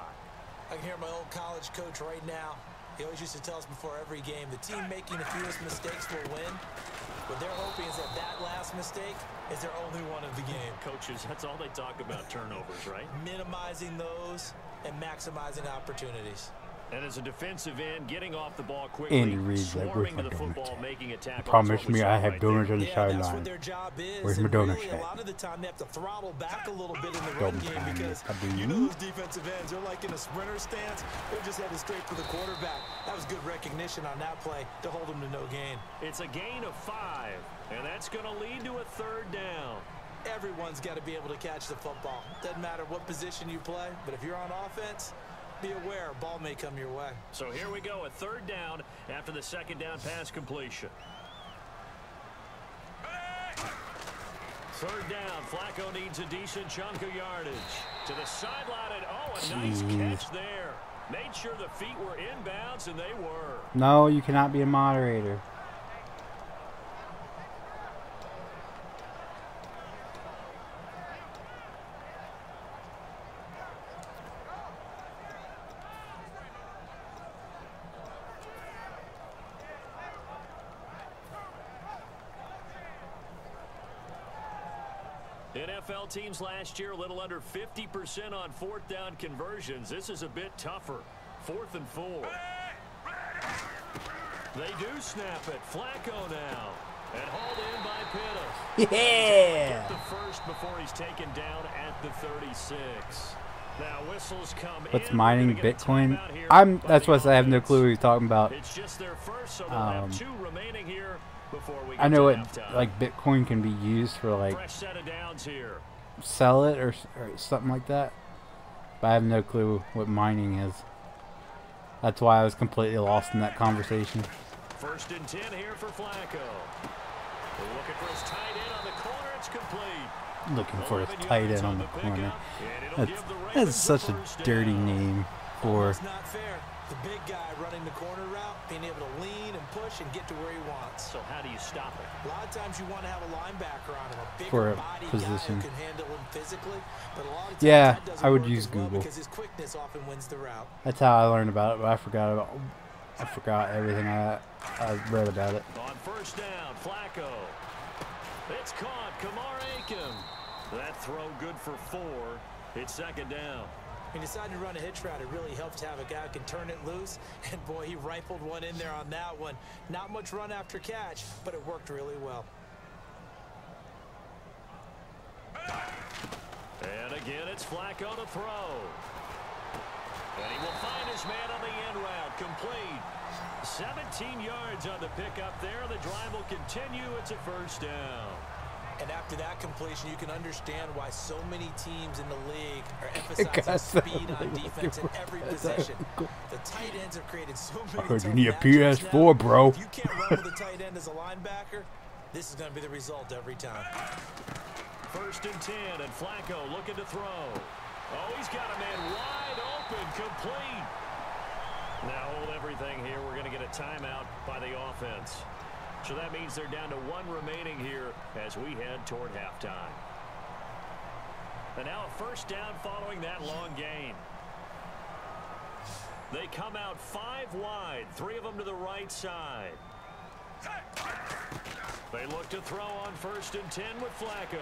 I can hear my old college coach right now. He always used to tell us before every game, the team making the fewest mistakes will win. What they're hoping is that last mistake is their only one of the game. Coaches, that's all they talk about, turnovers, right? Minimizing those and maximizing opportunities. And as a defensive end, getting off the ball quickly, Andy Reid's like, where's my the donut? football, making a tackle. Promise me I have donuts on the Yeah, that's what sideline. their job is. Where's my And donut really, shack? a lot of the time they have to throttle back a little bit in the Don't run game mind because it. I do. you know those defensive ends, they're like in a sprinter stance. They're just headed straight for the quarterback. That was good recognition on that play to hold them to no gain. It's a gain of 5, and that's going to lead to a 3rd down. Everyone's got to be able to catch the football. Doesn't matter what position you play, but if you're on offense, be aware a ball may come your way. So here we go, a 3rd down after the 2nd down pass completion. 3rd down, Flacco needs a decent chunk of yardage. To the sideline, and a nice catch there. Made sure the feet were inbounds, and they were. No, you cannot be a moderator. NFL teams last year a little under 50% on 4th down conversions. This is a bit tougher. 4th and 4. They do snap it. Flacco now. And hauled in by Pittis. Yeah! Get the first before he's taken down at the 36. Now whistles come What's in. mining Bitcoin? That's what I have no clue what he's talking about. It's just their first, so they'll have 2 remaining here. I know it, like Bitcoin can be used for like sell it or something like that, but I have no clue what mining is. That's why I was completely lost in that conversation. 1st and 10 here for Flacco. They're looking for his tight end on the corner. It's complete. Looking for his tight end on the corner. That's such a dirty name for. It's not fair. The big guy running the corner route, being able to lean and push and get to where he wants. So how do you stop it? A lot of times you want to have a linebacker on him, a bigger for a body position. guy who can handle him physically. But a lot of times Yeah, that doesn't I would work use as well Google because his quickness often wins the route. That's how I learned about it, but I forgot everything I read about it. On 1st down, Flacco. It's caught. Kamar Aiken. That throw good for 4. It's 2nd down. He decided to run a hitch route. It really helps to have a guy who can turn it loose. And boy, he rifled one in there on that one. Not much run after catch, but it worked really well. And again, it's Flacco to throw. And he will find his man on the end route. Complete. 17 yards on the pickup there. The drive will continue. It's a 1st down. And after that completion, you can understand why so many teams in the league are emphasizing speed on defense in every possession. The tight ends have created so many. I heard you need a PS4, bro. If you can't run with a tight end as a linebacker, this is going to be the result every time. 1st and 10, and Flacco looking to throw. Oh, he's got a man wide open, complete. Now hold everything here. We're going to get a timeout by the offense. So that means they're down to 1 remaining here as we head toward halftime. And now a 1st down following that long gain. They come out 5 wide, 3 of them to the right side. They look to throw on 1st and 10 with Flacco.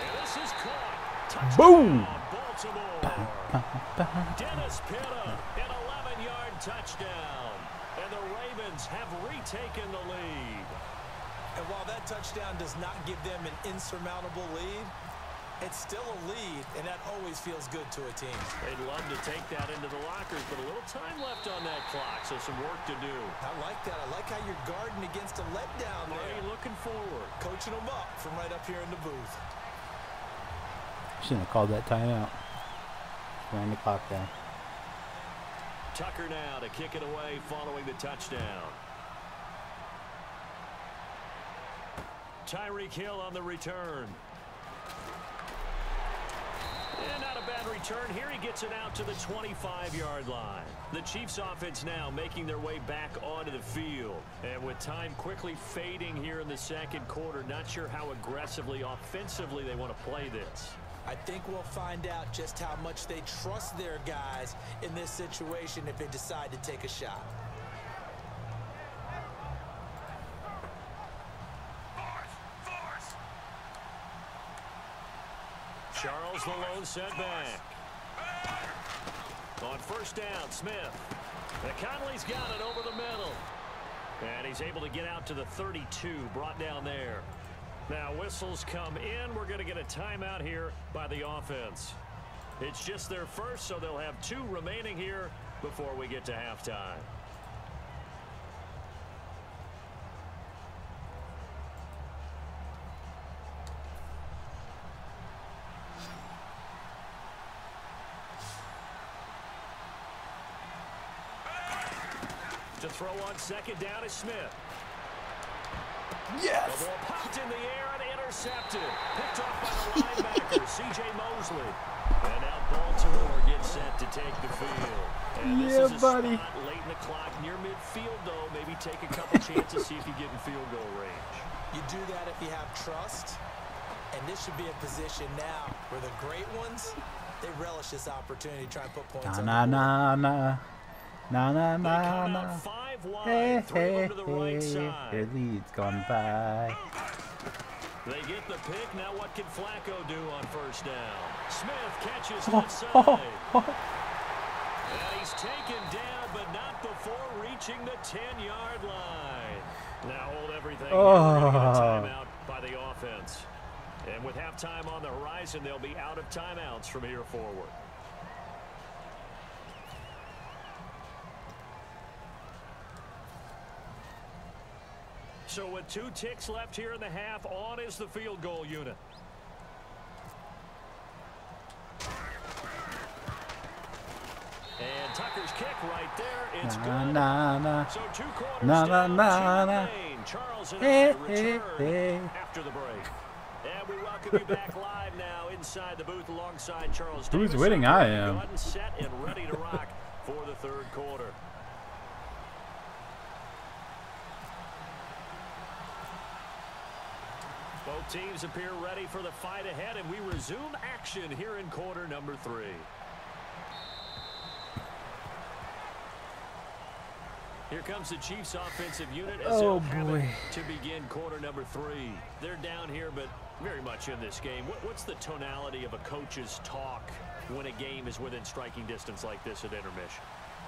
And this is caught. Touchdown, boom! Baltimore. Dennis Pitta, an 11-yard touchdown. And the Ravens have retaken the lead. And while that touchdown does not give them an insurmountable lead, it's still a lead, and that always feels good to a team. They'd love to take that into the lockers, but a little time left on that clock, so some work to do. I like that. I like how you're guarding against a letdown there. Marty looking forward. Coaching them up from right up here in the booth. Shouldn't have called that timeout. Ran the clock down. Tucker now to kick it away following the touchdown. Tyreek Hill on the return. And not a bad return. Here he gets it out to the 25-yard line. The Chiefs offense now making their way back onto the field. And with time quickly fading here in the second quarter, not sure how aggressively, offensively they want to play this. I think we'll find out just how much they trust their guys in this situation if they decide to take a shot. Charles the lone setback. On first down, Smith. Conley's got it over the middle. And he's able to get out to the 32, brought down there. Now whistles come in. We're going to get a timeout here by the offense. It's just their first, so they'll have 2 remaining here before we get to halftime. To throw on second down is Smith. Yes! The ball popped in the air and intercepted. Picked off by the linebacker, C.J. Mosley. And now Baltimore gets set to take the field. And this is a buddy. Spot late in the clock, near midfield, though. Maybe take a couple chances, see if you get in field goal range. You do that if you have trust. And this should be a position now where the great ones, they relish this opportunity to try and put points on the board. Nah. Hey, hey, their lead's gone by. They get the pick. Now what can Flacco do on first down? Smith catches left side. And he's taken down, but not before reaching the 10-yard line. Now hold everything. Here. We're gonna get a timeout by the offense. And with halftime on the horizon, they'll be out of timeouts from here forward. So with 2 ticks left here in the half, on is the field goal unit. And Tucker's kick right there. It's good. So 2 quarters down, 2 remain. Charles and I return after the break. And we welcome you back live now inside the booth alongside Charles. Who's winning? I am. Set and ready to rock for the third quarter. Both teams appear ready for the fight ahead, and we resume action here in quarter number 3. Here comes the Chiefs offensive unit as they'll have it to begin quarter number 3. They're down here, but very much in this game. What's the tonality of a coach's talk when a game is within striking distance like this at intermission?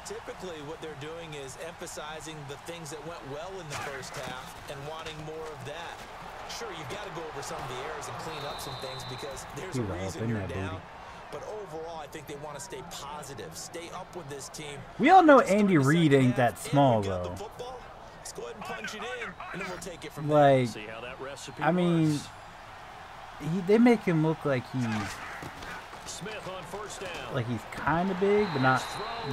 Typically, what they're doing is emphasizing the things that went well in the first half and wanting more of that. Sure, you've got to go over some of the errors and clean up some things because there's a reason you're down. But overall, I think they want to stay positive, stay up with this team. We all know Andy Reid ain't that small, though. Let's go ahead and punch it in, and then we'll take it from there. See how that recipe I mean, they make him look like he's Smith on first down. Like he's kind of big, but not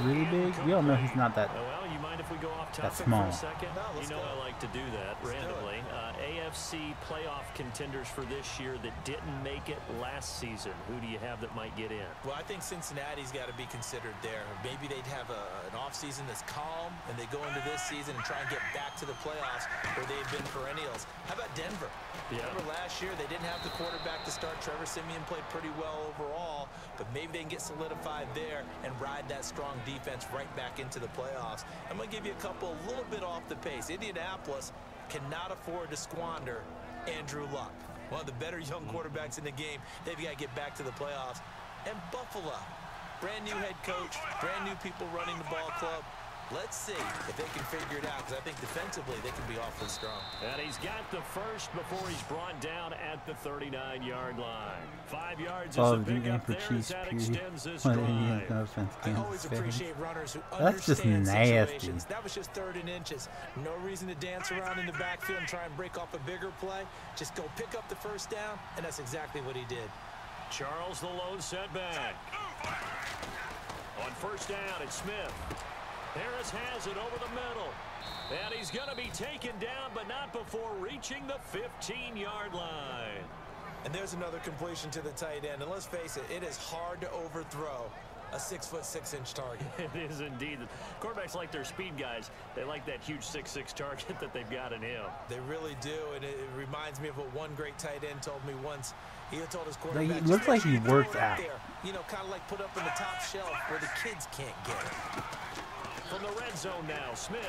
really big. We all know he's not that. Well, you mind if we go off topic small. for a second? No, you know I like to do that randomly. AFC playoff contenders for this year that didn't make it last season. Who do you have that might get in? Well, I think Cincinnati's got to be considered there. Maybe they'd have an offseason that's calm, and they go into this season and try and get back to the playoffs where they've been perennials. How about Denver? Yeah. Remember last year they didn't have the quarterback to start. Trevor Siemian played pretty well overall, but maybe they can get solidified there and ride that strong defense right back into the playoffs. I'm going to give you a couple a little bit off the pace. Indianapolis cannot afford to squander Andrew Luck, one of the better young quarterbacks in the game. They've got to get back to the playoffs. And Buffalo, brand new head coach, brand new people running the ball club. Let's see if they can figure it out, because I think defensively they can be awfully strong. And he's got the first before he's brought down at the 39-yard line. 5 yards is a pickup there as that extends this drive. No offense, I always appreciate runners who That's just understand nasty. situations. That was just 3rd and inches. No reason to dance around in the backfield and try and break off a bigger play. Just go pick up the first down, and that's exactly what he did. Charles the lone setback. On first down, it's Smith. Harris has it over the middle. And he's going to be taken down, but not before reaching the 15-yard line. And there's another completion to the tight end. And let's face it, it is hard to overthrow a 6'6" target. It is indeed. Quarterbacks like their speed guys. They like that huge 6'6" target that they've got in him. They really do, and it reminds me of what one great tight end told me once. He told his quarterback, Like, he looks like he works out. there. You know, kind of like put up in the top shelf where the kids can't get it. From the red zone now, Smith.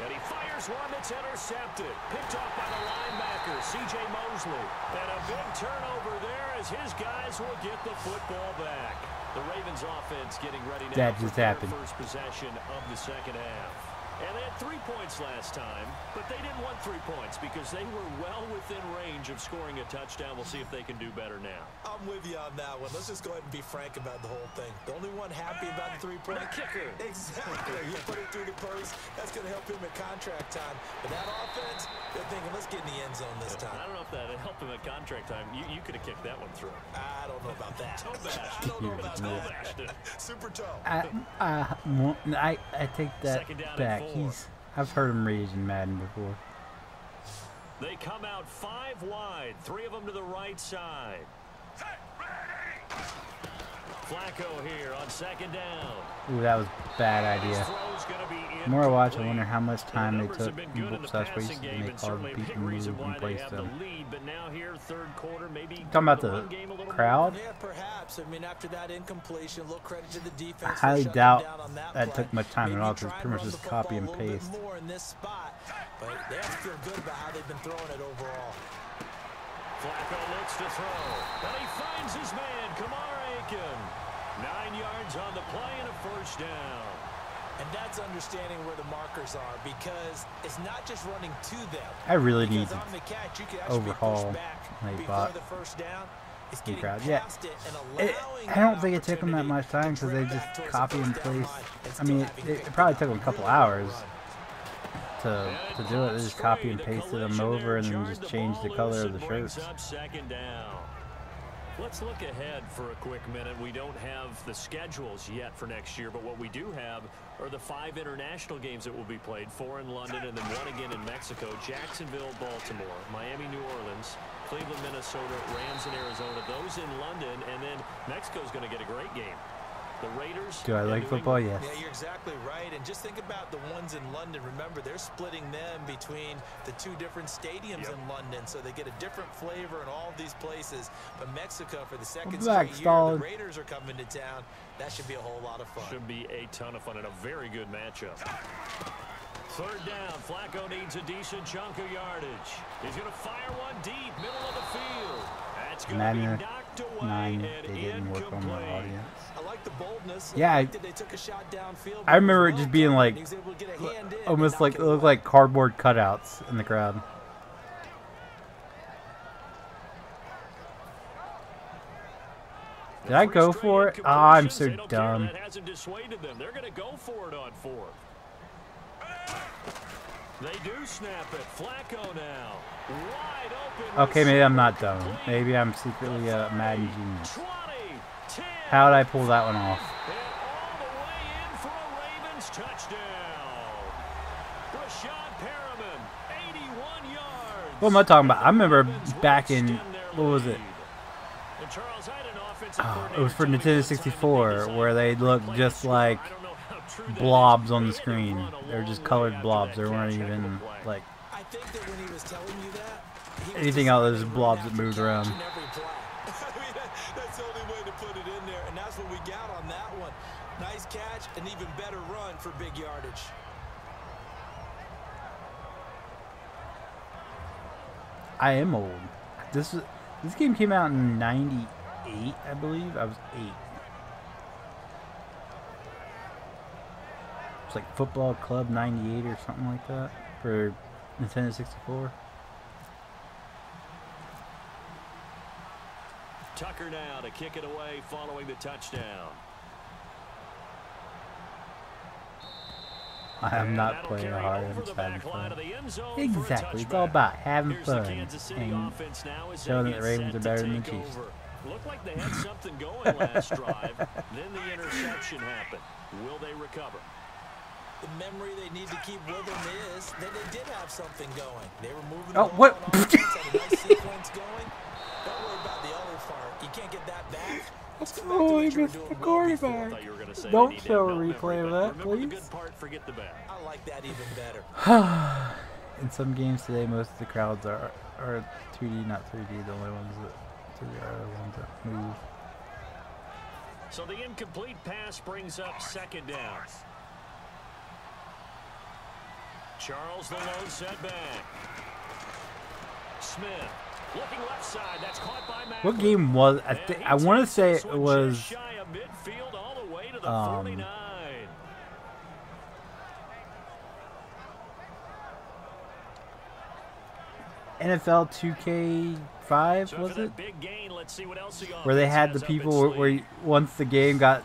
And he fires one that's intercepted. Picked off by the linebacker, C.J. Mosley. And a big turnover there as his guys will get the football back. The Ravens offense getting ready now for their first possession of the second half. And they had 3 points last time, but they didn't want 3 points because they were well within range of scoring a touchdown. We'll see if they can do better now. I'm with you on that one. Let's just go ahead and be frank about the whole thing. The only one happy about the 3-point kicker. Exactly. You put it through the post. That's going to help him at contract time. But that offense, they're thinking, let's get in the end zone this time. I don't know if that helped him at contract time. You could have kicked that one through. I don't know about that. Toe bash. I don't know about toe bashed it. Super toe. I take that back. I've heard him raised in Madden before. They come out 5 wide, 3 of them to the right side. Flacco here on second down. Ooh, that was a bad idea. The more I watch, I wonder how much time they took in such ways to make all the people move and place them. Talking about the crowd? Yeah, perhaps. I mean, after that incompletion, little credit to the defense. I highly doubt that took much time at all, because it's pretty much just copy and paste. More in this spot, but they have to feel good about how they've been throwing it overall. Flacco looks to throw, and he finds his man, Kamar Aiken. 9 yards on the play and a first down. And that's understanding where the markers are, because it's not just running to them. I really need to overhaul NIghtbot. The first down. It's getting crowd. Yeah, I don't think it took them that much time, because they just copy and paste. I mean, it probably took them a couple hours to do it. They just copy and pasted them over and then just changed the color of the shirts. Let's look ahead for a quick minute. We don't have the schedules yet for next year, but what we do have are the 5 international games that will be played, 4 in London and then 1 again in Mexico, Jacksonville, Baltimore, Miami, New Orleans, Cleveland, Minnesota, Rams in Arizona, those in London, and then Mexico's going to get a great game. The Raiders. Do I like football? Yes. Yeah, you're exactly right. And just think about the ones in London. Remember, they're splitting them between the 2 different stadiums in London, so they get a different flavor in all of these places. But Mexico, for the second straight year, the Raiders are coming to town. That should be a whole lot of fun. Should be a ton of fun and a very good matchup. Third down, Flacco needs a decent chunk of yardage. He's going to fire one deep, middle of the field. That's going to be knocked away and they didn't work on my audience. I like the boldness. Yeah, they took a shot downfield. I remember it just being like, almost like, it looked like cardboard cutouts in the crowd. Did I go for it? Oh, I'm so dumb. That hasn't dissuaded them. They're going to go for it on 4th. They do snap it. Flacco now. Wide open. Okay, maybe I'm not dumb. Maybe I'm secretly a Madden genius. How did I pull that one off? And all the way in for a Ravens touchdown. Rashad Perriman, 81 yards. What am I talking about? I remember back in, what was it? Oh, it was for Nintendo 64, where they looked just like blobs on the screen. They were just colored blobs. There weren't even like anything else. There's blobs that moved around. That's the only way to put it in there, and that's what we got on that one. Nice catch, and even better run for big yardage. I am old. This game came out in '98, I believe. I was 8. It's like Football Club 98 or something like that for Nintendo 64. Tucker now to kick it away following the touchdown. I am not playing hard, I'm just having fun. Exactly, it's all about having fun and showing that the Ravens are better than the Chiefs. Looked like they had something going last drive. Then the interception happened. Will they recover? The memory they need to keep with them is that they did have something going. They were moving the Oh, ball what? on offense, had a nice sequence going. Don't worry about the other part. You can't get that back. Oh, he missed the quarterback. Don't show a replay of that, please. I like that even better. In some games today, most of the crowds are 2D, not 3D. The only ones that 3D are the ones that move. So the incomplete pass brings up second down. Charles the lone setback. Smith looking left side. That's caught by Mack. What game was? I want to say it was. Shy of midfield all the way to the 49. NFL 2K5 was it? Big gain, let's see what else where they had the people where once the game got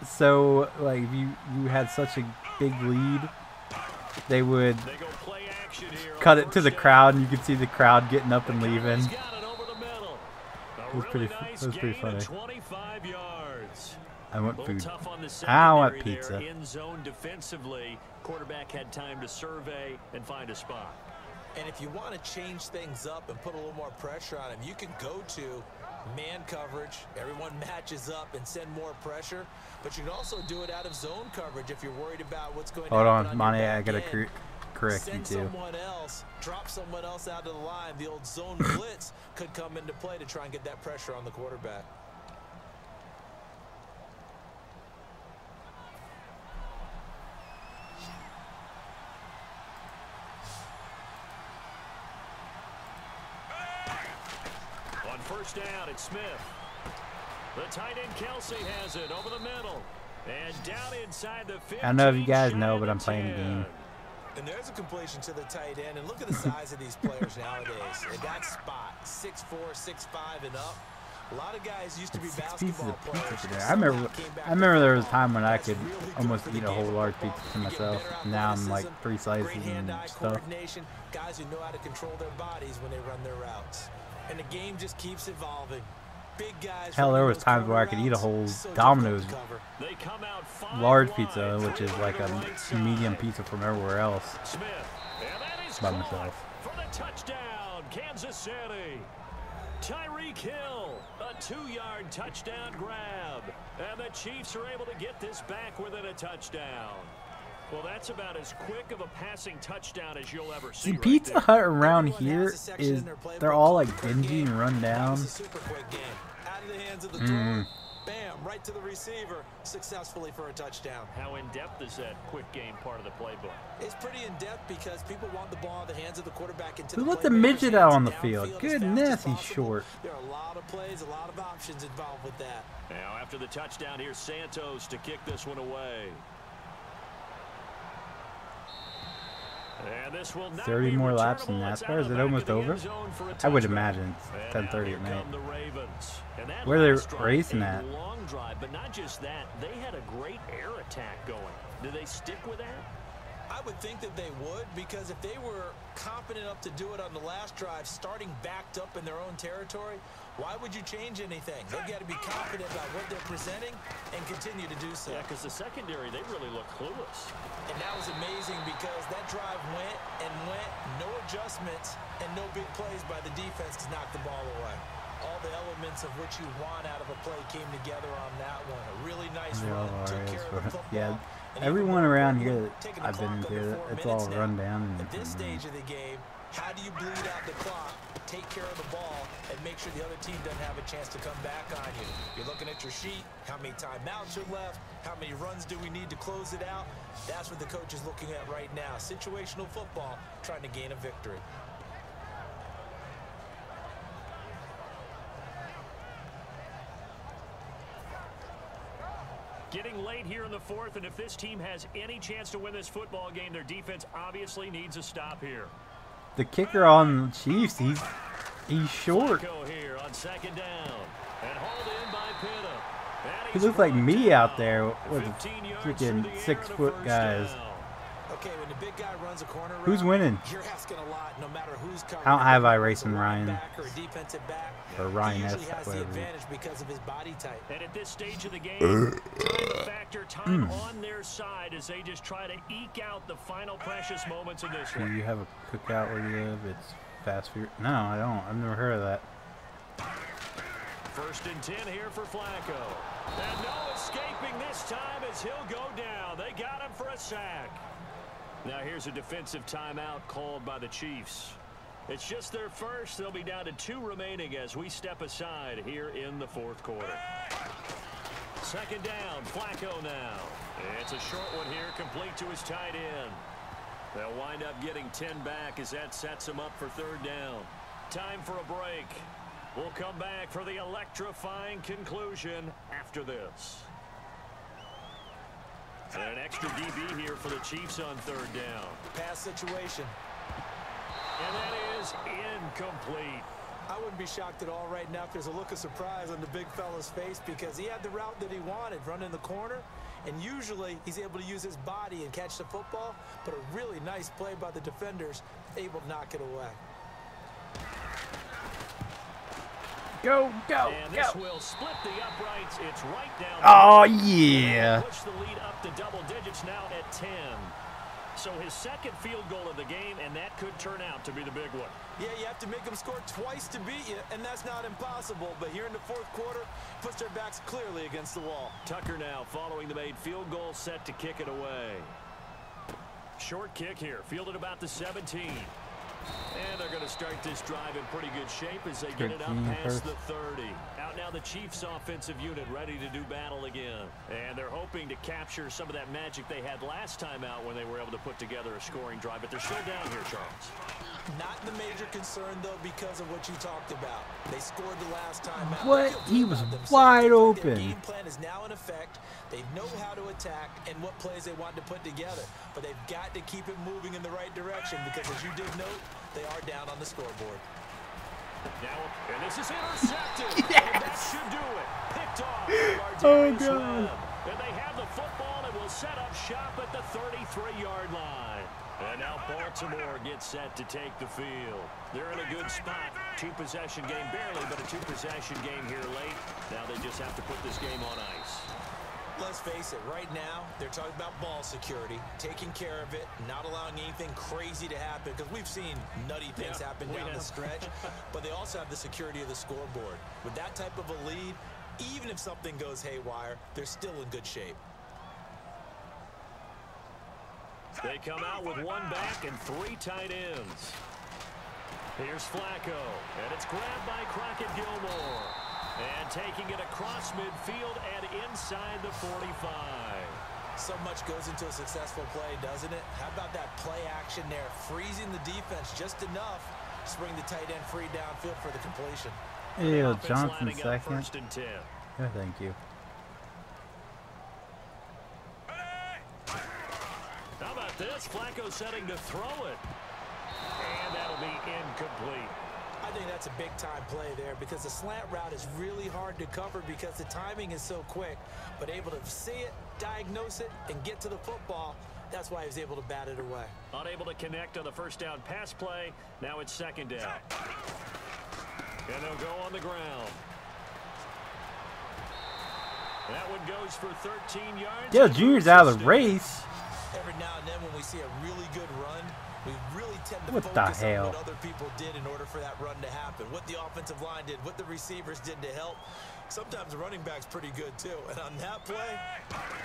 so like you had such a big lead, they would cut it to the crowd and you could see the crowd getting up and leaving. It was pretty funny. I want food. I want pizza. In zone defensively, quarterback had time to survey and find a spot. And if you want to change things up and put a little more pressure on him, you can go to man coverage. Everyone matches up and send more pressure. But you can also do it out of zone coverage if you're worried about what's going to happen. Hold on, Monty, I got to correct you too. Send someone else, drop someone else out of the line. The old zone blitz could come into play to try and get that pressure on the quarterback. First down, it's Smith. The tight end Kelsey has it over the middle. And down inside the 15. I don't know if you guys know, but I'm playing a game. And there's a completion to the tight end. And look at the size of these players nowadays. In that spot, 6'4", 6'5", and up. A lot of guys used to be basketball players. I remember there was a time when I could almost eat a whole large pizza to myself. Now I'm like 3 slices and stuff. Guys who know how to control their bodies when they run their routes. And the game just keeps evolving. Big guys. Hell, there was times where I could eat a whole Domino's large pizza, which is like a medium pizza from everywhere else by myself. For the touchdown, Kansas City. Tyreek Hill, a 2-yard touchdown grab. And the Chiefs are able to get this back within a touchdown. Well, that's about as quick of a passing touchdown as you'll ever see. See, Pizza Hut around here is, they're all like dingy and run down. Bam, right to the receiver, successfully for a touchdown. How in-depth is that quick game part of the playbook? It's pretty in-depth because people want the ball in the hands of the quarterback into Who let the midget out on the field? Goodness, he's short. There are a lot of plays, a lot of options involved with that. Now, after the touchdown, here's Santos to kick this one away. And this will 30 more laps in NASCAR? Is it almost over? I would imagine it's 10:30 at night. Where are they racing at? Long drive, but not just that, they had a great air attack going. Do they stick with that? I would think that they would, because if they were confident enough to do it on the last drive, starting backed up in their own territory, why would you change anything? They've got to be confident about what they're presenting and continue to do so. Yeah, because the secondary, they really look clueless. And that was amazing because that drive went and went, no adjustments, and no big plays by the defense to knock the ball away. All the elements of what you want out of a play came together on that one. A really nice run, took care of the football. Yeah, everyone around here that I've been into, it's all run down. At this stage of the game, how do you bleed out the clock, take care of the ball, and make sure the other team doesn't have a chance to come back on you? You're looking at your sheet, how many timeouts are left, how many runs do we need to close it out? That's what the coach is looking at right now. Situational football, trying to gain a victory. Getting late here in the fourth, and if this team has any chance to win this football game, their defense obviously needs a stop here. The kicker on the Chiefs, he's short. Here on second down, and hauled in by Pitta. He looks like me out there with freaking 6 foot guys. Okay, when the big guy runs a corner route, who's winning? You're asking a lot, no matter who's covering. I don't have iRacing Ryan. Or a defensive back. Or Ryan S. He usually has the advantage because of his body type. And at this stage of the game, time factor, time on their side as they just try to eke out the final precious moments of this Do one. you have a cookout where you live? It's fast food. No, I don't. I've never heard of that. 1st and 10 here for Flacco. And no escaping this time as he'll go down. They got him for a sack. Now here's a defensive timeout called by the Chiefs. It's just their first. They'll be down to 2 remaining as we step aside here in the 4th quarter. 2nd down, Flacco now. It's a short one here, complete to his tight end. They'll wind up getting 10 back as that sets them up for 3rd down. Time for a break. We'll come back for the electrifying conclusion after this. And an extra DB here for the Chiefs on 3rd down. Pass situation. And that is incomplete. I wouldn't be shocked at all right now if there's a look of surprise on the big fella's face because he had the route that he wanted, running the corner, and usually he's able to use his body and catch the football, but a really nice play by the defenders, able to knock it away. Go, go, and this will split the uprights. It's right down. Oh, yeah. Push the lead up to double digits now at 10. So his 2nd field goal of the game, and that could turn out to be the big one. Yeah, you have to make them score twice to beat you, and that's not impossible. But here in the 4th quarter, puts their backs clearly against the wall. Tucker now following the made field goal, set to kick it away. Short kick here, fielded about the 17. And they're going to start this drive in pretty good shape as they get it up past the 30. Out now the Chiefs offensive unit ready to do battle again. And they're hoping to capture some of that magic they had last time out when they were able to put together a scoring drive. But they're still down here, Charles. Not the major concern, though, because of what you talked about. They scored the last time out. What? He was wide open. Their game plan is now in effect. They know how to attack and what plays they want to put together. But they've got to keep it moving in the right direction because, as you did note, they are down on the scoreboard. Now, and this is intercepted. Yes! And that should do it. Picked off. Oh, God. And they have the football and will set up shop at the 33-yard line. And now Baltimore gets set to take the field. They're in a good spot. 2-possession game, barely, but a 2-possession game here late. Now they just have to put this game on ice. Let's face it, right now, they're talking about ball security, taking care of it, not allowing anything crazy to happen, because we've seen nutty things happen down the stretch, but they also have the security of the scoreboard. With that type of a lead, even if something goes haywire, they're still in good shape. They come out with 1 back and 3 tight ends. Here's Flacco, and it's grabbed by Crockett-Gilmore. And taking it across midfield and inside the 45. So much goes into a successful play, doesn't it? How about that play action there? Freezing the defense just enough to bring the tight end free downfield for the completion. Ew, Johnson 2nd. 1st and 10. Oh, thank you. How about this? Flacco setting to throw it. And that'll be incomplete. I think that's a big-time play there because the slant route is really hard to cover because the timing is so quick. But able to see it, diagnose it, and get to the football, that's why he was able to bat it away. Unable to connect on the 1st down pass play. Now it's 2nd down. And they'll go on the ground. That one goes for 13 yards. Yeah, Junior's out of the race. Every now and then when we see a really good run, we really tend to What focus the hell? on what other people did in order for that run to happen. What the offensive line did, what the receivers did to help. Sometimes the running back's pretty good, too. And on that play,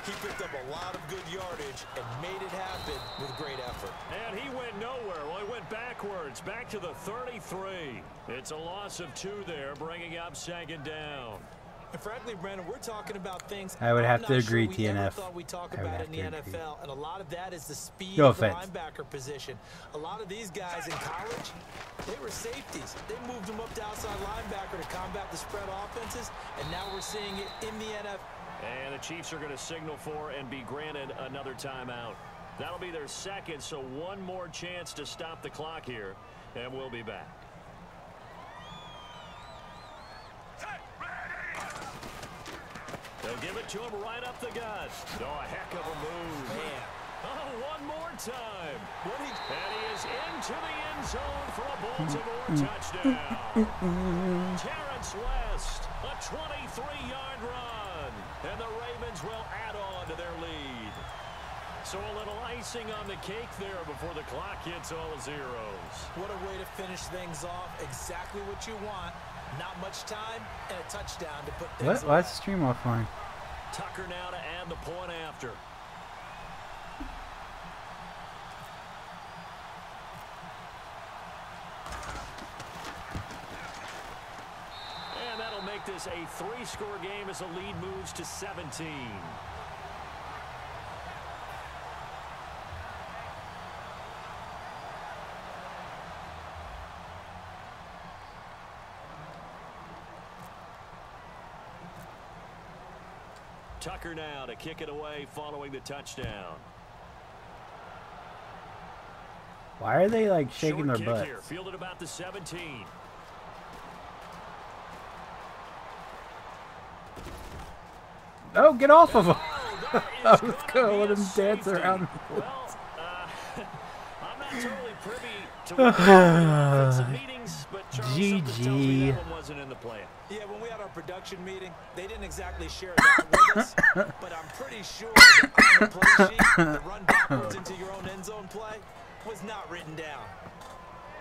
he picked up a lot of good yardage and made it happen with great effort. And he went nowhere. Well, he went backwards, back to the 33. It's a loss of 2 there, bringing up 2nd down. And frankly, Brandon, we're talking about things I would have to sure agree, we TNF. never thought we talk I would about have in the to agree. NFL, and a lot of that is the speed No of the offense. linebacker position. A lot of these guys in college, they were safeties. They moved them up to outside linebacker to combat the spread offenses, and now we're seeing it in the NFL. And the Chiefs are going to signal for and be granted another timeout. That'll be their second, so one more chance to stop the clock here, and we'll be back. They'll give it to him right up the gut. Oh, a heck of a move. Man. Oh, one more time. And he is into the end zone for a Baltimore touchdown. Terrence West, a 23-yard run. And the Ravens will add on to their lead. So a little icing on the cake there before the clock hits all zeros. What a way to finish things off. Exactly what you want. Not much time and a touchdown to put things Why is the stream offline? Tucker now to add the point after. And that'll make this a 3-score game as the lead moves to 17. Tucker now to kick it away following the touchdown. Why are they like shaking Short their kick butt? here, fielded about the 17. Oh, get off of him! Oh, I was gonna let him dance around. Well, I'm not totally privy to what meetings, but Charles, something tells me that one wasn't in the plan. Yeah, when we had our production meeting, they didn't exactly share that with us, but I'm pretty sure that on the play sheet, the run backwards into your own end zone play was not written down.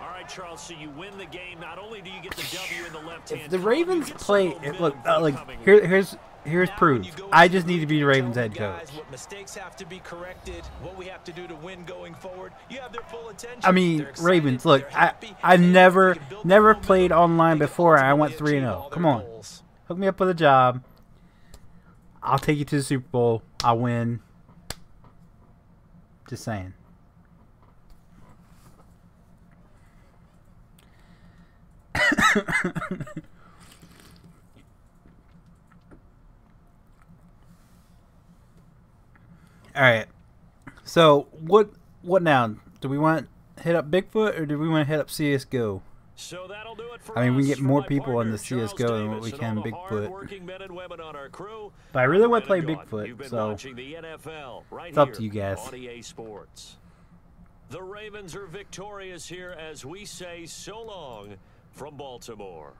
All right, Charles, so you win the game. Not only do you get the W in the left hand. If the Ravens play, here's proof. I just need to be the Ravens head coach. What mistakes have to be corrected, what we have to do to win going forward. You have their full attention. I mean, Ravens, look, I've never played online before. I went 3-0. Come on, hook me up with a job. I'll take you to the Super Bowl. I'll win. Just saying. All right. So what now? Do we want to hit up Bigfoot or do we want to hit up CS:GO? So that'll do it for I mean, we us. get more For my people on the partner, CS:GO than what Charles we Davis, can and all the Bigfoot. hardworking men and women on our crew, But I really want to play I'm Brandon Gaudin. Bigfoot, You've been so watching the NFL right it's up here to you guys. on EA Sports. The Ravens are victorious here as we say so long from Baltimore.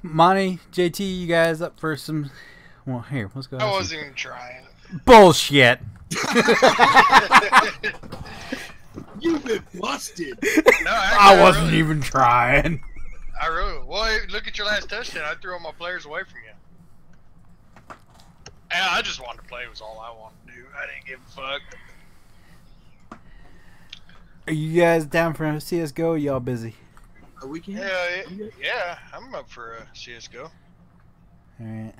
Monty, JT, you guys up for some? Well, here, let's go. I wasn't even trying. Bullshit. You've been busted. No, I wasn't even trying. I really. Well, hey, look at your last touchdown. I threw all my players away from you. And I just wanted to play. Was all I wanted to do. I didn't give a fuck. Are you guys down for CS:GO? Y'all busy? We can. Yeah, I'm up for CS:GO. All right,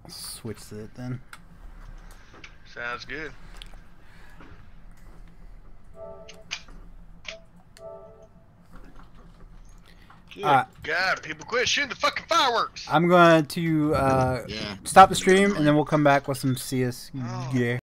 I'll switch to it then. Sounds good. Good God, people quit shooting the fucking fireworks. I'm going to stop the stream and then we'll come back with some CS gear.